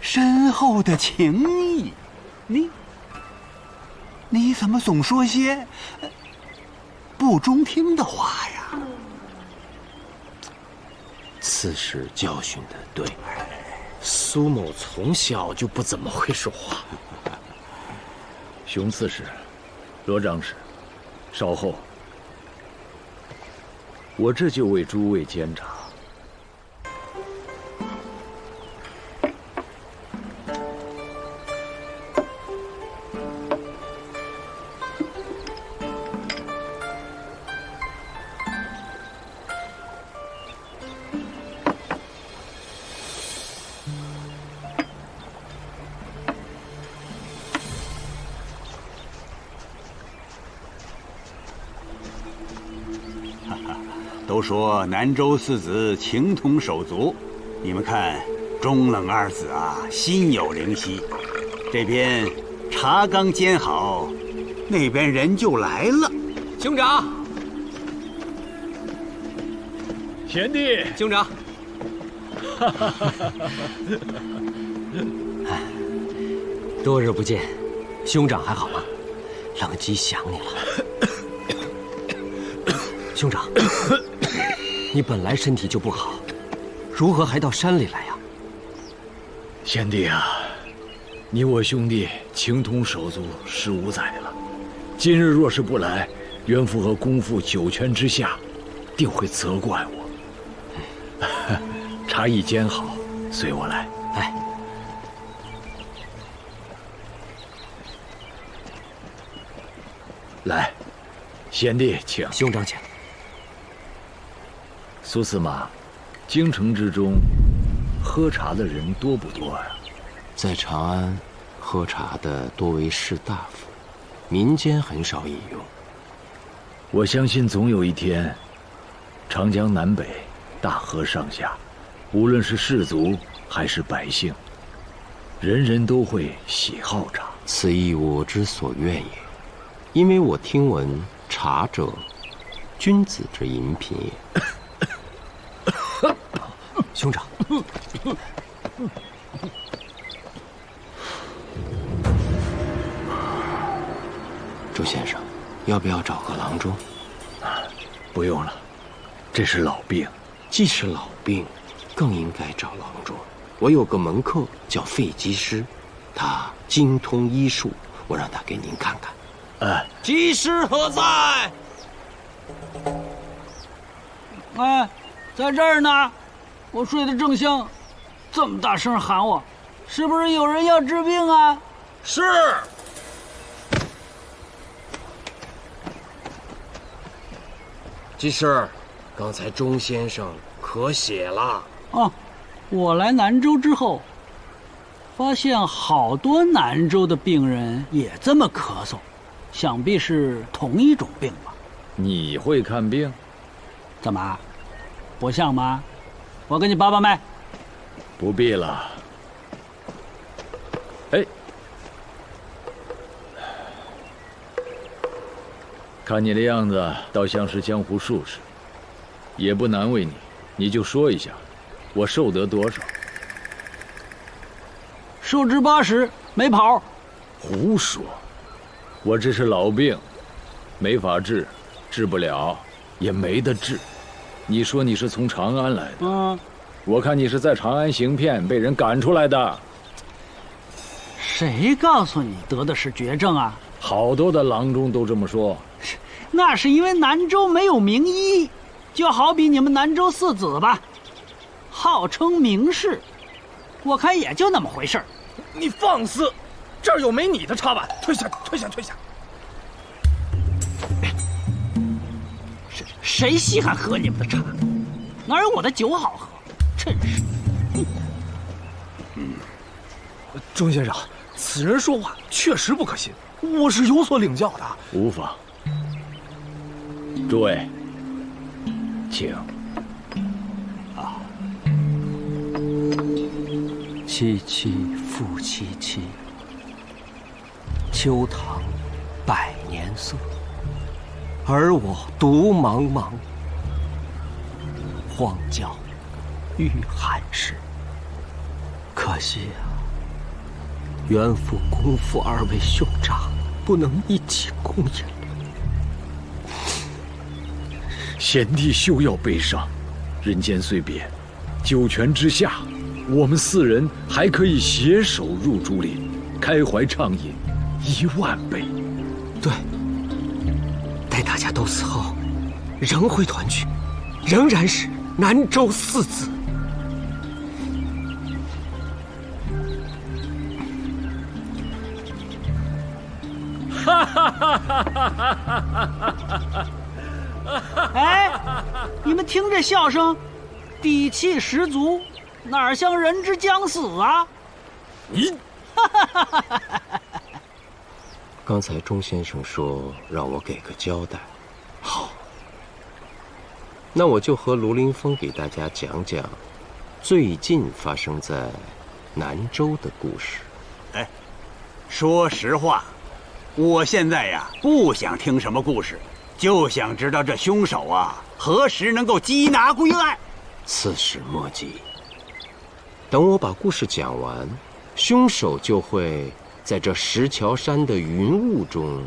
深厚的情谊。你怎么总说些不中听的话呀？刺史教训的对，苏某从小就不怎么会说话。熊刺史，罗长史，稍后，我这就为诸位煎茶。都说南州四子情同手足，你们看，钟冷二子啊，心有灵犀。这边茶刚煎好，那边人就来了。兄长，贤弟，兄长。多日不见，兄长还好吗？冷吉想你了。兄长，你本来身体就不好，如何还到山里来呀？贤弟啊，你我兄弟情同手足15载了，今日若是不来，袁父和公父九泉之下，定会责怪我。茶已煎好，随我来。哎，来，贤弟请。兄长请。苏司马，京城之中，喝茶的人多不多呀？在长安，喝茶的多为士大夫，民间很少饮用。我相信总有一天，长江南北，大河上下，无论是士族还是百姓，人人都会喜好茶。此亦我之所愿也，因为我听闻茶者，君子之饮品也。兄长，周先生，要不要找个郎中？不用了，这是老病。既是老病，更应该找郎中。我有个门客叫费吉师，他精通医术，我让他给您看看。技师何在？哎，在这儿呢，我睡得正香，这么大声喊我，是不是有人要治病啊？是。技师，刚才钟先生咳血了。哦，我来南州之后，发现好多南州的病人也这么咳嗽，想必是同一种病吧？你会看病？怎么，不像吗？我给你把把脉。不必了。哎，看你的样子，倒像是江湖术士，也不难为你，你就说一下，我受得多少？寿至80，没跑。胡说！我这是老病，没法治，治不了，也没得治。你说你是从长安来的，我看你是在长安行骗，被人赶出来的。谁告诉你得的是绝症啊？好多的郎中都这么说。那是因为南州没有名医，就好比你们南州四子吧，号称名士，我看也就那么回事儿。你放肆！这儿有没你的茶碗，退下，退下，退下！谁稀罕喝你们的茶？哪有我的酒好喝？真是！钟先生，此人说话确实不可信，我是有所领教的。无妨。诸位，请。萋萋复萋萋，秋堂百年色，而我独茫茫。荒郊遇寒士，可惜啊，袁父、公父二位兄长不能一起共饮。贤弟休要悲伤，人间虽别，九泉之下，我们4人还可以携手入竹林，开怀畅饮10000杯。对，待大家都死后，仍会团聚，仍然是南州四子。哈哈哈哈哈！哎，你们听这笑声，底气十足，哪像人之将死啊！你，刚才钟先生说让我给个交代，好，那我就和卢凌风给大家讲讲最近发生在南州的故事。哎，说实话，我现在呀不想听什么故事，就想知道这凶手啊何时能够缉拿归案。此事莫急，等我把故事讲完，凶手就会在这石桥山的云雾中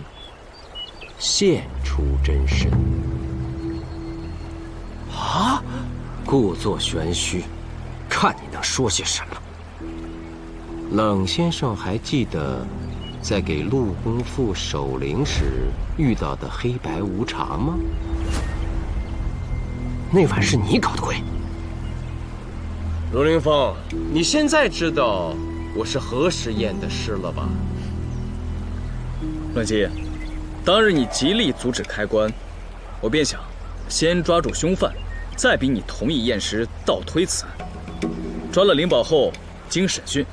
现出真身。啊！故作玄虚，看你能说些什么。冷先生还记得在给陆公父守灵时遇到的黑白无常吗？那晚是你搞的鬼。卢凌风，你现在知道我是何时验的尸了吧？冷基，当日你极力阻止开棺，我便想先抓住凶犯，再逼你同意验尸，倒推此案。抓了灵宝后，经审讯，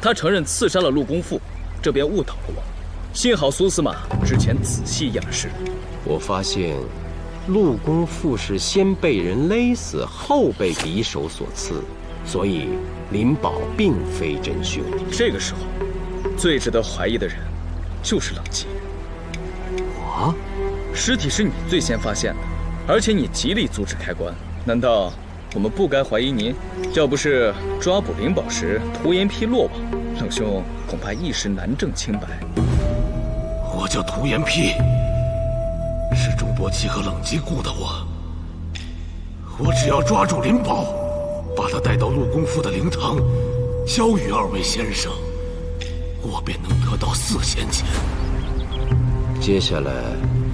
他承认刺杀了陆公父，这便误导了我。幸好苏司马之前仔细验了尸，我发现陆公父是先被人勒死，后被敌手所刺，所以灵宝并非真凶。这个时候，最值得怀疑的人就是冷基。我？尸体是你最先发现的，而且你极力阻止开棺，难道我们不该怀疑您？要不是抓捕灵宝时涂岩批落网，冷兄恐怕一时难证清白。我叫涂岩批，是钟伯奇和冷基雇的我。我只要抓住灵宝，把他带到陆公父的灵堂，交与二位先生，我便能得到4仙钱。接下来，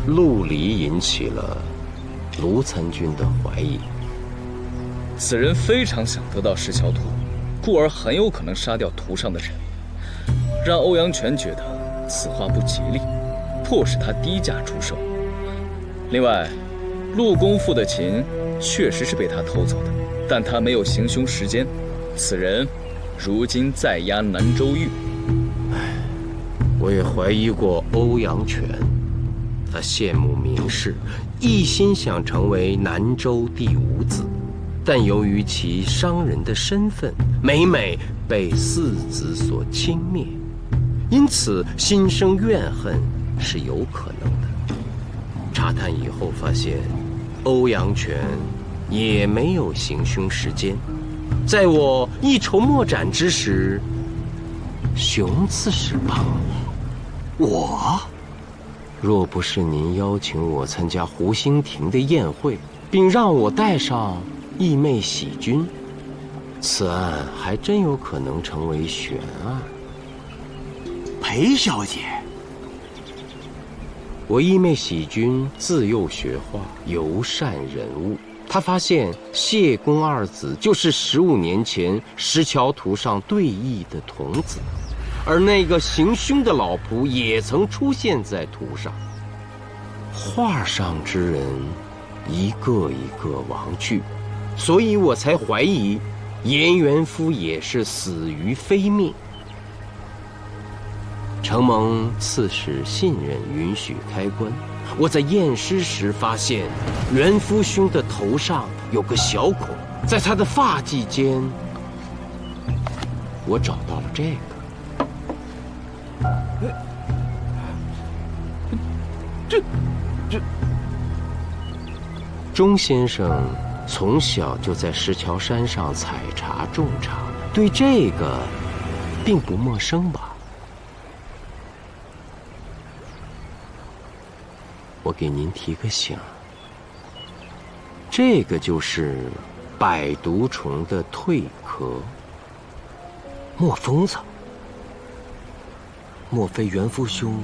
陆离引起了卢参军的怀疑。此人非常想得到石桥图，故而很有可能杀掉图上的人，让欧阳权觉得此话不吉利，迫使他低价出售。另外，陆公父的琴确实是被他偷走的，但他没有行凶时间。此人如今在押南州狱。我也怀疑过欧阳权，他羡慕名士，一心想成为南州第5子，但由于其商人的身份，每每被4子所轻蔑，因此心生怨恨是有可能的。查探以后发现，欧阳权也没有行凶时间。在我一筹莫展之时，熊刺史帮我。若不是您邀请我参加湖心亭的宴会，并让我带上义妹喜君，此案还真有可能成为悬案。裴小姐，我义妹喜君自幼学画，尤善人物。她发现谢公2子就是15年前石桥图上对弈的童子，而那个行凶的老仆也曾出现在图上。画上之人一个一个亡去，所以我才怀疑颜元夫也是死于非命。承蒙刺史信任，允许开棺。我在验尸时发现，元夫兄的头上有个小孔，在他的发髻间，我找到了这个。钟先生从小就在石桥山上采茶种茶，对这个并不陌生吧？我给您提个醒，这个就是百毒虫的蜕壳。莫疯子，莫非元夫兄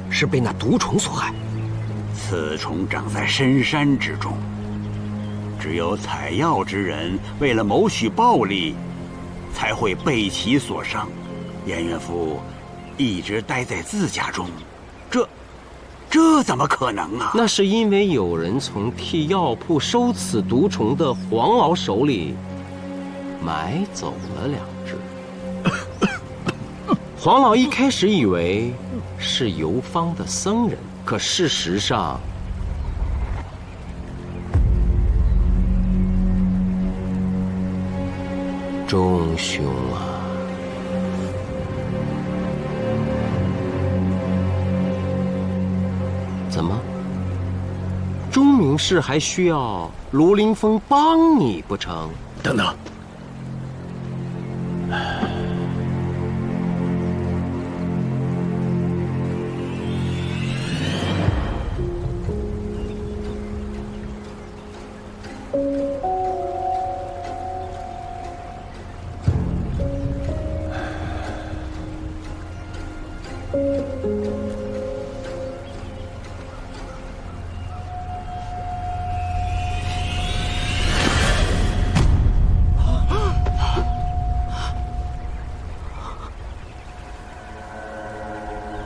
是被那毒虫所害？此虫长在深山之中，只有采药之人为了谋取暴利，才会被其所伤。颜元夫一直待在自家中，这怎么可能啊？那是因为有人从替药铺收此毒虫的黄敖手里买走了2只。黄老一开始以为是游方的僧人，可事实上，钟兄啊，怎么？钟明氏还需要卢凌风帮你不成？等等。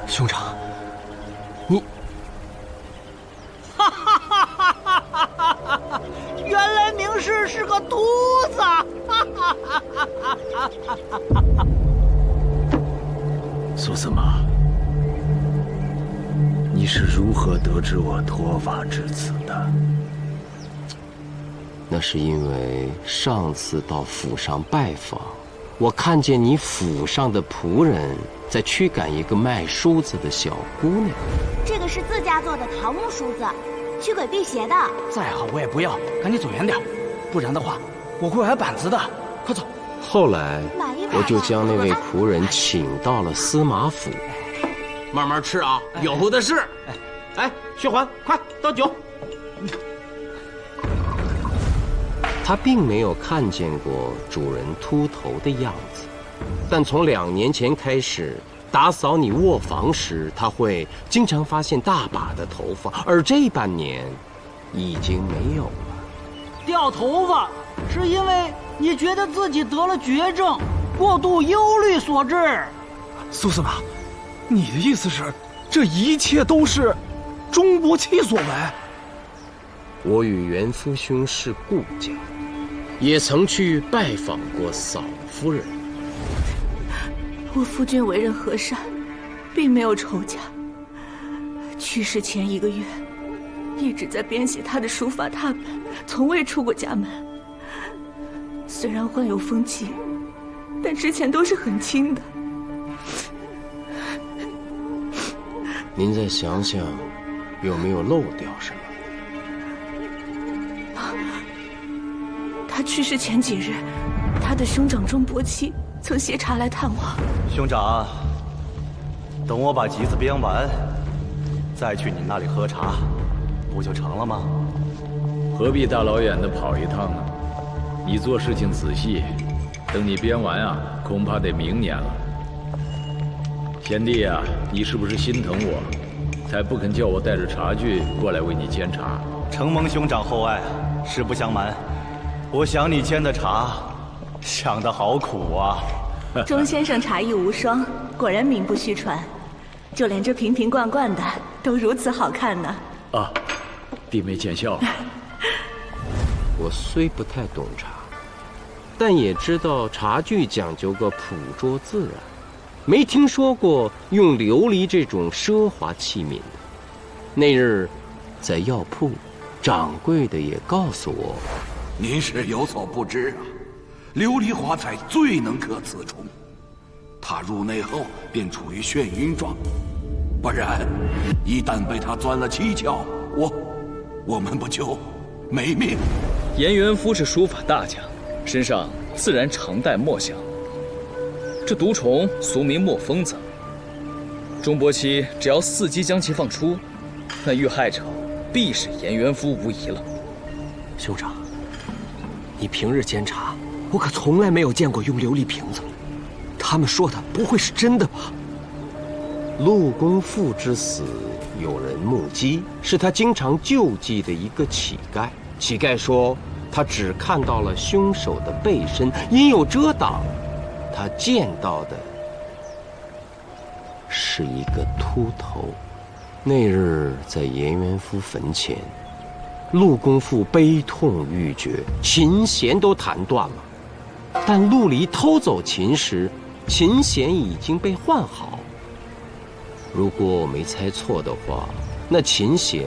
兄长，你……哈哈哈哈哈哈！原来明氏是个秃子！哈哈哈哈哈哈！苏司马，你是如何得知我脱发至此的？那是因为上次到府上拜访，我看见你府上的仆人在驱赶一个卖梳子的小姑娘。这个是自家做的桃木梳子，驱鬼辟邪的。再好我也不要，赶紧走远点，不然的话我会挨板子的。快走！后来我就将那位仆人请到了司马府。慢慢吃啊，有的是。哎，薛环，快倒酒。他并没有看见过主人秃头的样子，但从2年前开始，打扫你卧房时，他会经常发现大把的头发，而这半年已经没有了。掉头发是因为你觉得自己得了绝症，过度忧虑所致。苏司马，你的意思是，这一切都是钟伯期所为？我与袁夫兄是故交，也曾去拜访过嫂夫人。我夫君为人和善，并没有仇家。去世前1个月，一直在编写他的书法拓本，从未出过家门。虽然患有风疾，但之前都是很轻的。您再想想，有没有漏掉什么？他去世前几日，他的兄长钟伯期曾携茶来探望。兄长，等我把集子编完，再去你那里喝茶，不就成了吗？何必大老远的跑一趟呢？你做事情仔细，等你编完啊，恐怕得明年了。贤弟啊，你是不是心疼我，才不肯叫我带着茶具过来为你煎茶？承蒙兄长厚爱，实不相瞒，我想你煎的茶，想得好苦啊。钟先生茶艺无双，果然名不虚传，就连这瓶瓶罐罐的都如此好看呢。啊，弟妹见笑了。我虽不太懂茶，但也知道茶具讲究个朴拙自然，没听说过用琉璃这种奢华器皿的。那日在药铺，掌柜的也告诉我，您是有所不知啊，琉璃华彩最能克此虫，它入内后便处于眩晕状，不然一旦被它钻了蹊跷，我们不就没命？颜元夫是书法大家，身上自然常带墨香。这毒虫俗名墨疯子，钟伯期只要伺机将其放出，那遇害者必是颜元夫无疑了。兄长，你平日煎茶，我可从来没有见过用琉璃瓶子。他们说的不会是真的吧？陆公父之死，有人目击，是他经常救济的一个乞丐。乞丐说，他只看到了凶手的背身，因有遮挡，他见到的是一个秃头。那日在颜元夫坟前，陆公父悲痛欲绝，琴弦都弹断了。但陆离偷走琴时，琴弦已经被换好。如果我没猜错的话，那琴弦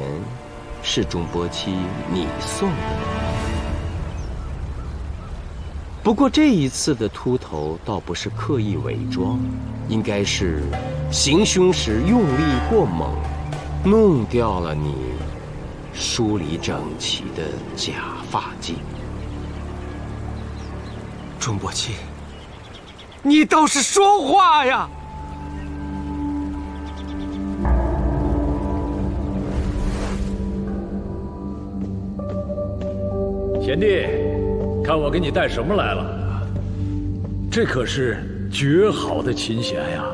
是钟伯期你送的。不过这一次的秃头倒不是刻意伪装，应该是行凶时用力过猛，弄掉了你梳理整齐的假发髻。钟伯期，你倒是说话呀！贤弟，看我给你带什么来了？这可是绝好的琴弦呀！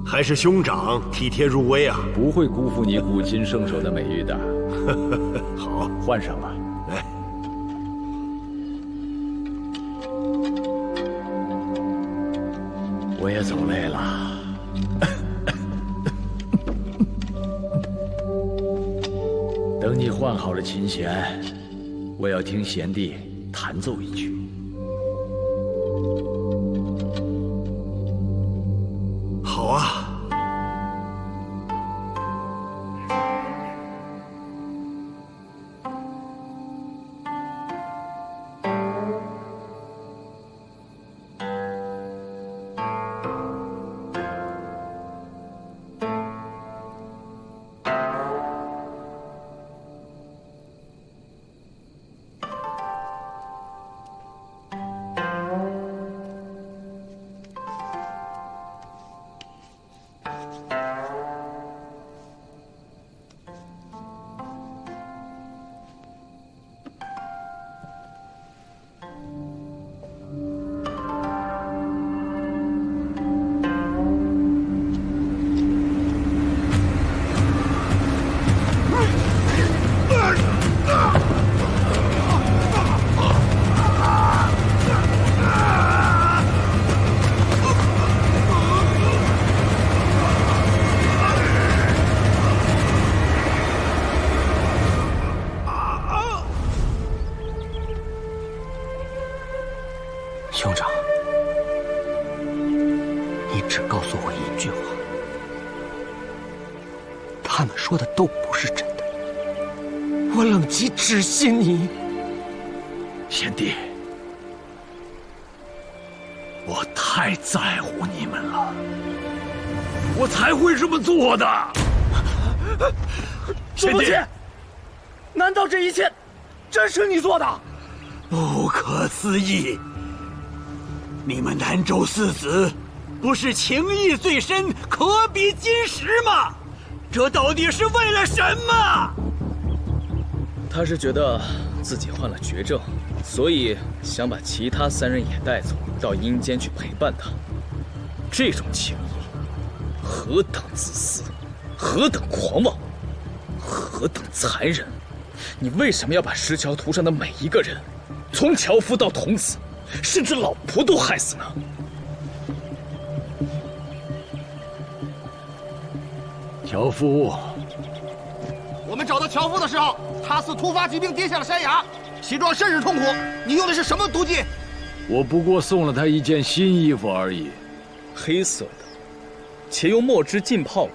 还是兄长体贴入微啊！不会辜负你古琴圣手的美誉的。好，换上吧。来，我也走累了。等你换好了琴弦，我要听贤弟弹奏一曲。好啊。兄长，你只告诉我一句话，他们说的都不是真的，我冷极只信你。贤弟，我太在乎你们了，我才会这么做的。贤弟，难道这一切真是你做的？不可思议！你们南州四子不是情义最深，可比金石吗？这到底是为了什么？他是觉得自己患了绝症，所以想把其他3人也带走，到阴间去陪伴他。这种情谊，何等自私，何等狂妄，何等残忍！你为什么要把石桥图上的每一个人，从樵夫到童子，甚至老婆都害死呢？樵夫，我们找到樵夫的时候，他似突发疾病跌下了山崖，形状甚是痛苦。你用的是什么毒剂？我不过送了他一件新衣服而已，黑色的，且用墨汁浸泡过，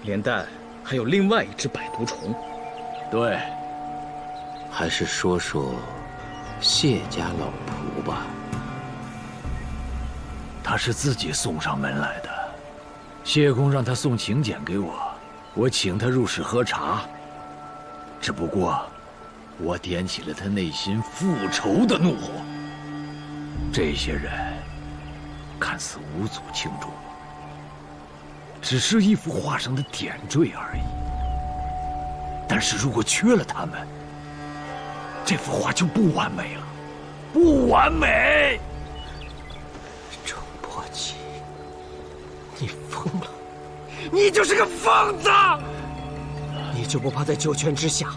连带还有另外一只百毒虫。对，还是说说谢家老仆吧。他是自己送上门来的，谢公让他送请柬给我，我请他入室喝茶。只不过，我点起了他内心复仇的怒火。这些人看似无足轻重，只是一幅画上的点缀而已。但是如果缺了他们，这幅画就不完美了，不完美。郑伯奇，你疯了！你就是个疯子！你就不怕在九泉之下，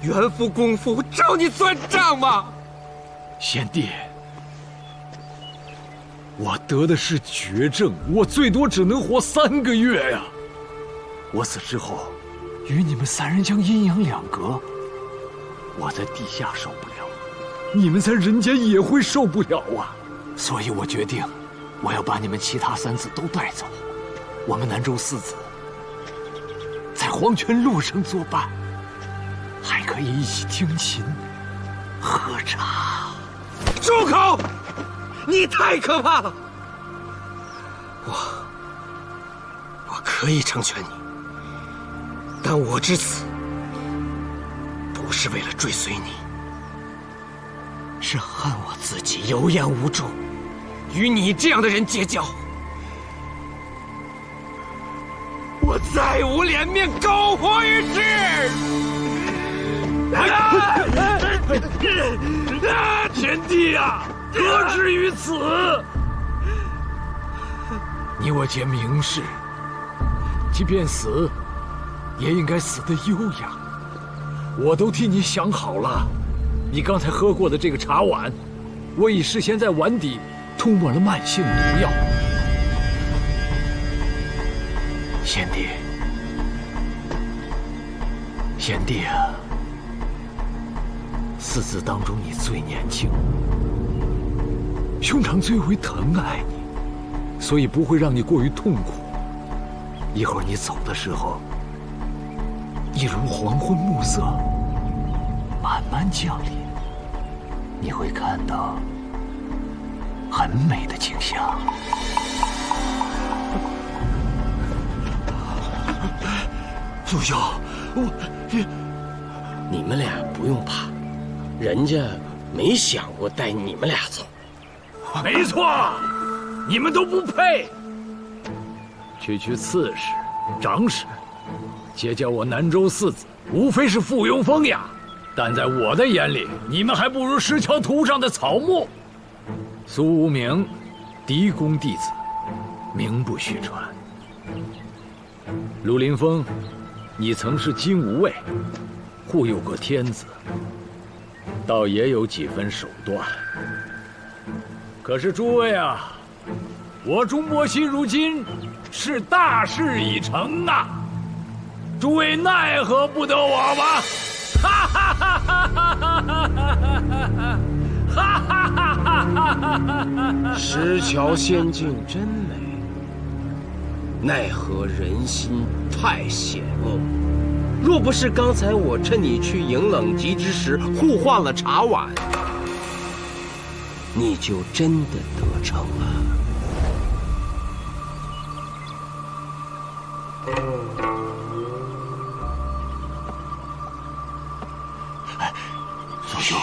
元夫公夫找你算账吗？贤弟，我得的是绝症，我最多只能活3个月呀。我死之后，与你们3人将阴阳两隔。我在地下受不了，你们在人间也会受不了啊！所以我决定，我要把你们其他3子都带走。我们南州4子在黄泉路上作伴，还可以一起听琴、喝茶。住口！你太可怕了！我可以成全你，但我至此不是为了追随你，是恨我自己有眼无珠，与你这样的人结交。我再无脸面苟活于世！贤弟啊，何至于此？你我皆明士，即便死，也应该死得优雅。我都替你想好了，你刚才喝过的这个茶碗，我已事先在碗底涂抹了慢性毒药。贤弟，贤弟啊，4子当中你最年轻，兄长最为疼爱你，所以不会让你过于痛苦。一会儿你走的时候，一如黄昏暮色慢慢降临，你会看到很美的景象。陆兄，你们俩不用怕，人家没想过带你们俩走。没错，你们都不配。区刺史、长史，结交我南州4子，无非是附庸风雅。但在我的眼里，你们还不如石桥图上的草木。苏无名，嫡公弟子，名不虚传。陆林峰，你曾是金吾卫，护佑过天子，倒也有几分手段。可是诸位啊，我钟伯希如今是大事已成啊，诸位奈何不得我吗？哈哈哈哈哈哈哈哈哈哈哈哈！石桥仙境真美，奈何人心太险恶。若不是刚才我趁你去迎冷极之时互换了茶碗，你就真的得逞了。苏兄，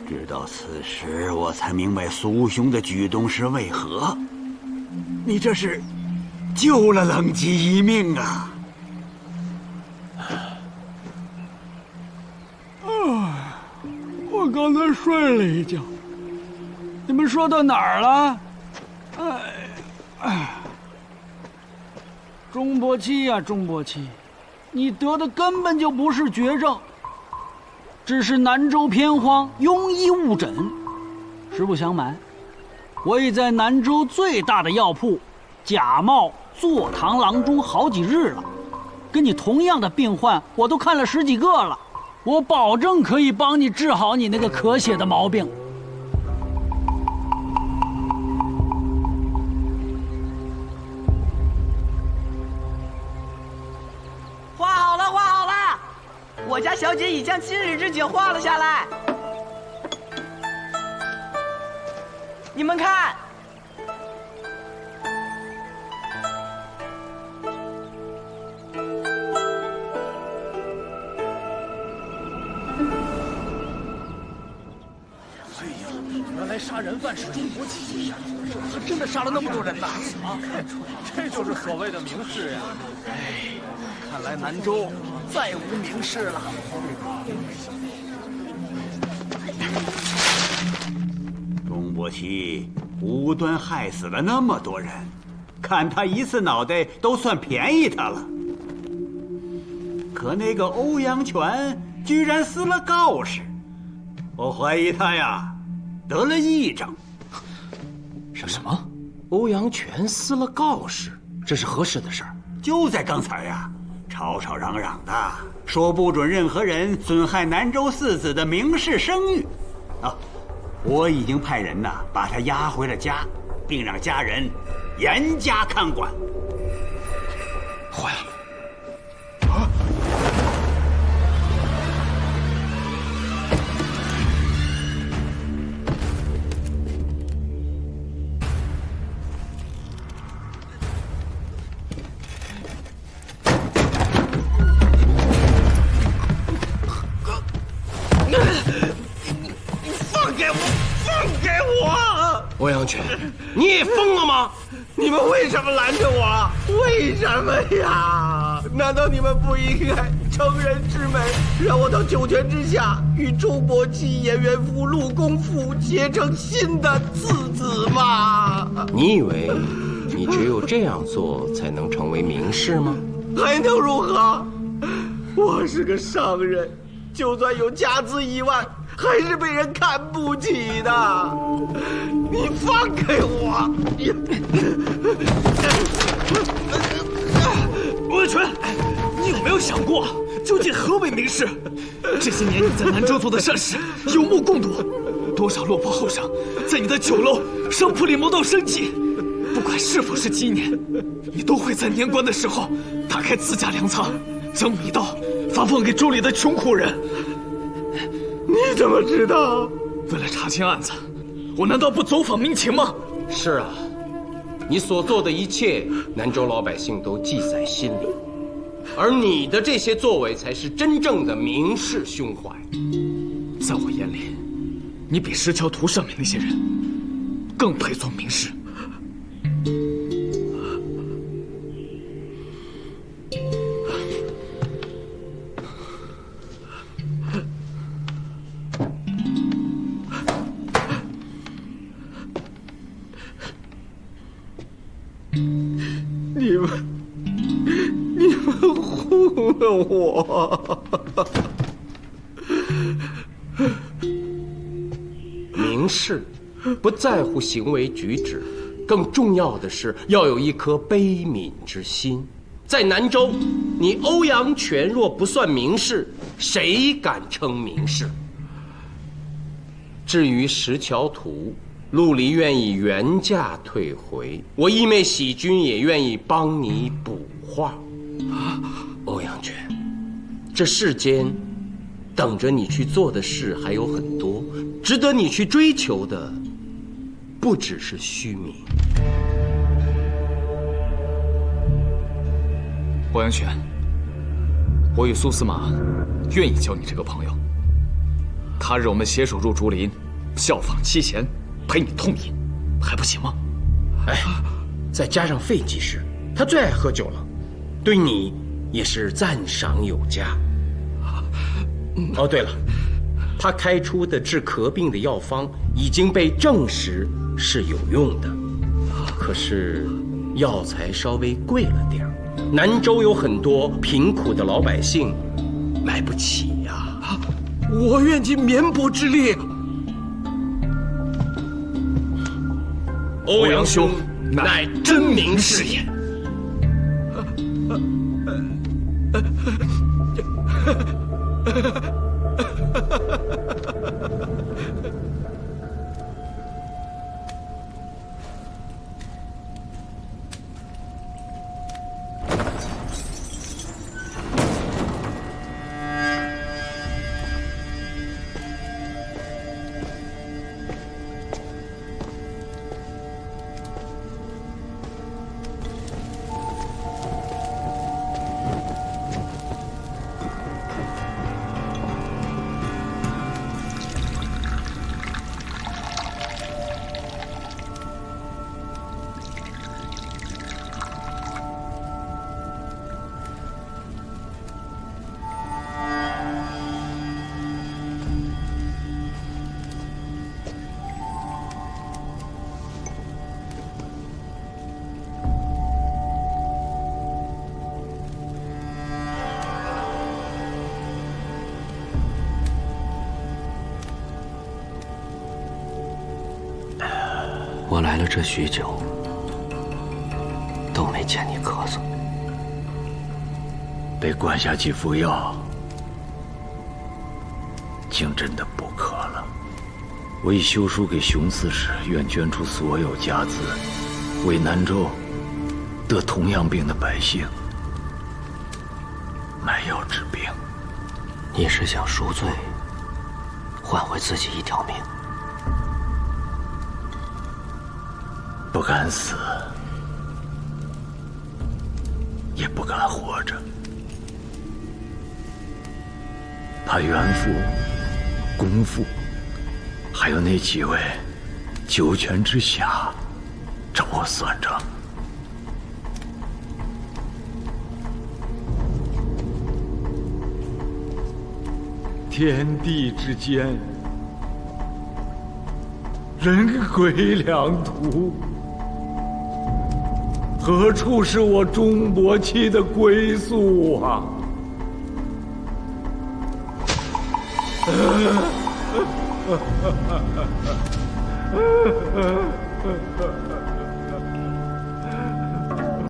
直到此时，我才明白苏兄的举动是为何。你这是救了冷极一命啊！我刚才睡了一觉。你们说到哪儿了？钟伯期呀，钟伯期，你得的根本就不是绝症，只是南州偏荒，庸医误诊。实不相瞒，我已在南州最大的药铺假冒坐堂郎中好几日了，跟你同样的病患，我都看了10几个了。我保证可以帮你治好你那个咳血的毛病。画好了，画好了！我家小姐已将今日之景画了下来。你们看，原来杀人犯是钟伯期，他真的杀了那么多人呐！啊，这就是所谓的明士呀！哎，看来南州再无名士了。钟伯期无端害死了那么多人，砍他一次脑袋都算便宜他了。可那个欧阳全居然撕了告示，我怀疑他呀得了癔症。什么？欧阳全撕了告示？这是何时的事儿？就在刚才呀，吵吵嚷嚷的说不准任何人损害南州四子的名士声誉。啊，我已经派人呐把他押回了家，并让家人严加看管。坏了！欧阳全，你也疯了吗？你们为什么拦着我？为什么呀？难道你们不应该乘人之美，让我到九泉之下与钟伯期、颜元福、陆公父结成新的次子吗？你以为你只有这样做才能成为名士吗？还能如何？我是个商人，就算有家资1万，还是被人看不起的。你放开我！欧阳全，你有没有想过，究竟何为名士？这些年你在南州做的善事，有目共睹。多少落魄后生，在你的酒楼、商铺里谋到生计。不管是否是鸡年，你都会在年关的时候打开自家粮仓，将米稻发放给州里的穷苦人。你怎么知道？为了查清案子，我难道不走访民情吗？是啊，你所做的一切，南州老百姓都记在心里。而你的这些作为，才是真正的名士胸怀。在我眼里，你比石桥图上面那些人更配做名士。你们糊弄我！名士不在乎行为举止，更重要的是要有一颗悲悯之心。在南州，你欧阳全若不算名士，谁敢称名士？至于石桥图，陆离愿意原价退回，我义妹喜君也愿意帮你补画。欧阳全，这世间等着你去做的事还有很多，值得你去追求的不只是虚名。欧阳全，我与苏司马愿意交你这个朋友。他日我们携手入竹林，效仿妻贤，陪你痛饮，还不行吗？哎，再加上费技师，他最爱喝酒了，对你也是赞赏有加。哦，对了，他开出的治咳病的药方已经被证实是有用的，可是药材稍微贵了点儿。南州有很多贫苦的老百姓买不起呀。我愿尽绵薄之力。欧阳兄乃真名士也。我来了这许久，都没见你咳嗽。被灌下几副药，竟真的不渴了。我已修书给熊刺史，愿捐出所有家资，为南州得同样病的百姓买药治病。你是想赎罪，换回自己一条命？不敢死，也不敢活着，怕袁父、公父，还有那几位九泉之下找我算账。天地之间，人鬼两途。何处是我钟伯期的归宿啊？